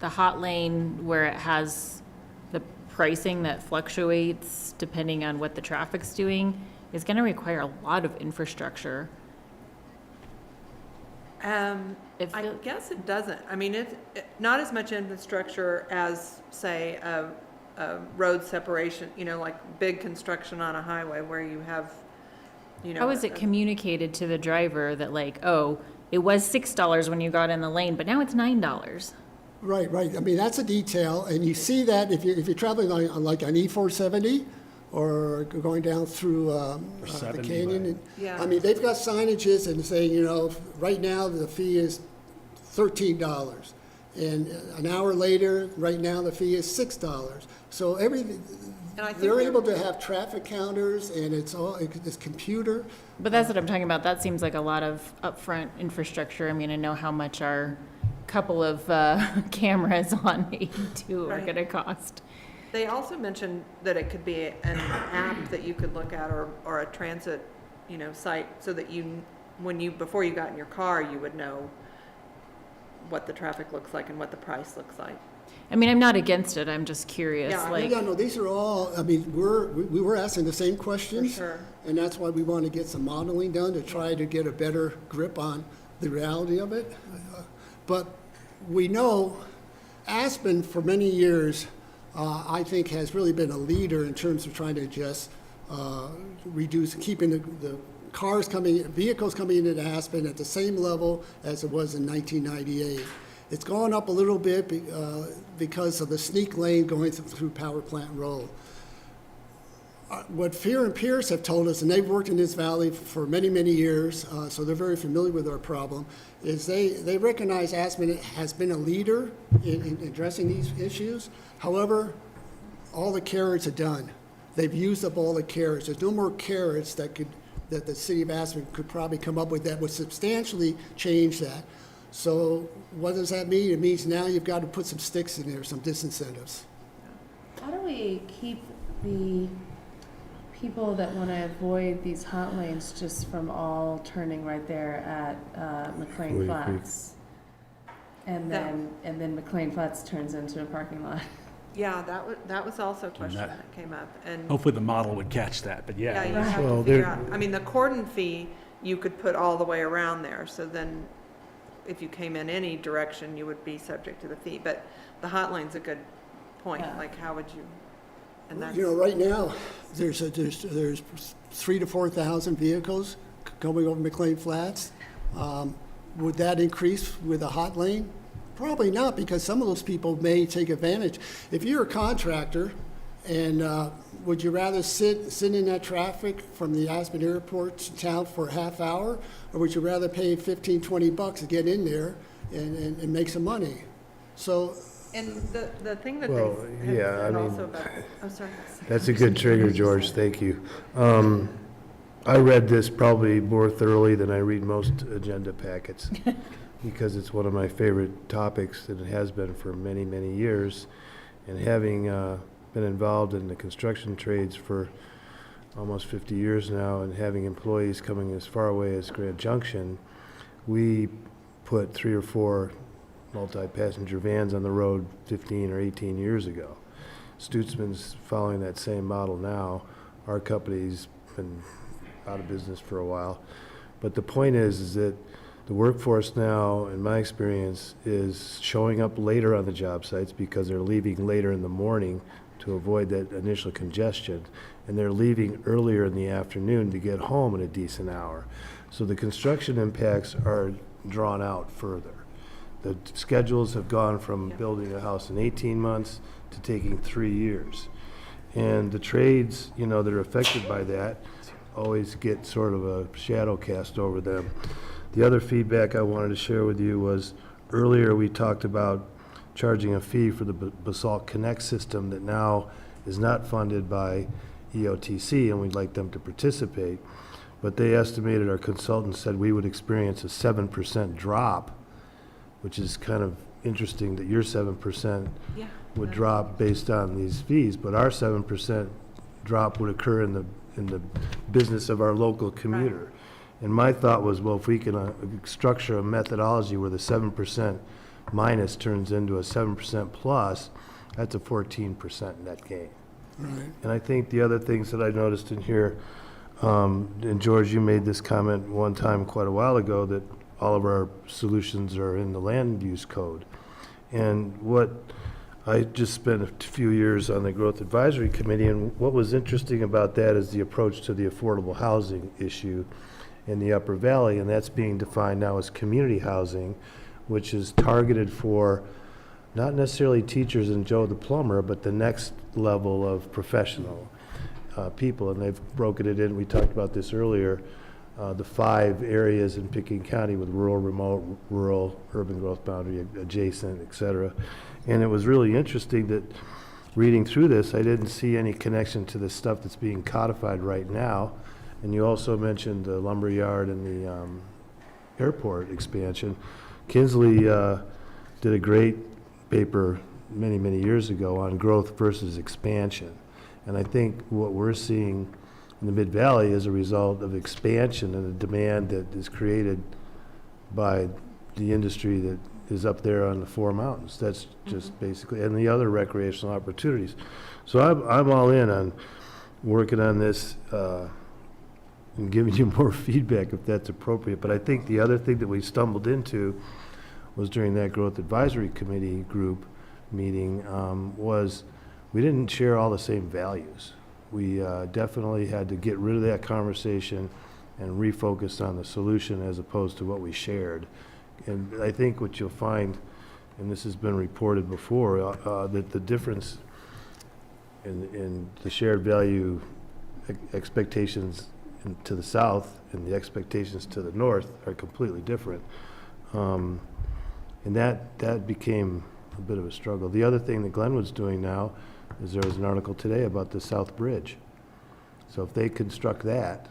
hot lane where it has the pricing that fluctuates depending on what the traffic's doing is gonna require a lot of infrastructure. I guess it doesn't. I mean, not as much infrastructure as, say, a road separation, like big construction on a highway where you have, How is it communicated to the driver that like, oh, it was $6 when you got in the lane, but now it's $9? Right. I mean, that's a detail, and you see that if you're traveling on like an E470 or going down through the canyon. Yeah. I mean, they've got signages and saying, right now the fee is $13, and an hour later, right now the fee is $6. So everything. And I think they're able to have traffic counters, and it's computer. But that's what I'm talking about. That seems like a lot of upfront infrastructure. I mean, I know how much our couple of cameras on 82 are gonna cost. They also mentioned that it could be an app that you could look at or a transit, site so that before you got in your car, you would know what the traffic looks like and what the price looks like. I mean, I'm not against it. I'm just curious. Yeah, No, these are all, I mean, we were asking the same questions. For sure. And that's why we want to get some modeling done to try to get a better grip on the reality of it. But we know Aspen for many years, I think, has really been a leader in terms of trying to just reduce, keeping the vehicles coming into Aspen at the same level as it was in 1998. It's gone up a little bit because of the sneak lane going through Power Plant Road. What Fear and Pierce have told us, and they've worked in this valley for many, many years, so they're very familiar with our problem, is they recognize Aspen has been a leader in addressing these issues. However, all the carrots are done. They've used up all the carrots. There's no more carrots that the city of Aspen could probably come up with that would substantially change that. So what does that mean? It means now you've got to put some sticks in there, some disincentives. How do we keep the people that want to avoid these hot lanes just from all turning right there at McLean Flats? And then McLean Flats turns into a parking lot. Yeah, that was also a question that came up. And Hopefully the model would catch that, but yeah, you yeah. have to figure out. I mean, the cordon fee you could put all the way around there. So then, if you came in any direction, you would be subject to the fee. But the hot lane's a good point. Yeah. Like, how would you? And that's, Right now, there's 3,000 to 4,000 vehicles going over McLean Flats. Would that increase with a hot lane? Probably not, because some of those people may take advantage. If you're a contractor And would you rather sit in that traffic from the Aspen Airport to town for a half hour? Or would you rather pay 15, 20 bucks to get in there and make some money? So, And the thing that Well, they have yeah, I said mean, also about, oh, sorry. That's a good trigger, George, thank you. I read this probably more thoroughly than I read most agenda packets, because it's one of my favorite topics, and it has been for many, many years. And having been involved in the construction trades for almost 50 years now, and having employees coming as far away as Grand Junction, we put 3 or 4 multi-passenger vans on the road 15 or 18 years ago. Stutzman's following that same model now. Our company's been out of business for a while. But the point is that the workforce now, in my experience, is showing up later on the job sites because they're leaving later in the morning to avoid that initial congestion, and they're leaving earlier in the afternoon to get home in a decent hour. So the construction impacts are drawn out further. The schedules have gone from building a house in 18 months to taking 3 years. And the trades, that are affected by that always get sort of a shadow cast over them. The other feedback I wanted to share with you was earlier we talked about charging a fee for the Basalt Connect system that now is not funded by EOTC, and we'd like them to participate. But they estimated, our consultant said we would experience a 7% drop, which is kind of interesting that your 7% would drop based on these fees, but our 7% drop would occur in the business of our local commuter. Right. And my thought was, well, if we can structure a methodology where the 7% minus turns into a 7% plus, that's a 14% net gain. Right. And I think the other things that I noticed in here, and George, you made this comment one time quite a while ago, that all of our solutions are in the land use code. And what I just spent a few years on the Growth Advisory Committee, and what was interesting about that is the approach to the affordable housing issue in the Upper Valley, and that's being defined now as community housing, which is targeted for not necessarily teachers and Joe the plumber, but the next level of professional people. And they've broken it in, we talked about this earlier, the 5 areas in Pickens County with rural, remote, rural, urban growth boundary, adjacent, et cetera. And it was really interesting that reading through this, I didn't see any connection to the stuff that's being codified right now. And you also mentioned the lumberyard and the airport expansion. Kinsley did a great paper many, many years ago on growth versus expansion. And I think what we're seeing in the Mid-Valley is a result of expansion and a demand that is created by the industry that is up there on the 4 mountains. That's just basically, and the other recreational opportunities. So I'm all in on working on this and giving you more feedback if that's appropriate. But I think the other thing that we stumbled into was during that Growth Advisory Committee group meeting was we didn't share all the same values. We definitely had to get rid of that conversation and refocus on the solution as opposed to what we shared. And I think what you'll find, and this has been reported before, that the difference in the shared value expectations to the south and the expectations to the north are completely different. And that became a bit of a struggle. The other thing that Glenwood's doing now is there was an article today about the South Bridge. So if they construct that,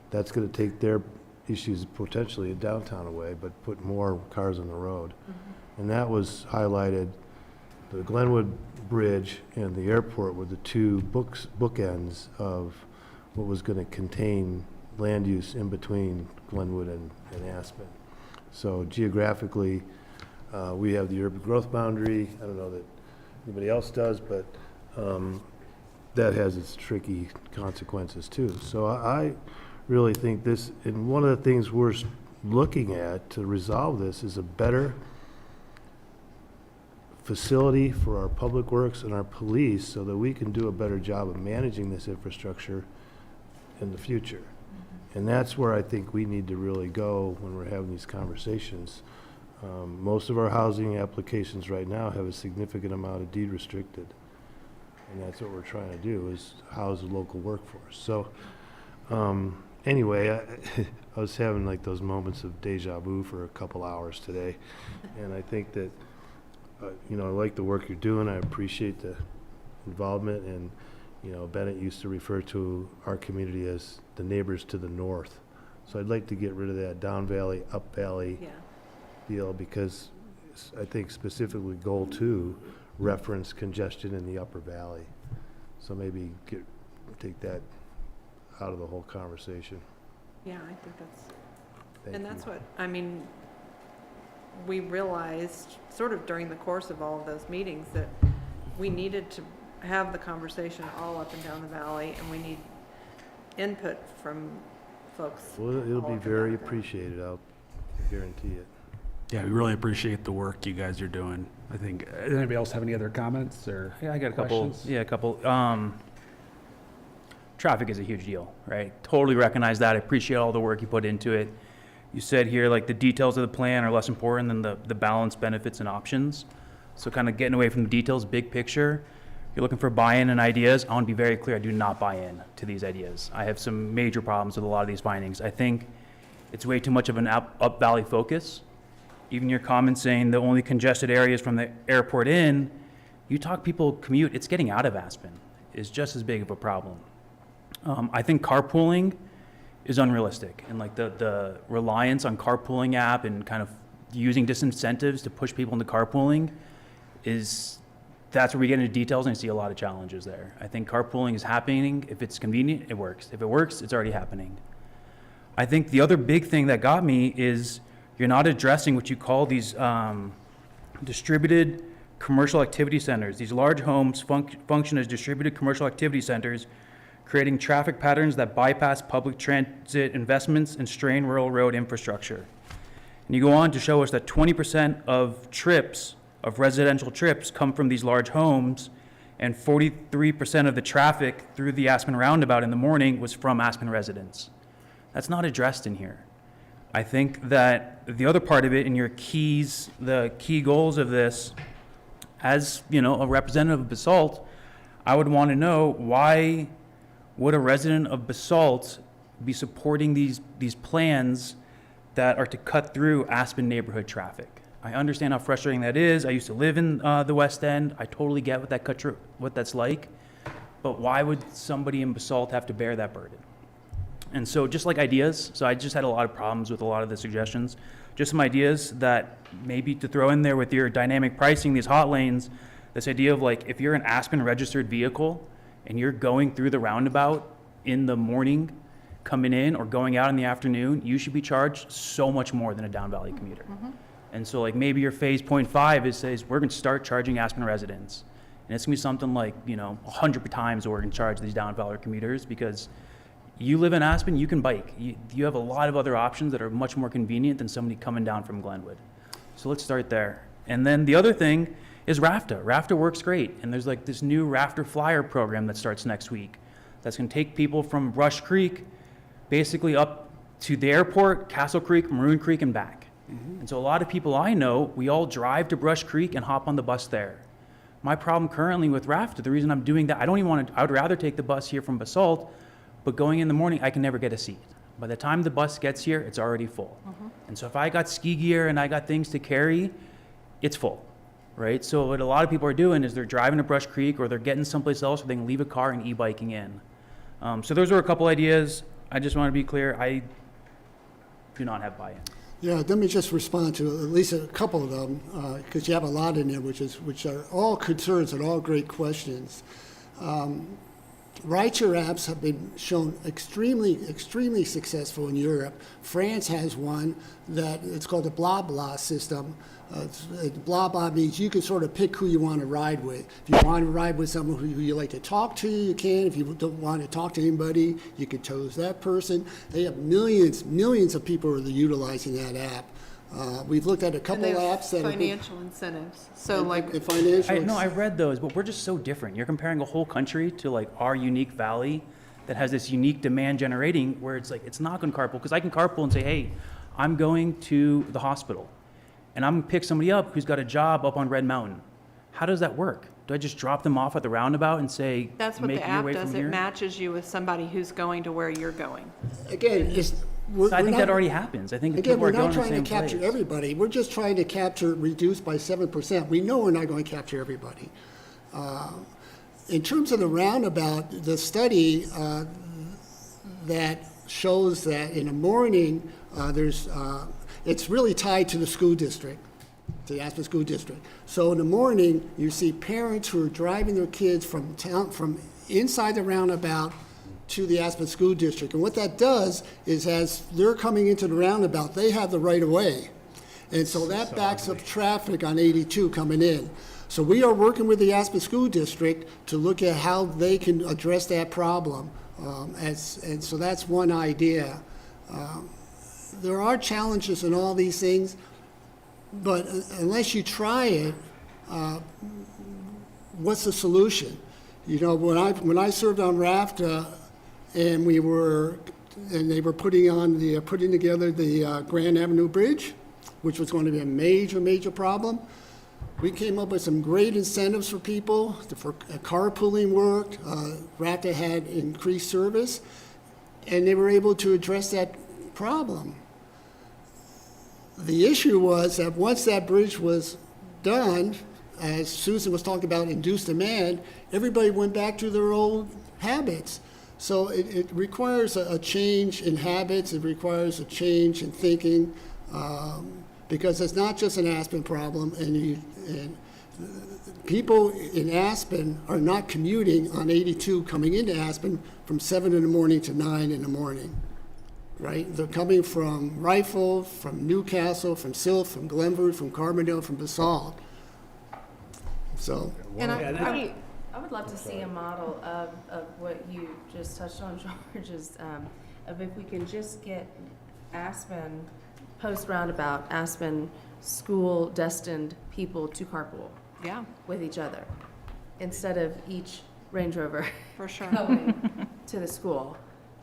that's going to take their issues potentially in downtown away, but put more cars on the road. Mm-hmm. And that was highlighted. The Glenwood Bridge and the airport were the 2 bookends of what was going to contain land use in between Glenwood and Aspen. So geographically, we have the urban growth boundary. I don't know that anybody else does, but that has its tricky consequences too. So I really think this, and one of the things we're looking at to resolve this is a better facility for our public works and our police so that we can do a better job of managing this infrastructure in the future. Mm-hmm. And that's where I think we need to really go when we're having these conversations. Most of our housing applications right now have a significant amount of deed restricted And that's what we're trying to do, is house the local workforce. So, anyway, I was having like those moments of deja vu for a couple hours today. And I think that, I like the work you're doing. I appreciate the involvement. And, Bennett used to refer to our community as the neighbors to the north. So I'd like to get rid of that down valley, up valley deal, because I think specifically goal 2 reference congestion in the upper valley. So maybe take that out of the whole conversation. Yeah, I think that's, Thank and you. that's what, I mean, we realized sort of during the course of all of those meetings that we needed to have the conversation all up and down the valley, and we need input from folks. Well, it'll all be up and down very the valley. appreciated, I'll guarantee it. Yeah, we really appreciate the work you guys are doing. I think, anybody else have any other comments or Yeah, I got a couple. questions? Yeah, a couple. Traffic is a huge deal, right? Totally recognize that. I appreciate all the work you put into it. You said here, like, the details of the plan are less important than the balance, benefits, and options. So kind of getting away from the details, big picture. You're looking for buy-in and ideas. I want to be very clear, I do not buy in to these ideas. I have some major problems with a lot of these findings. I think it's way too much of an up valley focus. Even your comments saying the only congested areas from the airport in, you talk people commute, it's getting out of Aspen is just as big of a problem. I think carpooling is unrealistic, and like the reliance on carpooling app and kind of using disincentives to push people into carpooling that's where we get into details, and I see a lot of challenges there. I think carpooling is happening. If it's convenient, it works. If it works, it's already happening. I think the other big thing that got me is you're not addressing what you call these distributed commercial activity centers. These large homes function as distributed commercial activity centers, creating traffic patterns that bypass public transit investments and strain rural road infrastructure. And you go on to show us that 20% of trips, of residential trips, come from these large homes, and 43% of the traffic through the Aspen roundabout in the morning was from Aspen residents. That's not addressed in here. I think that the other part of it in your keys, the key goals of this, as a representative of Basalt, I would want to know, why would a resident of Basalt be supporting these plans that are to cut through Aspen neighborhood traffic? I understand how frustrating that is. I used to live in the West End. I totally get what that's like. But why would somebody in Basalt have to bear that burden? And so just like ideas, so I just had a lot of problems with a lot of the suggestions. Just some ideas that maybe to throw in there with your dynamic pricing, these hot lanes, this idea of like, if you're an Aspen registered vehicle and you're going through the roundabout in the morning, coming in, or going out in the afternoon, you should be charged so much more than a down valley commuter. And so like maybe your phase 0.5 says we're going to start charging Aspen residents. And it's going to be something like, 100 times what we're going to charge these down valley commuters, because you live in Aspen, you can bike. You have a lot of other options that are much more convenient than somebody coming down from Glenwood. So let's start there. And then the other thing is RAFTA. RAFTA works great. And there's like this new RAFTA Flyer program that starts next week that's going to take people from Rush Creek basically up to the airport, Castle Creek, Maroon Creek, and back. And so a lot of people I know, we all drive to Brush Creek and hop on the bus there. My problem currently with RAFTA, the reason I'm doing that, I would rather take the bus here from Basalt, but going in the morning, I can never get a seat. By the time the bus gets here, it's already full. And so if I got ski gear and I got things to carry, it's full, right? So what a lot of people are doing is they're driving to Brush Creek, or they're getting someplace else where they can leave a car and e-biking in. So those are a couple ideas. I just want to be clear, I do not have buy-in. Yeah, let me just respond to at least a couple of them, because you have a lot in there, which are all concerns and all great questions. Rideshare apps have been shown extremely successful in Europe. France has one that it's called the blah blah system. Blah blah means you can sort of pick who you want to ride with. If you want to ride with someone who you like to talk to, you can. If you don't want to talk to anybody, you can choose that person. They have millions of people who are utilizing that app. We've looked at a couple And they have apps that have been- financial incentives. So like, the financial. No, I read those, but we're just so different. You're comparing a whole country to like our unique valley that has this unique demand generating, where it's like, it's not going to carpool, because I can carpool and say, hey, I'm going to the hospital and I'm going to pick somebody up who's got a job up on Red Mountain. How does that work? Do I just drop them off at the roundabout and say, That's what make the your app way does. from It here? matches you with somebody who's going to where you're going. Again, So I think that already happens. I think Again, people we're are going not to the trying to same capture place. everybody. We're just trying to reduce by 7%. We know we're not going to capture everybody. In terms of the roundabout, the study that shows that in the morning, it's really tied to the school district, to the Aspen School District. So in the morning, you see parents who are driving their kids from inside the roundabout to the Aspen School District. And what that does is as they're coming into the roundabout, they have the right of way. And so that backs up traffic on 82 coming in. So we are working with the Aspen School District to look at how they can address that problem. And so that's one idea. There are challenges in all these things, but unless you try it, what's the solution? You know, when I served on RAFTA, and they were putting together the Grand Avenue Bridge, which was going to be a major problem. We came up with some great incentives for people, for carpooling worked, RAFTA had increased service, and they were able to address that problem. The issue was that once that bridge was done, as Susan was talking about induced demand, everybody went back to their old habits. So it requires a change in habits, it requires a change in thinking, because it's not just an Aspen problem, and people in Aspen are not commuting on 82 coming into Aspen from 7 in the morning to 9 in the morning, right? They're coming from Rifle, from Newcastle, from Sylph, from Glenwood, from Carbondale, from Basalt. So. And I would love to see a model of what you just touched on, George, is of if we can just get Aspen, post-roundabout, Aspen school-destined people to carpool. Yeah. With each other, instead of each Range Rover For sure. going to the school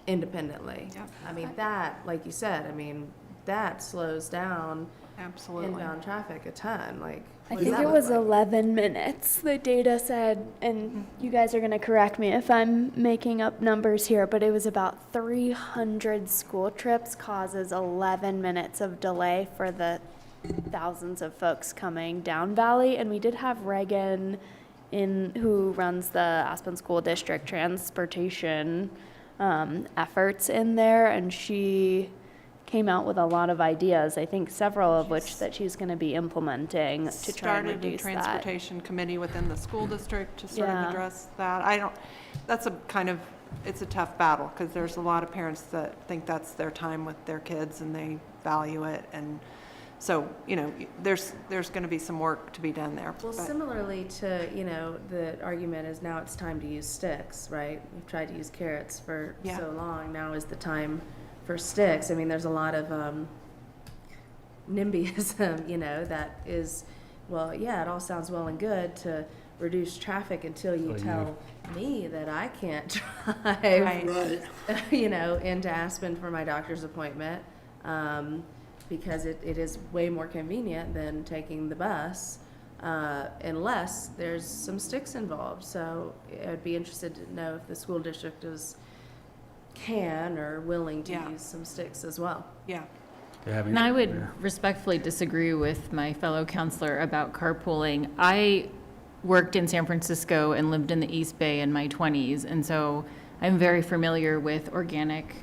independently. Yep. I mean, that, like you said, I mean, that slows down Absolutely. inbound traffic a ton, like. I what does think that it look was like? 11 minutes, the data said, and you guys are going to correct me if I'm making up numbers here, but it was about 300 school trips causes 11 minutes of delay for the thousands of folks coming down Valley. And we did have Reagan who runs the Aspen School District transportation efforts in there, and she came out with a lot of ideas, I think several of which that she's going to be implementing to try and Started a reduce that. transportation committee within the school district to sort of Yeah. address that. That's it's a tough battle, because there's a lot of parents that think that's their time with their kids and they value it. And so, you know, there's going to be some work to be done there. Well, but- similarly to, you know, the argument is now it's time to use sticks, right? We've tried to use carrots for Yeah. so long, now is the time for sticks. I mean, there's a lot of NIMBYism, you know, that is, well, yeah, it all sounds well and good to reduce traffic until you tell me that I can't drive, Right. you know, into Aspen for my doctor's appointment, because it is way more convenient than taking the bus, unless there's some sticks involved. So I'd be interested to know if the school district can or willing to Yeah. use some sticks as well. Yeah. And I would respectfully disagree with my fellow counselor about carpooling. I worked in San Francisco and lived in the East Bay in my 20s, and so I'm very familiar with organic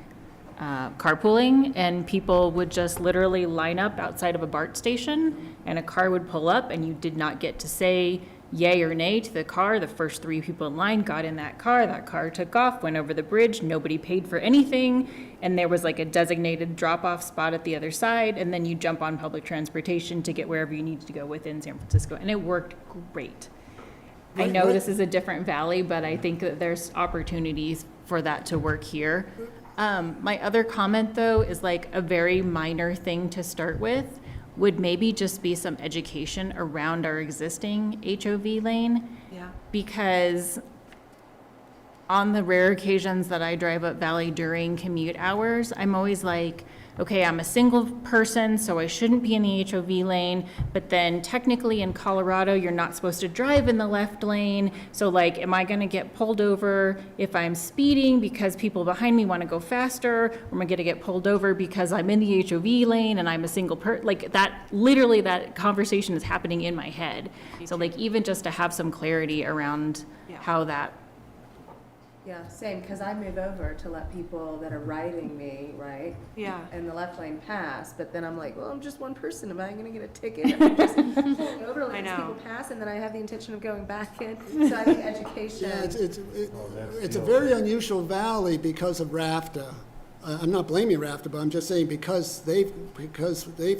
carpooling, and people would just literally line up outside of a BART station, and a car would pull up, and you did not get to say yay or nay to the car. The first 3 people in line got in that car took off, went over the bridge, nobody paid for anything, and there was like a designated drop-off spot at the other side, and then you jump on public transportation to get wherever you needed to go within San Francisco, and it worked great. I know this is a different valley, but I think that there's opportunities for that to work here. My other comment, though, is like a very minor thing to start with, would maybe just be some education around our existing HOV lane. Yeah. Because on the rare occasions that I drive up Valley during commute hours, I'm always like, okay, I'm a single person, so I shouldn't be in the HOV lane, but then technically in Colorado, you're not supposed to drive in the left lane, so like, am I gonna get pulled over if I'm speeding because people behind me wanna go faster, or am I gonna get pulled over because I'm in the HOV lane and I'm a single like that, literally that conversation is happening in my head. So like, even just to have some clarity around how that. Yeah, same, because I move over to let people that are riding me, right? Yeah. In the left lane pass, but then I'm like, well, I'm just one person, am I gonna get a ticket? I'm just pulling over, I letting these know. people pass, and then I have the intention of going back in, so I think education. Yeah, it's a very unusual valley because of RAFTA. I'm not blaming RAFTA, but I'm just saying because they've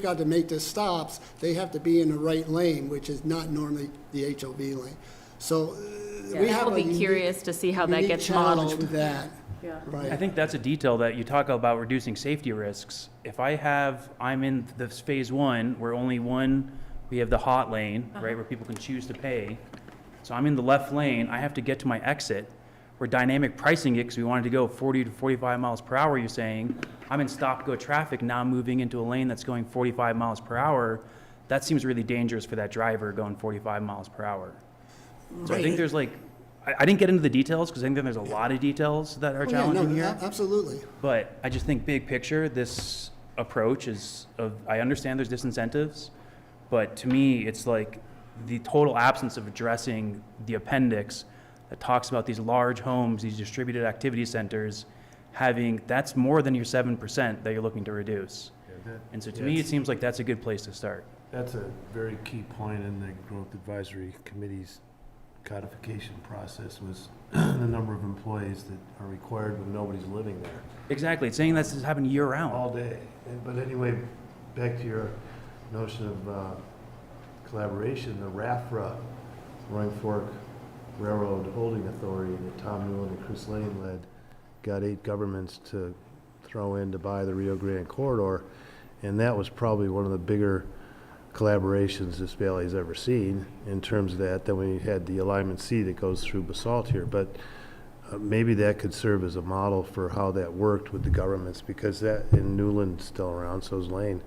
got to make the stops, they have to be in the right lane, which is not normally the HOV lane. So we have We'll a be curious to see how that unique gets challenge modeled. with that. Yeah. Right. I think that's a detail that you talk about reducing safety risks. If I'm in this phase one where we have the hot lane, right, where people can choose to pay. So I'm in the left lane, I have to get to my exit. We're dynamic pricing it because we wanted to go 40 to 45 miles per hour, you're saying. I'm in stop-go traffic, now I'm moving into a lane that's going 45 miles per hour. That seems really dangerous for that driver going 45 miles per hour. So I think there's like, I didn't get into the details because I think that there's a lot of details that are challenging here. Absolutely. But I just think big picture, this approach I understand there's disincentives, but to me, it's like the total absence of addressing the appendix that talks about these large homes, these distributed activity centers, that's more than your 7% that you're looking to reduce. And so to me, it seems like that's a good place to start. That's a very key point in the Growth Advisory Committee's codification process was the number of employees that are required when nobody's living there. Exactly, it's saying this is happening year-round. All day. But anyway, back to your notion of collaboration, the RAFRA, Roaring Fork Railroad Holding Authority that Tom Newland and Chris Lane led, got 8 governments to throw in to buy the Rio Grande corridor, and that was probably one of the bigger collaborations this valley's ever seen in terms of that. Then we had the Alignment C that goes through Basalt here, but maybe that could serve as a model for how that worked with the governments, because that, and Newland's still around, so is Lane.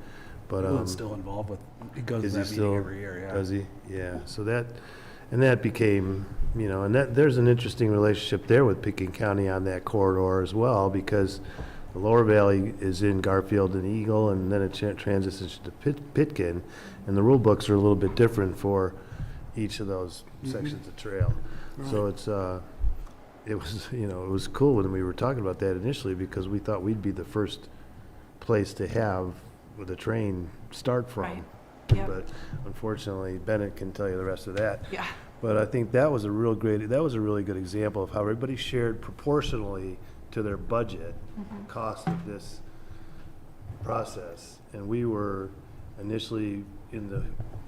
But Newland's still involved with, he goes to is he that still, meeting every year, yeah. does he? Yeah, so that became, and there's an interesting relationship there with Pitkin County on that corridor as well, because the lower valley is in Garfield and Eagle, and then it transitions to Pitkin, and the rule books are a little bit different for each of those sections of trail. Right. So it was cool when we were talking about that initially, because we thought we'd be the first place to have the train start from. Right. Yep. But unfortunately, Bennett can tell you the rest of that. Yeah. But I think that was a really good example of how everybody shared proportionally to their budget cost of this process. And we were initially in the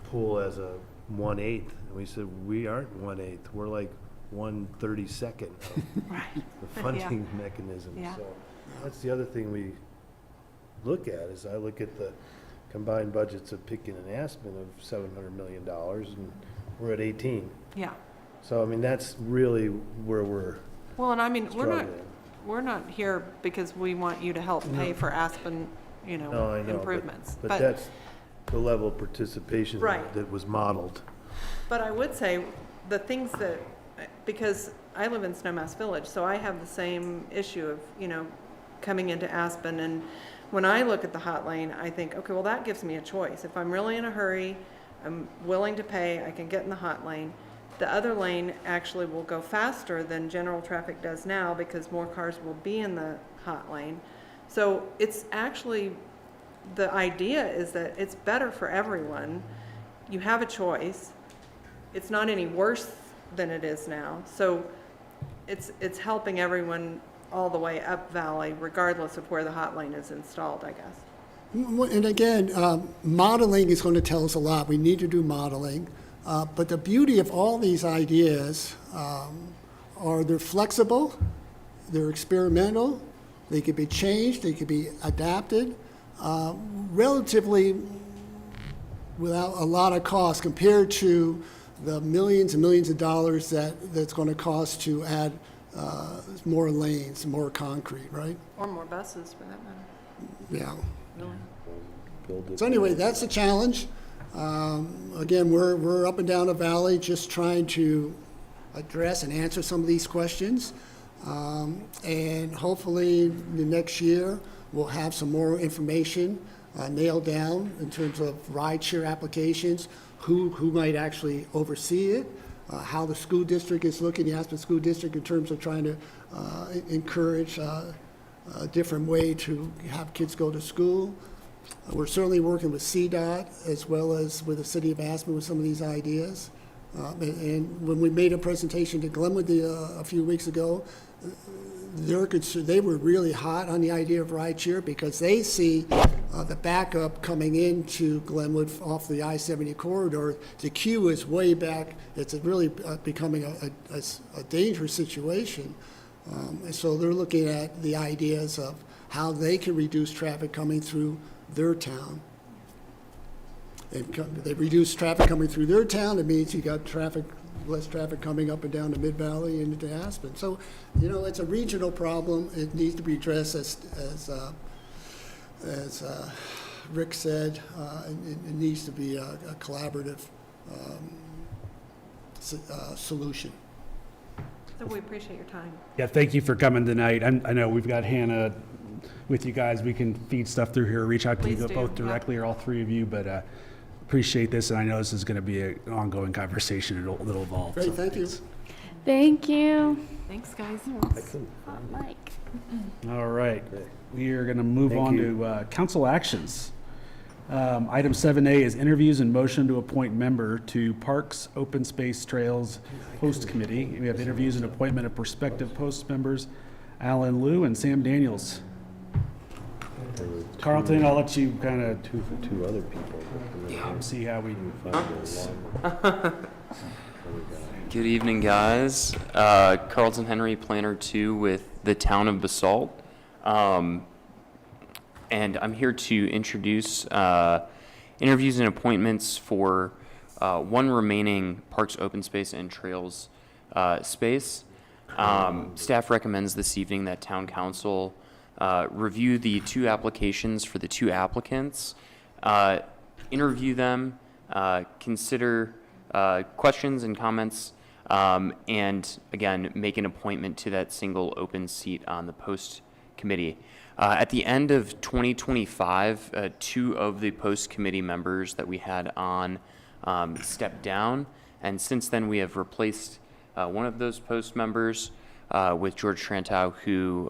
pool as a 1/8, and we said, we aren't 1/8, we're like 1/32 of the funding mechanism. Yeah. So that's the other thing we look at, is I look at the combined budgets of Pitkin and Aspen of $700 million, and we're at 18. Yeah. So, I mean, that's really where we're Well, and I mean, struggling. we're not here because we want you to help pay for Aspen, No, I know, improvements. but that's the level of participation Right. that was modeled. But I would say the things that, because I live in Snowmass Village, so I have the same issue of, coming into Aspen. And when I look at the hot lane, I think, okay, well, that gives me a choice. If I'm really in a hurry, I'm willing to pay, I can get in the hot lane. The other lane actually will go faster than general traffic does now because more cars will be in the hot lane. So it's actually, the idea is that it's better for everyone. You have a choice. It's not any worse than it is now. So it's helping everyone all the way up valley, regardless of where the hot lane is installed, I guess. And again, modeling is going to tell us a lot. We need to do modeling. But the beauty of all these ideas are they're flexible, they're experimental, they could be changed, they could be adapted, relatively without a lot of cost compared to the millions and millions of dollars that's going to cost to add more lanes, more concrete, right? Or more buses, for that matter. Yeah. So anyway, that's the challenge. Again, we're up and down the valley just trying to address and answer some of these questions. And hopefully the next year, we'll have some more information nailed down in terms of rideshare applications, who might actually oversee it, how the school district is looking, the Aspen School District, in terms of trying to encourage a different way to have kids go to school. We're certainly working with CDOT as well as with the city of Aspen with some of these ideas. And when we made a presentation to Glenwood a few weeks ago, they were really hot on the idea of rideshare because they see the backup coming into Glenwood off the I-70 corridor. The queue is way back. It's really becoming a dangerous situation. And so they're looking at the ideas of how they can reduce traffic coming through their town. And they reduce traffic coming through their town. It means you got less traffic coming up and down the Mid-Valley and into Aspen. So, it's a regional problem. It needs to be addressed as Rick said. It needs to be a collaborative solution. So we appreciate your time. Yeah, thank you for coming tonight. I know we've got Hannah with you guys. We can feed stuff through here, reach out to Please you do, both directly or all three of you, but appreciate this, and I know this is going to be an ongoing conversation. It'll evolve. Great, so thank you. thanks. Thank you. Thanks, guys. Hot mic. All right, we are going to move on to council actions. Item 7A is interviews and motion to appoint member to Parks, Open Space, Trails Post Committee. We have interviews and appointment of prospective post members, Alan Liu and Sam Daniels. Carlton, I'll let you kind of Two other people. see how we Good evening, guys. Carlton Henry, Planner 2 with the town of Basalt. And I'm here to introduce interviews and appointments for one remaining Parks, Open Space, and Trails space. Staff recommends this evening that Town Council review the two applications for the two applicants, interview them, consider questions and comments, and again, make an appointment to that single open seat on the post committee. At the end of 2025, two of the post committee members that we had on stepped down, and since then we have replaced one of those post members with George Trantow, who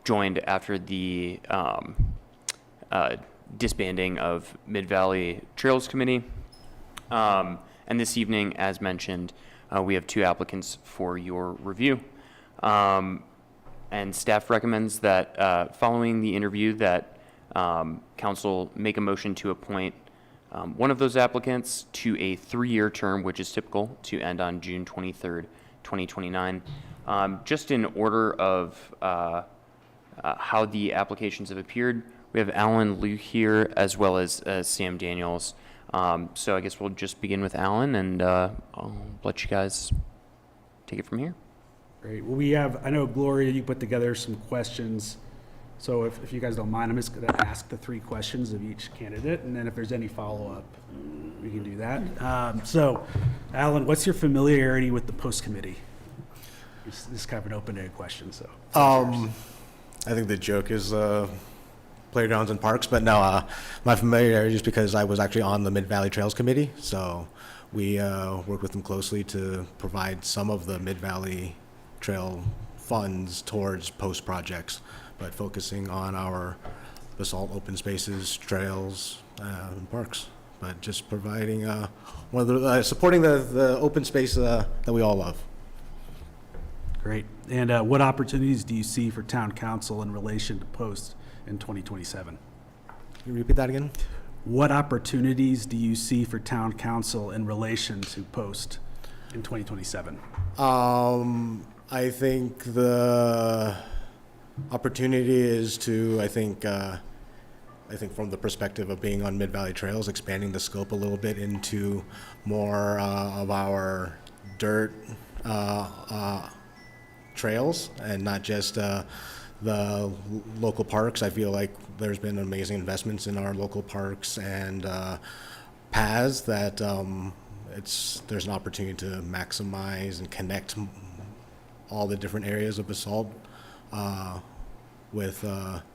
joined after the disbanding of Mid-Valley Trails Committee. And this evening, as mentioned, we have two applicants for your review. And staff recommends that following the interview that council make a motion to appoint one of those applicants to a 3-year term, which is typical to end on June 23rd, 2029. Just in order of how the applications have appeared, we have Alan Liu here as well as Sam Daniels. So I guess we'll just begin with Alan, and I'll let you guys take it from here. Great. Well, I know, Gloria, you put together some questions. So if you guys don't mind, I'm just going to ask the 3 questions of each candidate, and then if there's any follow-up, we can do that. So, Alan, what's your familiarity with the post committee? This is kind of an open-ended question, so. I think the joke is playgrounds and parks, but no, my familiarity is because I was actually on the Mid-Valley Trails Committee, so we work with them closely to provide some of the Mid-Valley Trail funds towards post projects, but focusing on our Basalt open spaces, trails, and parks. But just providing supporting the open space that we all love. Great. And what opportunities do you see for town council in relation to post in 2027? Can you repeat that again? What opportunities do you see for town council in relation to post in 2027? I think the opportunity is to, I think from the perspective of being on Mid-Valley Trails, expanding the scope a little bit into more of our dirt trails and not just local parks. I feel like there's been amazing investments in our local parks and paths that there's an opportunity to maximize and connect all the different areas of Basalt with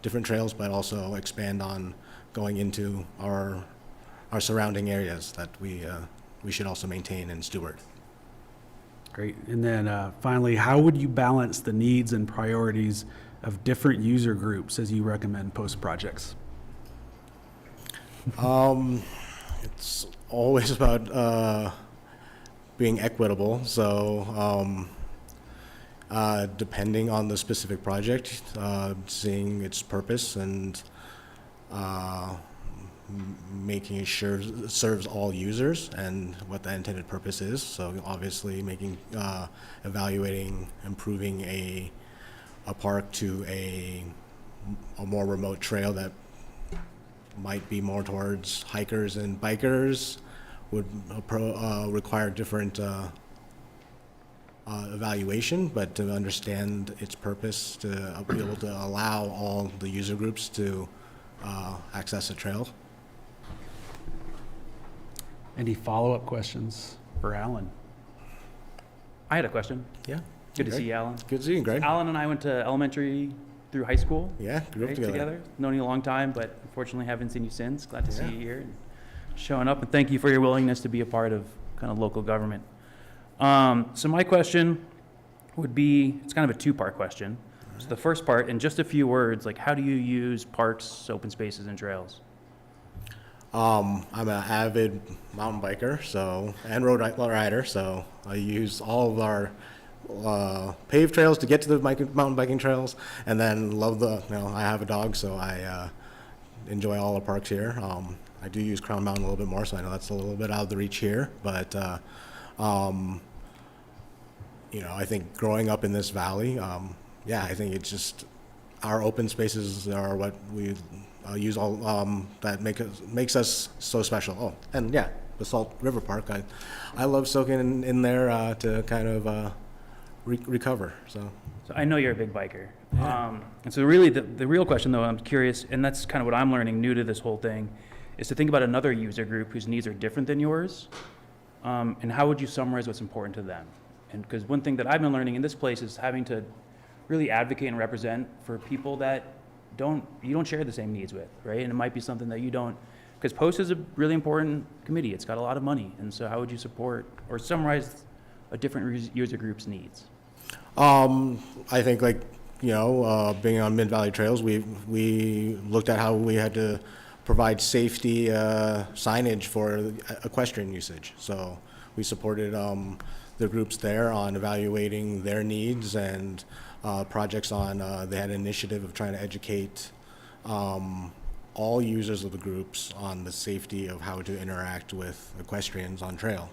different trails, but also expand on going into our surrounding areas that we should also maintain and steward. Great. And then finally, how would you balance the needs and priorities of different user groups as you recommend post projects? It's always about being equitable. So depending on the specific project, seeing its purpose and making sure it serves all users and what the intended purpose is. So obviously evaluating, improving a park to a more remote trail that might be more towards hikers and bikers would require different evaluation, but to understand its purpose, to be able to allow all the user groups to access the trail. Any follow-up questions for Alan? I had a question. Yeah. Good to see you, Alan. Good to see you, Greg. Alan and I went to elementary through high school. Yeah, grew up together. Known you a long time, but unfortunately haven't seen you since. Glad to see you here and showing up, and thank you for your willingness to be a part of kind of local government. So my question would be, it's kind of a two-part question. So the first part, in just a few words, like how do you use parks, open spaces, and trails? I'm an avid mountain biker, and road rider, so I use all of our paved trails to get to the mountain biking trails, and then I have a dog, so I enjoy all the parks here. I do use Crown Mountain a little bit more, so I know that's a little bit out of the reach here, but I think growing up in this valley, I think it's just our open spaces are what we use all that makes us so special. Oh, and yeah, Basalt River Park. I love soaking in there to kind of recover. So I know you're a big biker. Yeah. And so really the real question though, I'm curious, and that's kind of what I'm learning new to this whole thing, is to think about another user group whose needs are different than yours, and how would you summarize what's important to them? And because one thing that I've been learning in this place is having to really advocate and represent for people that you don't share the same needs with, right? And it might be something that you don't, because Post is a really important committee. It's got a lot of money. And so how would you support or summarize a different user group's needs? I think being on Mid-Valley Trails, we looked at how we had to provide safety signage for equestrian usage. So we supported the groups there on evaluating their needs and projects on, they had an initiative of trying to educate all users of the groups on the safety of how to interact with equestrians on trail.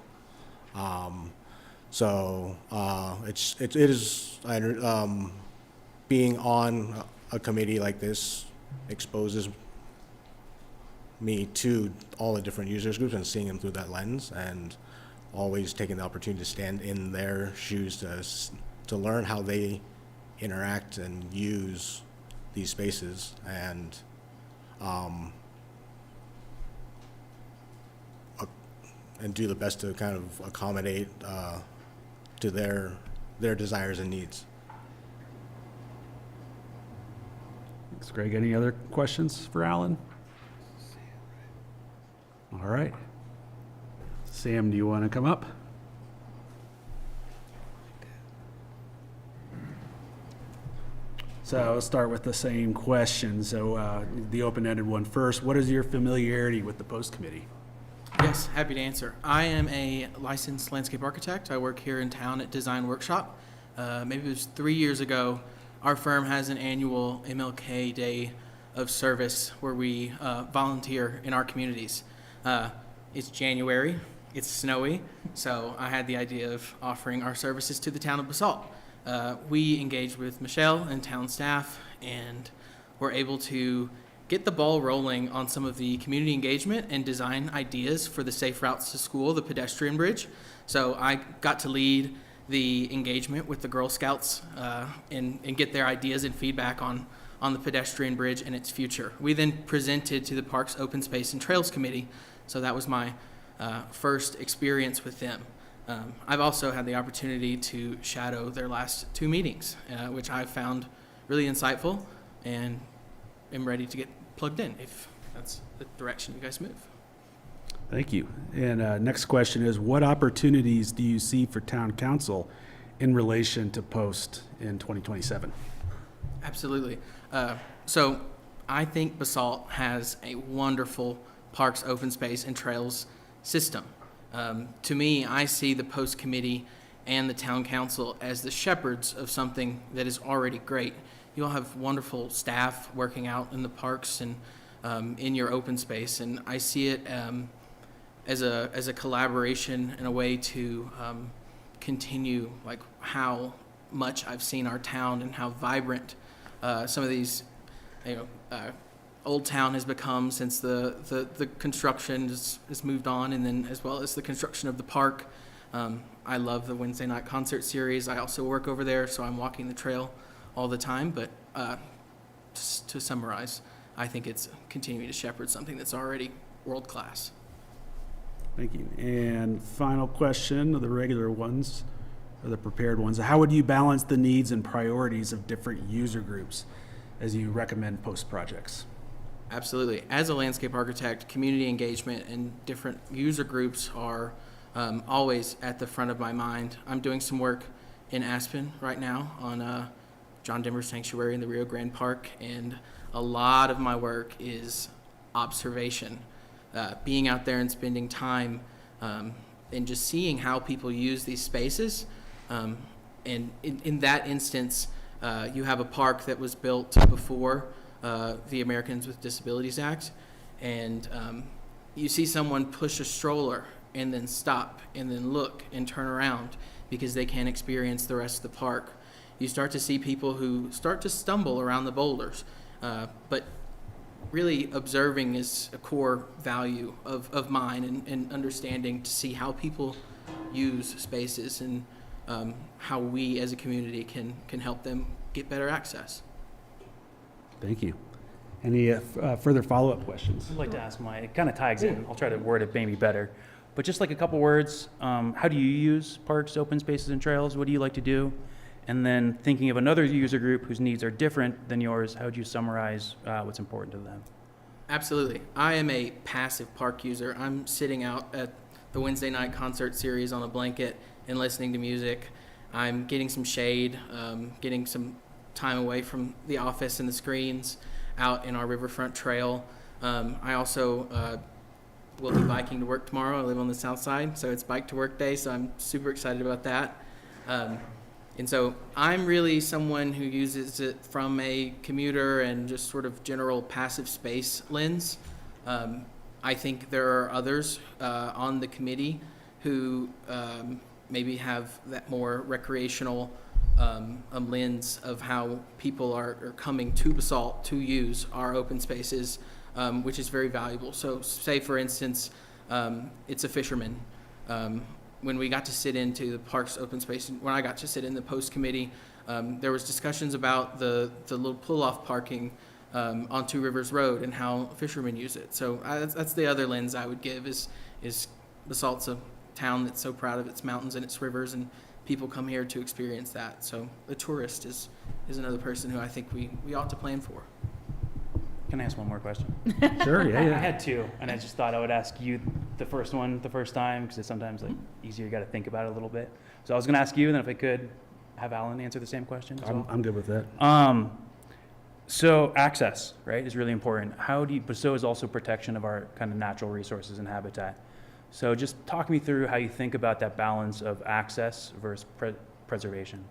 Being on a committee like this exposes me to all the different users groups and seeing them through that lens, and always taking the opportunity to stand in their shoes to learn how they interact and use these spaces, and do the best to kind of accommodate to their desires and needs. Thanks, Greg. Any other questions for Alan? All right. Sam, do you want to come up? So I'll start with the same question. So the open-ended one first. What is your familiarity with the Post Committee? Yes, happy to answer. I am a licensed landscape architect. I work here in town at Design Workshop. Maybe it was 3 years ago, our firm has an annual MLK Day of Service where we volunteer in our communities. It's January, it's snowy, so I had the idea of offering our services to the town of Basalt. We engaged with Michelle and town staff, and were able to get the ball rolling on some of the community engagement and design ideas for the Safe Routes to School, the pedestrian bridge. So I got to lead the engagement with the Girl Scouts and get their ideas and feedback on the pedestrian bridge and its future. We then presented to the Parks, Open Space, and Trails Committee, so that was my first experience with them. I've also had the opportunity to shadow their last 2 meetings, which I found really insightful, and am ready to get plugged in if that's the direction you guys move. Thank you. And next question is, what opportunities do you see for town council in relation to post in 2027? Absolutely. So I think Basalt has a wonderful parks, open space, and trails system. To me, I see the post committee and the town council as the shepherds of something that is already great. You'll have wonderful staff working out in the parks and in your open space, and I see it as a collaboration and a way to continue like how much I've seen our town and how vibrant some of these, Old Town has become since the construction has moved on, and then as well as the construction of the park. I love the Wednesday night concert series. I also work over there, so I'm walking the trail all the time. But just to summarize, I think it's continuing to shepherd something that's already world class. Thank you. And final question of the regular ones, or the prepared ones. How would you balance the needs and priorities of different user groups as you recommend post projects? Absolutely. As a landscape architect, community engagement and different user groups are always at the front of my mind. I'm doing some work in Aspen right now on John Denver Sanctuary in the Rio Grande Park, and a lot of my work is observation, being out there and spending time and just seeing how people use these spaces. And in that instance, you have a park that was built before the Americans with Disabilities Act, and you see someone push a stroller and then stop and then look and turn around because they can't experience the rest of the park. You start to see people who start to stumble around the boulders, but really observing is a core value of mine, and understanding to see how people use spaces and how we as a community can help them get better access. Thank you. Any further follow-up questions? I'd like to ask it kind of ties in. I'll try to word it maybe better. But just like a couple words, how do you use parks, open spaces, and trails? What do you like to do? And then thinking of another user group whose needs are different than yours, how would you summarize what's important to them? Absolutely. I am a passive park user. I'm sitting out at the Wednesday night concert series on a blanket and listening to music. I'm getting some shade, getting some time away from the office and the screens out in our riverfront trail. I also will be biking to work tomorrow. I live on the south side, so it's bike to work day, so I'm super excited about that. And so I'm really someone who uses it from a commuter and just sort of general passive space lens. I think there are others on the committee who maybe have that more recreational lens of how people are coming to Basalt to use our open spaces, which is very valuable. So say, for instance, it's a fisherman. When we got to sit into the parks open space, when I got to sit in the post committee, there was discussions about the little pull-off parking on Two Rivers Road and how fishermen use it. So that's the other lens I would give is Basalt's a town that's so proud of its mountains and its rivers, and people come here to experience that. So the tourist is another person who I think we ought to plan for. Can I ask one more question? Sure, yeah. I had two, and I just thought I would ask you the first one the first time, because it's sometimes like easier. You got to think about it a little bit. So I was going to ask you, and then if I could have Alan answer the same question. I'm good with that. So access, right, is really important. But so is also protection of our kind of natural resources and habitat. So just talk me through how you think about that balance of access versus preservation.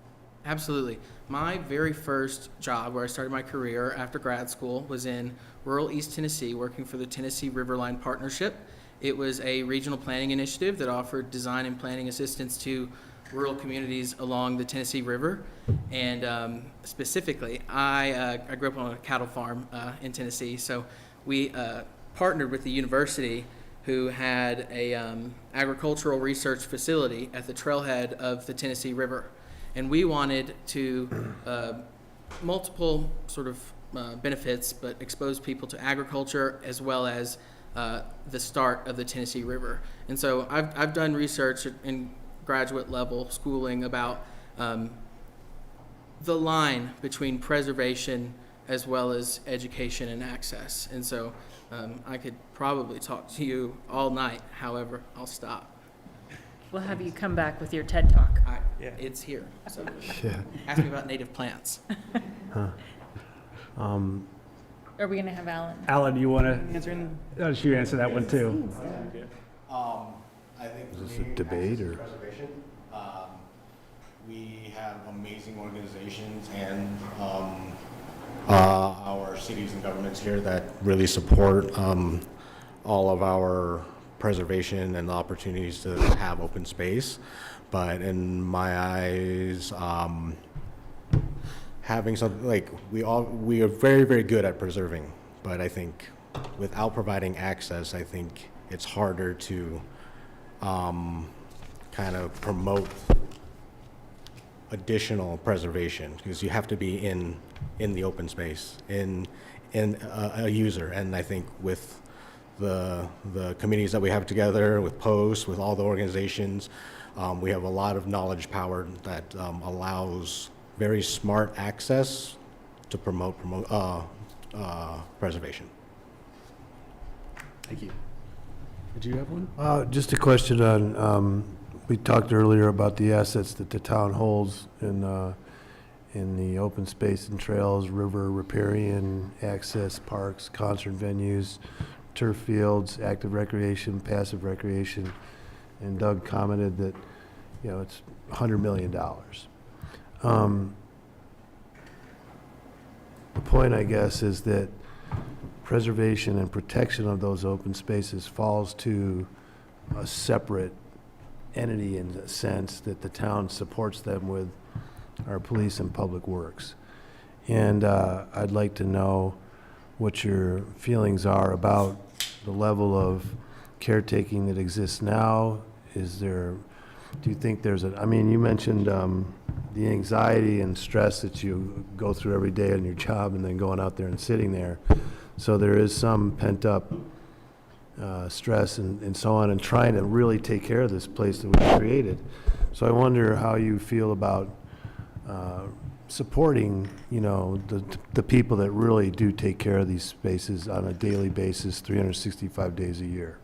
Absolutely. My very first job where I started my career after grad school was in rural East Tennessee, working for the Tennessee Riverline Partnership. It was a regional planning initiative that offered design and planning assistance to rural communities along the Tennessee River. And specifically, I grew up on a cattle farm in Tennessee, so we partnered with the university who had a agricultural research facility at the trailhead of the Tennessee River. And we wanted to, multiple sort of benefits, but expose people to agriculture as well as the start of the Tennessee River. And so I've done research in graduate level schooling about the line between preservation as well as education and access. And so I could probably talk to you all night. However, I'll stop. We'll have you come back with your TED Talk. It's here. So Yeah. ask me about native plants. Are we gonna have Alan? Alan, do you want to, Answering. should you answer that one too? I think Is this a debate or? preservation. We have amazing organizations and our cities and governments here that really support all of our preservation and the opportunities to have open space. But in my eyes, having something like we are very, very good at preserving, but I think without providing access, I think it's harder to kind of promote additional preservation because you have to be in the open space, in a user. And I think with the committees that we have together, with POST, with all the organizations, we have a lot of knowledge power that allows very smart access to promote preservation. Thank you. Did you have one? Just a question on, we talked earlier about the assets that the town holds in the open space and trails, river, riparian, access, parks, concert venues, turf fields, active recreation, passive recreation. And Doug commented that, it's $100 million. The point, I guess, is that preservation and protection of those open spaces falls to a separate entity in the sense that the town supports them with our police and public works. And I'd like to know what your feelings are about the level of caretaking that exists now. Do you think there's you mentioned the anxiety and stress that you go through every day on your job and then going out there and sitting there. So there is some pent up stress and so on, and trying to really take care of this place that we've created. So I wonder how you feel about supporting, the people that really do take care of these spaces on a daily basis, 365 days a year.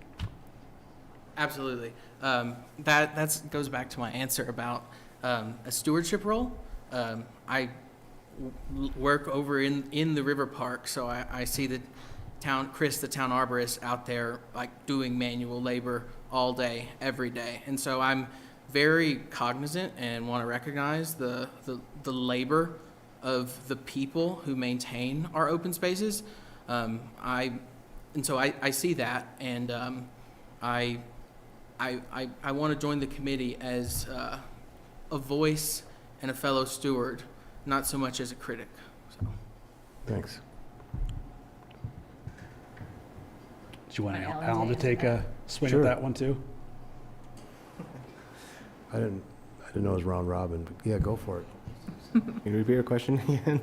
Absolutely. That goes back to my answer about a stewardship role. I work over in the river park, so I see the Chris, the town arborist, out there like doing manual labor all day, every day. And so I'm very cognizant and want to recognize the labor of the people who maintain our open spaces. I see that, and I want to join the committee as a voice and a fellow steward, not so much as a critic. So. Thanks. Do you want Alan to Alan to answer take that? a swing Sure. at that one too? I didn't know it was round robin, but yeah, go for it. Can you repeat your question again?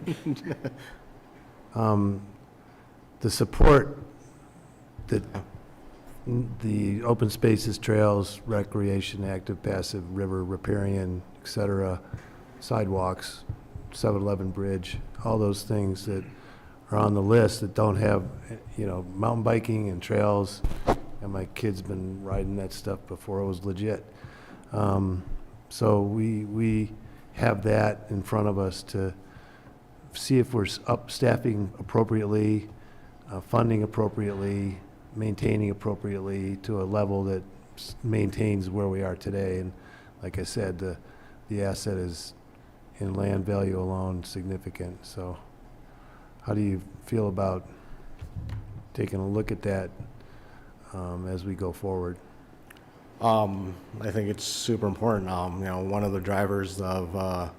The support that the open spaces, trails, recreation, active, passive, river, riparian, et cetera, sidewalks, 7-Eleven bridge, all those things that are on the list that don't have, mountain biking and trails. And my kid's been riding that stuff before it was legit. So we have that in front of us to see if we're up staffing appropriately, funding appropriately, maintaining appropriately to a level that maintains where we are today. And like I said, the asset is in land value alone significant. So how do you feel about taking a look at that as we go forward? I think it's super important. One of the drivers of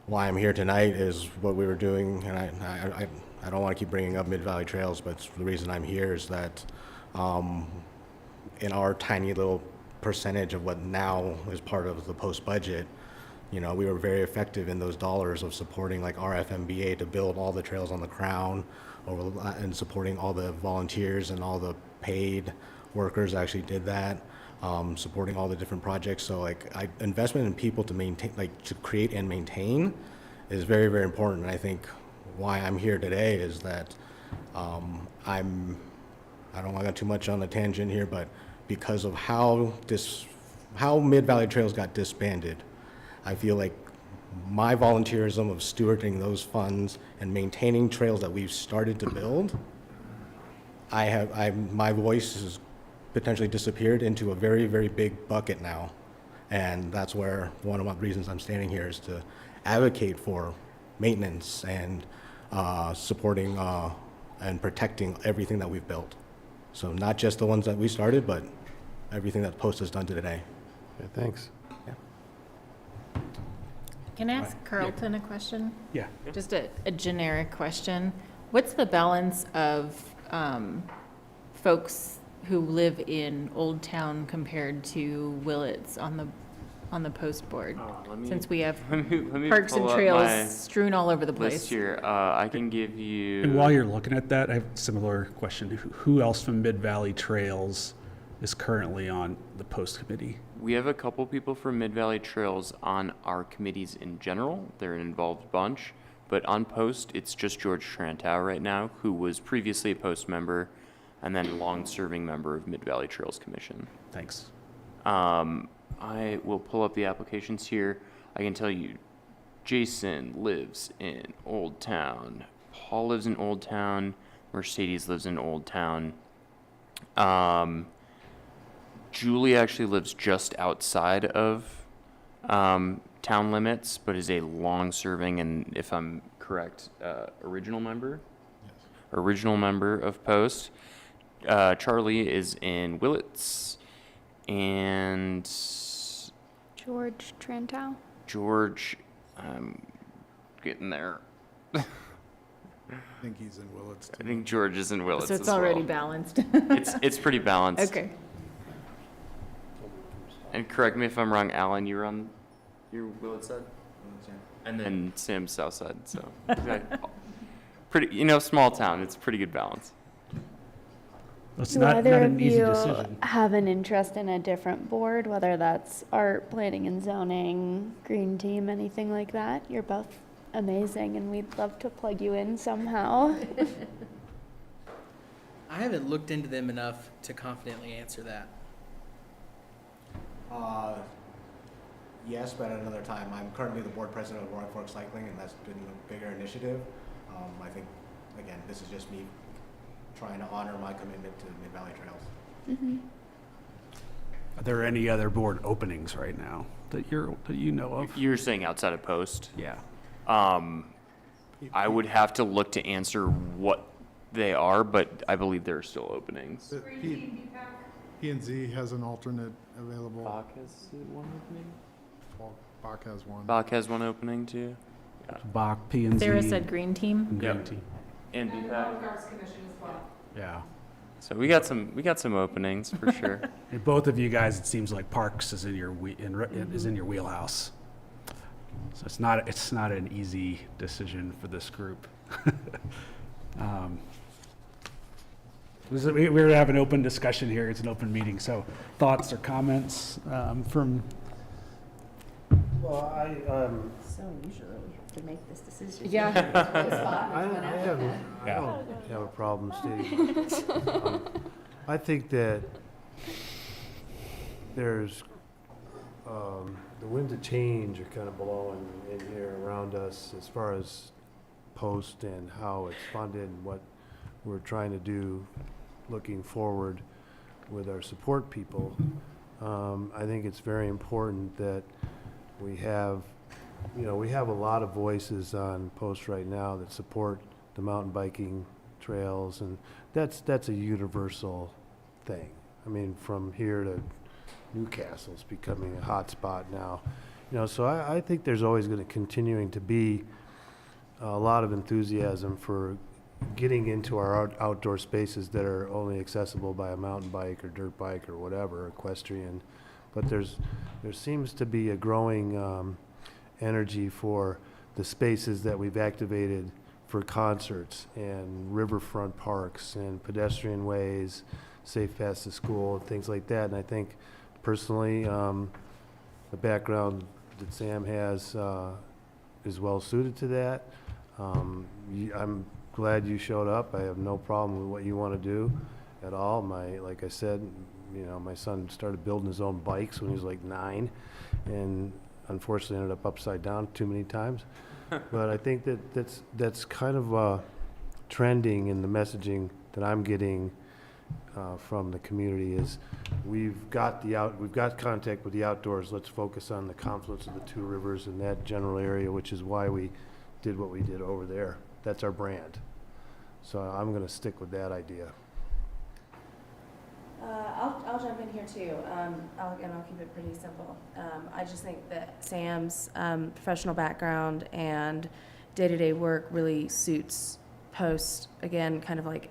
why I'm here tonight is what we were doing, and I don't want to keep bringing up Mid-Valley Trails, but the reason I'm here is that in our tiny little percentage of what now is part of the post budget, you know, we were very effective in those dollars of supporting like RFMBA to build all the trails on the crown, and supporting all the volunteers and all the paid workers actually did that, supporting all the different projects. So like investment in people to maintain, like to create and maintain is very, very important. And I think why I'm here today is that I don't want to go too much on a tangent here, but because of how Mid-Valley Trails got disbanded, I feel like my volunteerism of stewarding those funds and maintaining trails that we've started to build, my voice has potentially disappeared into a very, very big bucket now. And that's where one of the reasons I'm standing here is to advocate for maintenance and supporting and protecting everything that we've built. So not just the ones that we started, but everything that Post has done to today. Okay, thanks. Can I ask Carlton a question? Yeah. Just a generic question. What's the balance of folks who live in Old Town compared to Willits on the Post board? Since we have let me parks pull and up my trails strewn all over the list place. here. I can give you. And while you're looking at that, I have a similar question. Who else from Mid-Valley Trails is currently on the Post committee? We have a couple people from Mid-Valley Trails on our committees in general. They're an involved bunch. But on Post, it's just George Trantow right now, who was previously a Post member and then long-serving member of Mid-Valley Trails Commission. Thanks. I will pull up the applications here. I can tell you, Jason lives in Old Town. Paul lives in Old Town. Mercedes lives in Old Town. Julie actually lives just outside of town limits, but is a long-serving and, if I'm correct, original member. Yes. Original member of Post. Charlie is in Willits, and George Trantow. George, I'm getting there. I think he's in Willits too. I think George is in Willits. So it's as already well. balanced. It's pretty balanced. Okay. And correct me if I'm wrong, Alan, you're on your Willits side? And then Sam's south side, so. Okay. Pretty, small town, it's pretty good balance. It's Do not either an of easy you decision. have an interest in a different board, whether that's art, planning and zoning, green team, anything like that? You're both amazing, and we'd love to plug you in somehow. I haven't looked into them enough to confidently answer that. Yes, but at another time. I'm currently the board president of Roaring Fork Cycling, and that's been a bigger initiative. I think, again, this is just me trying to honor my commitment to Mid-Valley Trails. Mm-hmm. Are there any other board openings right now that you know of? You're saying outside of Post? Yeah. I would have to look to answer what they are, but I believe there are still openings. P&Z has an alternate available. Bach has one opening? Bach has one. Bach has one opening too. Yeah. Bach, P&Z. Sarah said green team. and Green Team. And BPAC. Yeah. So we got some openings for sure. And both of you guys, it seems like Parks is in your is in your wheelhouse. So it's not an easy decision for this group. We're going to have an open discussion here. It's an open meeting. So thoughts or comments from? Well, So usually we have to make this decision. Yeah. I don't have a problem stating this. I think that there's, the winds of change are kind of blowing in here around us as far as Post and how it's funded and what we're trying to do looking forward with our support people. I think it's very important that we have a lot of voices on Post right now that support the mountain biking trails, and that's a universal thing. I mean, from here to Newcastle's becoming a hot spot now. So I think there's always going to continuing to be a lot of enthusiasm for getting into our outdoor spaces that are only accessible by a mountain bike or dirt bike or whatever, equestrian. But there seems to be a growing energy for the spaces that we've activated for concerts and riverfront parks and pedestrian ways, safe paths to school, and things like that. And I think personally, the background that Sam has is well suited to that. I'm glad you showed up. I have no problem with what you want to do at all. Like I said, my son started building his own bikes when he was like 9, and unfortunately ended up upside down too many times. But I think that's kind of trending in the messaging that I'm getting from the community is we've got contact with the outdoors. Let's focus on the confluence of the two rivers in that general area, which is why we did what we did over there. That's our brand. So I'm going to stick with that idea. I'll jump in here too. I'll keep it pretty simple. I just think that Sam's professional background and day-to-day work really suits post. Again, kind of like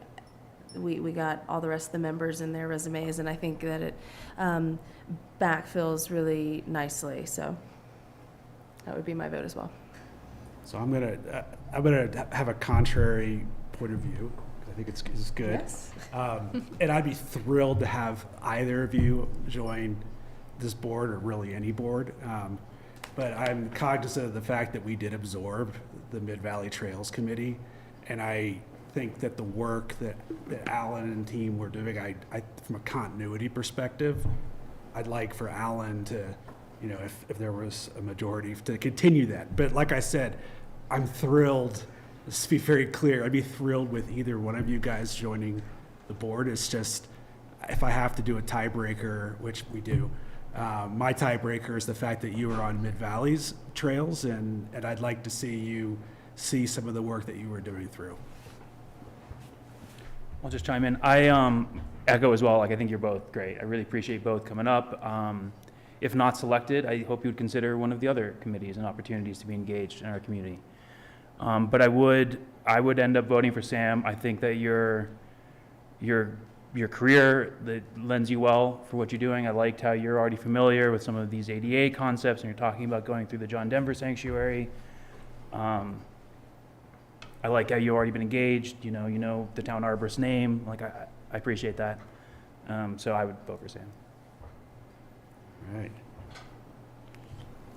we got all the rest of the members in their resumes, and I think that it backfills really nicely. So that would be my vote as well. So I'm gonna have a contrary point of view. I think it's good. Yes. And I'd be thrilled to have either of you join this board or really any board. But I'm cognizant of the fact that we did absorb the Mid-Valley Trails Committee. And I think that the work that Alan and team were doing, I from a continuity perspective, I'd like for Alan to, if there was a majority, to continue that. But like I said, I'm thrilled. Let's be very clear. I'd be thrilled with either one of you guys joining the board. It's just, if I have to do a tiebreaker, which we do, my tiebreaker is the fact that you are on Mid-Valley's trails, and I'd like to see you see some of the work that you were doing through. I'll just chime in. I echo as well. Like, I think you're both great. I really appreciate both coming up. If not selected, I hope you would consider one of the other committees and opportunities to be engaged in our community. But I would end up voting for Sam. I think that your career that lends you well for what you're doing. I liked how you're already familiar with some of these ADA concepts, and you're talking about going through the John Denver Sanctuary. I like how you've already been engaged. You know the town arborist's name. Like, I appreciate that. So I would vote for Sam. All right.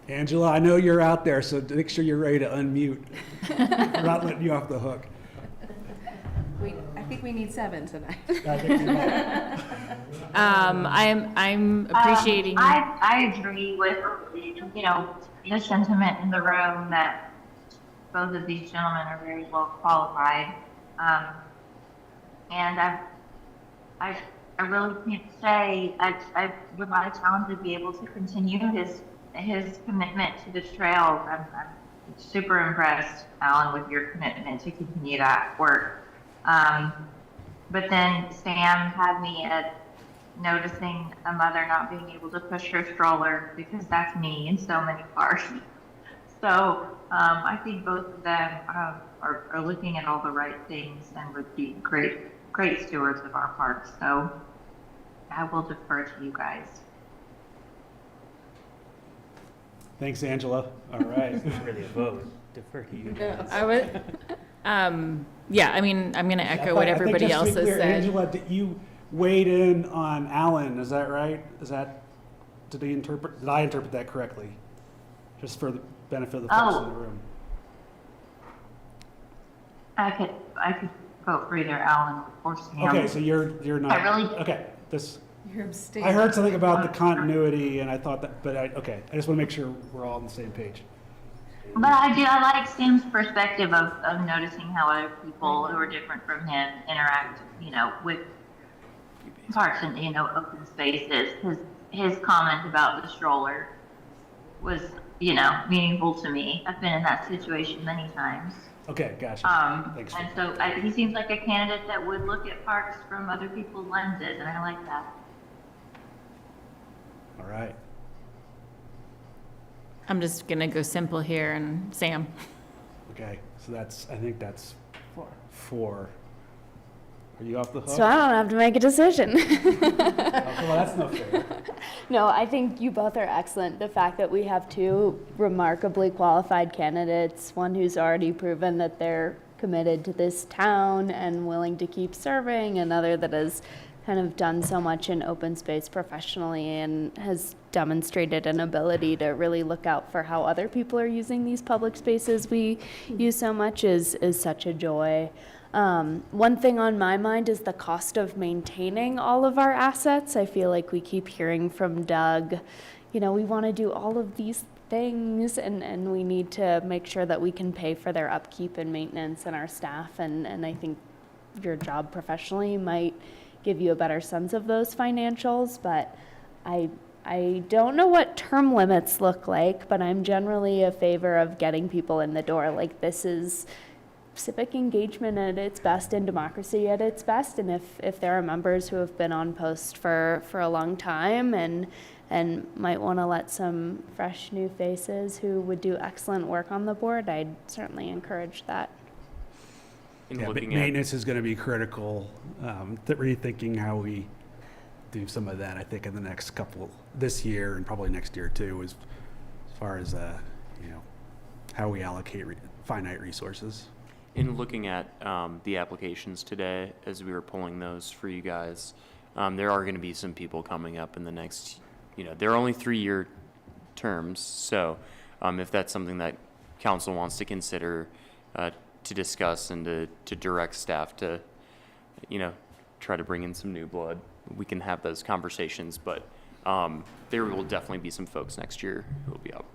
Angela, I know you're out there, so make sure you're ready to unmute. We're not letting you off the hook. I think we need 7 tonight. I'm appreciating. I agree with, the sentiment in the room that both of these gentlemen are very well qualified. And I really can't say, I would like Alan to be able to continue his commitment to the trails. I'm super impressed, Alan, with your commitment to continue that work. But then Sam had me at noticing a mother not being able to push her stroller, because that's me in so many parks. So I think both of them are looking at all the right things and would be great stewards of our parks. So I will defer to you guys. Thanks, Angela. All right. Really a vote. Defer to you. I would. Yeah, I mean, I'm going to echo what everybody else has said. Angela, you weighed in on Alan. Is that right? Did I interpret that correctly? Just for the benefit of the folks in the room. I could vote for either Alan or Sam. Okay, so you're not. I really. Okay, You're abstaining. I heard something about the continuity, and I thought that, but I just want to make sure we're all on the same page. But I like Sam's perspective of noticing how other people who are different from him interact, with parks and, open spaces. His comment about the stroller was, meaningful to me. I've been in that situation many times. Okay, gotcha. Thanks. And so he seems like a candidate that would look at parks from other people's lenses, and I like that. All right. I'm just going to go simple here, and Sam. Okay, so I think that's 4. Are you off the hook? So I don't have to make a decision. Well, that's no fair. No, I think you both are excellent. The fact that we have two remarkably qualified candidates, one who's already proven that they're committed to this town and willing to keep serving, another that has kind of done so much in open space professionally and has demonstrated an ability to really look out for how other people are using these public spaces we use so much is such a joy. One thing on my mind is the cost of maintaining all of our assets. I feel like we keep hearing from Doug, we want to do all of these things and we need to make sure that we can pay for their upkeep and maintenance and our staff. And I think your job professionally might give you a better sense of those financials, but I don't know what term limits look like, but I'm generally a favor of getting people in the door. Like, this is civic engagement at its best and democracy at its best. And if there are members who have been on post for a long time and might want to let some fresh new faces who would do excellent work on the board, I'd certainly encourage that. Yeah, maintenance is going to be critical. Rethinking how we do some of that, I think, in the next this year and probably next year too, as far as how we allocate finite resources. In looking at the applications today, as we were pulling those for you guys, there are going to be some people coming up in the next, they're only 3-year terms. So if that's something that council wants to consider to discuss and to direct staff to, try to bring in some new blood, we can have those conversations. But there will definitely be some folks next year who will be up.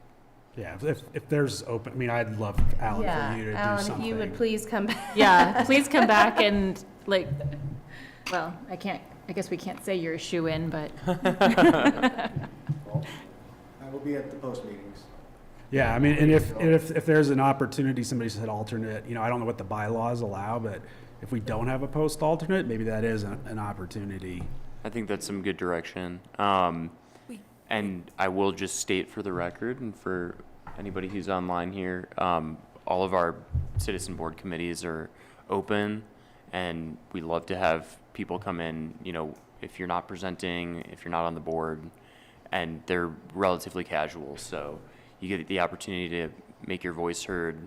Yeah, if there's open, I'd love, Alan, for you to do Alan, something. if you would please come back. Yeah, please come back and I guess we can't say you're a shoo-in, but. I will be at the post meetings. Yeah, and if there's an opportunity, somebody said alternate, I don't know what the bylaws allow, but if we don't have a post alternate, maybe that is an opportunity. I think that's some good direction. And I will just state for the record and for anybody who's online here, all of our citizen board committees are open, and we love to have people come in, if you're not presenting, if you're not on the board, and they're relatively casual. So you get the opportunity to make your voice heard,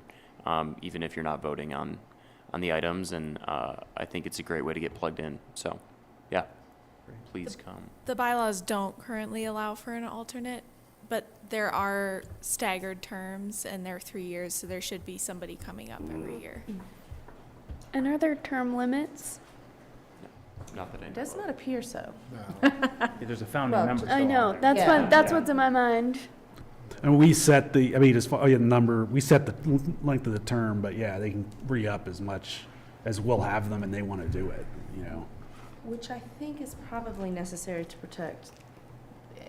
even if you're not voting on the items. And I think it's a great way to get plugged in. So, yeah. Please come. The bylaws don't currently allow for an alternate, but there are staggered terms and they're 3 years, so there should be somebody coming up every year. And are there term limits? Not that I know. It does not appear so. There's a founding member. I know, that's what's in my mind. And we set the we set the length of the term, but yeah, they can re-up as much as we'll have them and they want to do it, Which I think is probably necessary to protect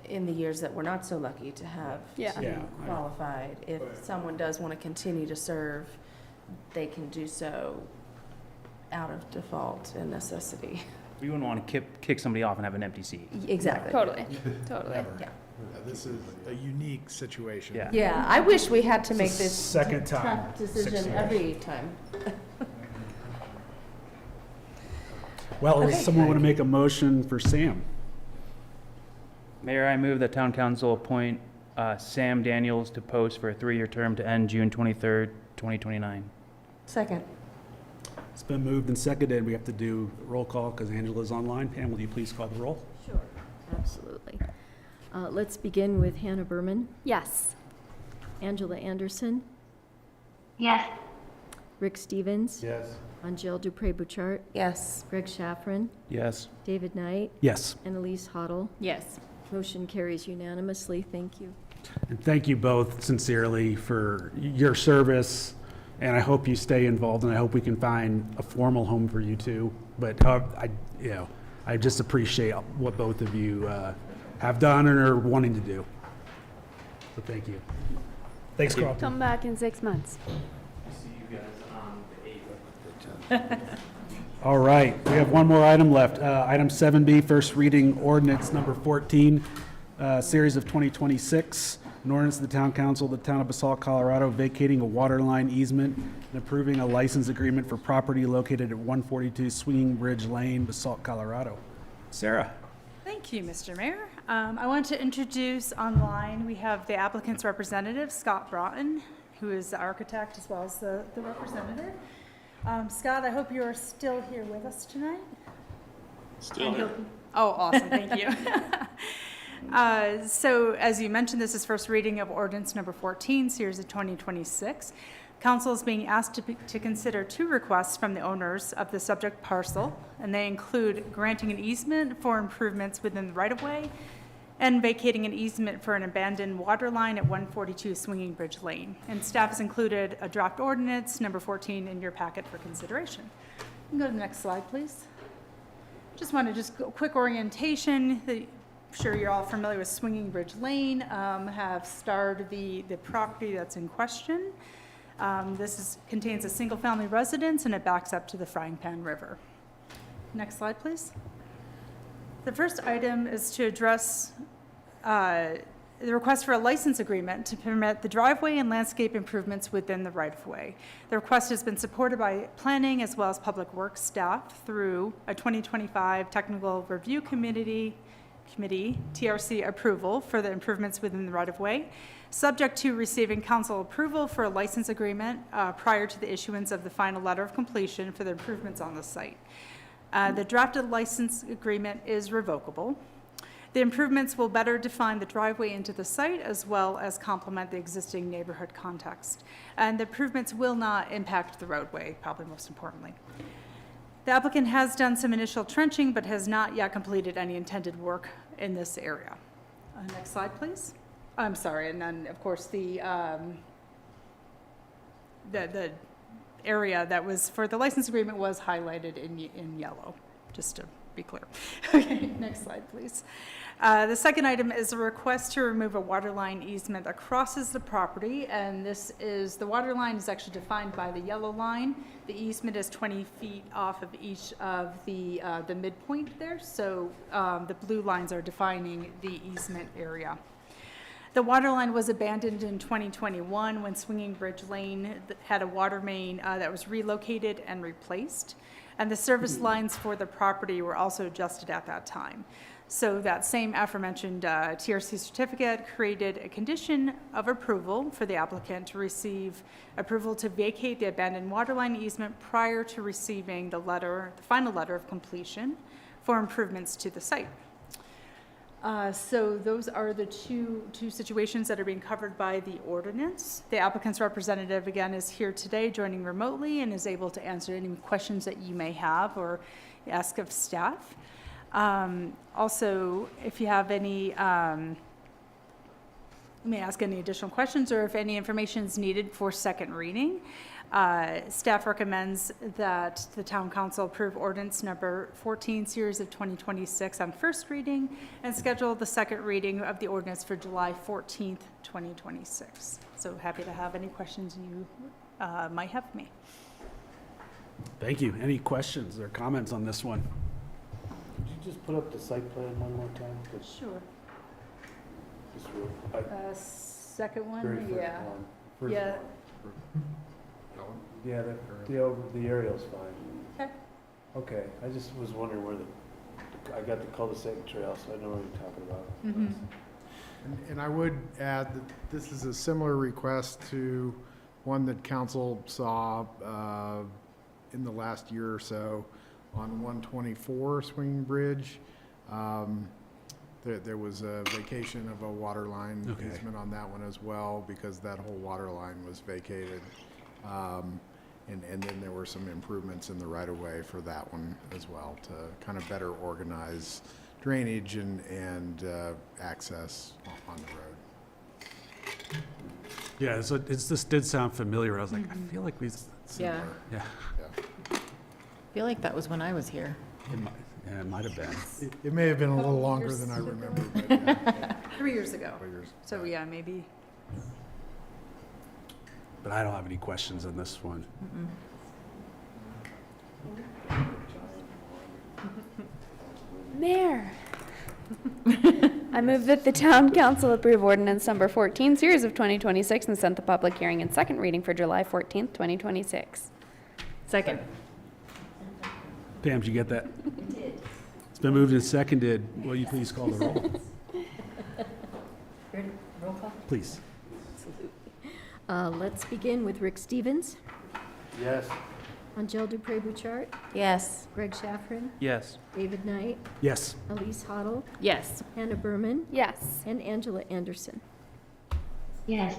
in the years that we're not so lucky to have qualified. If someone does want to continue to serve, they can do so out of default and necessity. We wouldn't want to kick somebody off and have an empty seat. Exactly. Totally. Yeah. This is a unique situation. Yeah, I wish we had to make It's the this second time. tough decision every time. Well, does someone want to make a motion for Sam? Mayor, I move that town council appoint Sam Daniels to post for a 3-year term to end June 23rd, 2029. Second. It's been moved and seconded. We have to do a roll call because Angela's online. Pam, will you please call the roll? Sure, absolutely. Let's begin with Hannah Berman, Yes. Angela Anderson, Yes. Rick Stevens, Yes. Angel Dupré-Bouchard, Yes. Greg Shaffron, Yes. David Knight, Yes. and Elise Hoddle. Yes. Motion carries unanimously. Thank you. And thank you both sincerely for your service. And I hope you stay involved, and I hope we can find a formal home for you too. But I just appreciate what both of you have done and are wanting to do. So thank you. Thanks, Carl. Come back in 6 months. See you guys on the 8th. All right, we have one more item left. Item 7B, first reading ordinance number 14, series of 2026. An ordinance of the Town Council of the Town of Basalt, Colorado, vacating a water line easement and approving a license agreement for property located at 142 Swinging Bridge Lane, Basalt, Colorado. Sarah? Thank you, Mr. Mayor. I want to introduce online, we have the applicant's representative, Scott Broughton, who is the architect as well as the representative. Scott, I hope you are still here with us tonight. Still here. Oh, awesome, thank you. So as you mentioned, this is first reading of ordinance number 14, series of 2026. Council is being asked to consider two requests from the owners of the subject parcel, and they include granting an easement for improvements within the right-of-way and vacating an easement for an abandoned water line at 142 Swinging Bridge Lane. And staff has included a draft ordinance, number 14, in your packet for consideration. You can go to the next slide, please. Just want to go quick orientation. I'm sure you're all familiar with Swinging Bridge Lane, have starred the property that's in question. This contains a single-family residence, and it backs up to the Frying Pan River. Next slide, please. The first item is to address the request for a license agreement to permit the driveway and landscape improvements within the right-of-way. The request has been supported by planning as well as public works staff through a 2025 Technical Review Committee, TRC approval for the improvements within the right-of-way, subject to receiving council approval for a license agreement prior to the issuance of the final letter of completion for the improvements on the site. The drafted license agreement is revocable. The improvements will better define the driveway into the site as well as complement the existing neighborhood context. And the improvements will not impact the roadway, probably most importantly. The applicant has done some initial trenching but has not yet completed any intended work in this area. Next slide, please. I'm sorry, and then of course the area that was for the license agreement was highlighted in yellow, just to be clear. Okay, next slide, please. The second item is a request to remove a water line easement that crosses the property, and the water line is actually defined by the yellow line. The easement is 20 feet off of each of the midpoint there, so the blue lines are defining the easement area. The water line was abandoned in 2021 when Swinging Bridge Lane had a water main that was relocated and replaced. And the service lines for the property were also adjusted at that time. So that same aforementioned TRC certificate created a condition of approval for the applicant to receive approval to vacate the abandoned water line easement prior to receiving the final letter of completion for improvements to the site. So those are the two situations that are being covered by the ordinance. The applicant's representative, again, is here today joining remotely and is able to answer any questions that you may have or ask of staff. Also, if you have any, you may ask any additional questions or if any information is needed for second reading. Staff recommends that the Town Council approve ordinance number 14, series of 2026 on first reading and schedule the second reading of the ordinance for July 14th, 2026. So happy to have any questions you might have for me. Thank you. Any questions or comments on this one? Could you just put up the site plan one more time? Sure. Just real, Second one, very first yeah. one. First Yeah. one. Yeah, the aerial's fine. Okay. Okay, I just was wondering where I got the cul-de-sac trail, so I know what you're talking about. Mhm. And I would add that this is a similar request to one that council saw in the last year or so on 124 Swinging Bridge. There was a vacation of a water line easement on that one as well because that whole water line was vacated. And then there were some improvements in the right-of-way for that one as well to kind of better organize drainage and access on the road. Yeah, so this did sound familiar. I was like, I feel like we've Yeah. Yeah. I feel like that was when I was here. It might have been. It may have been a little longer years than I ago. remember. But yeah. 3 years ago. 3 years. So yeah, maybe. But I don't have any questions on this one. Mayor. I move that the town council approve ordinance number 14, series of 2026, and set the public hearing and second reading for July 14th, 2026. Second. Pam, did you get that? It's been moved and seconded. Will you please call the roll? Ready? Roll call? Please. Let's begin with Rick Stevens, Yes. Angel Dupré-Bouchard, Yes. Greg Shaffrin, Yes. David Knight, Yes. Elise Hoddle, Yes. Hannah Berman, Yes. and Angela Anderson. Yes.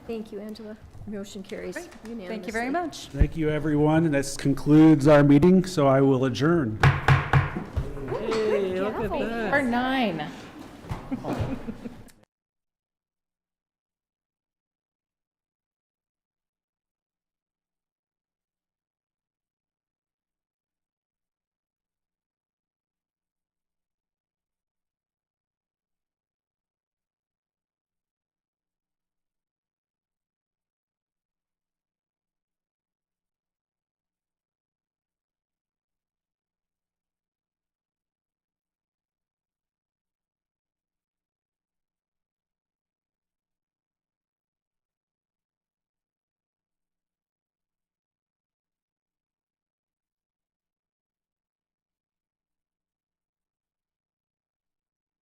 Thank you, Angela. Motion carries unanimously. Thank you very much. Thank you, everyone. And this concludes our meeting, so I will adjourn. Or 9.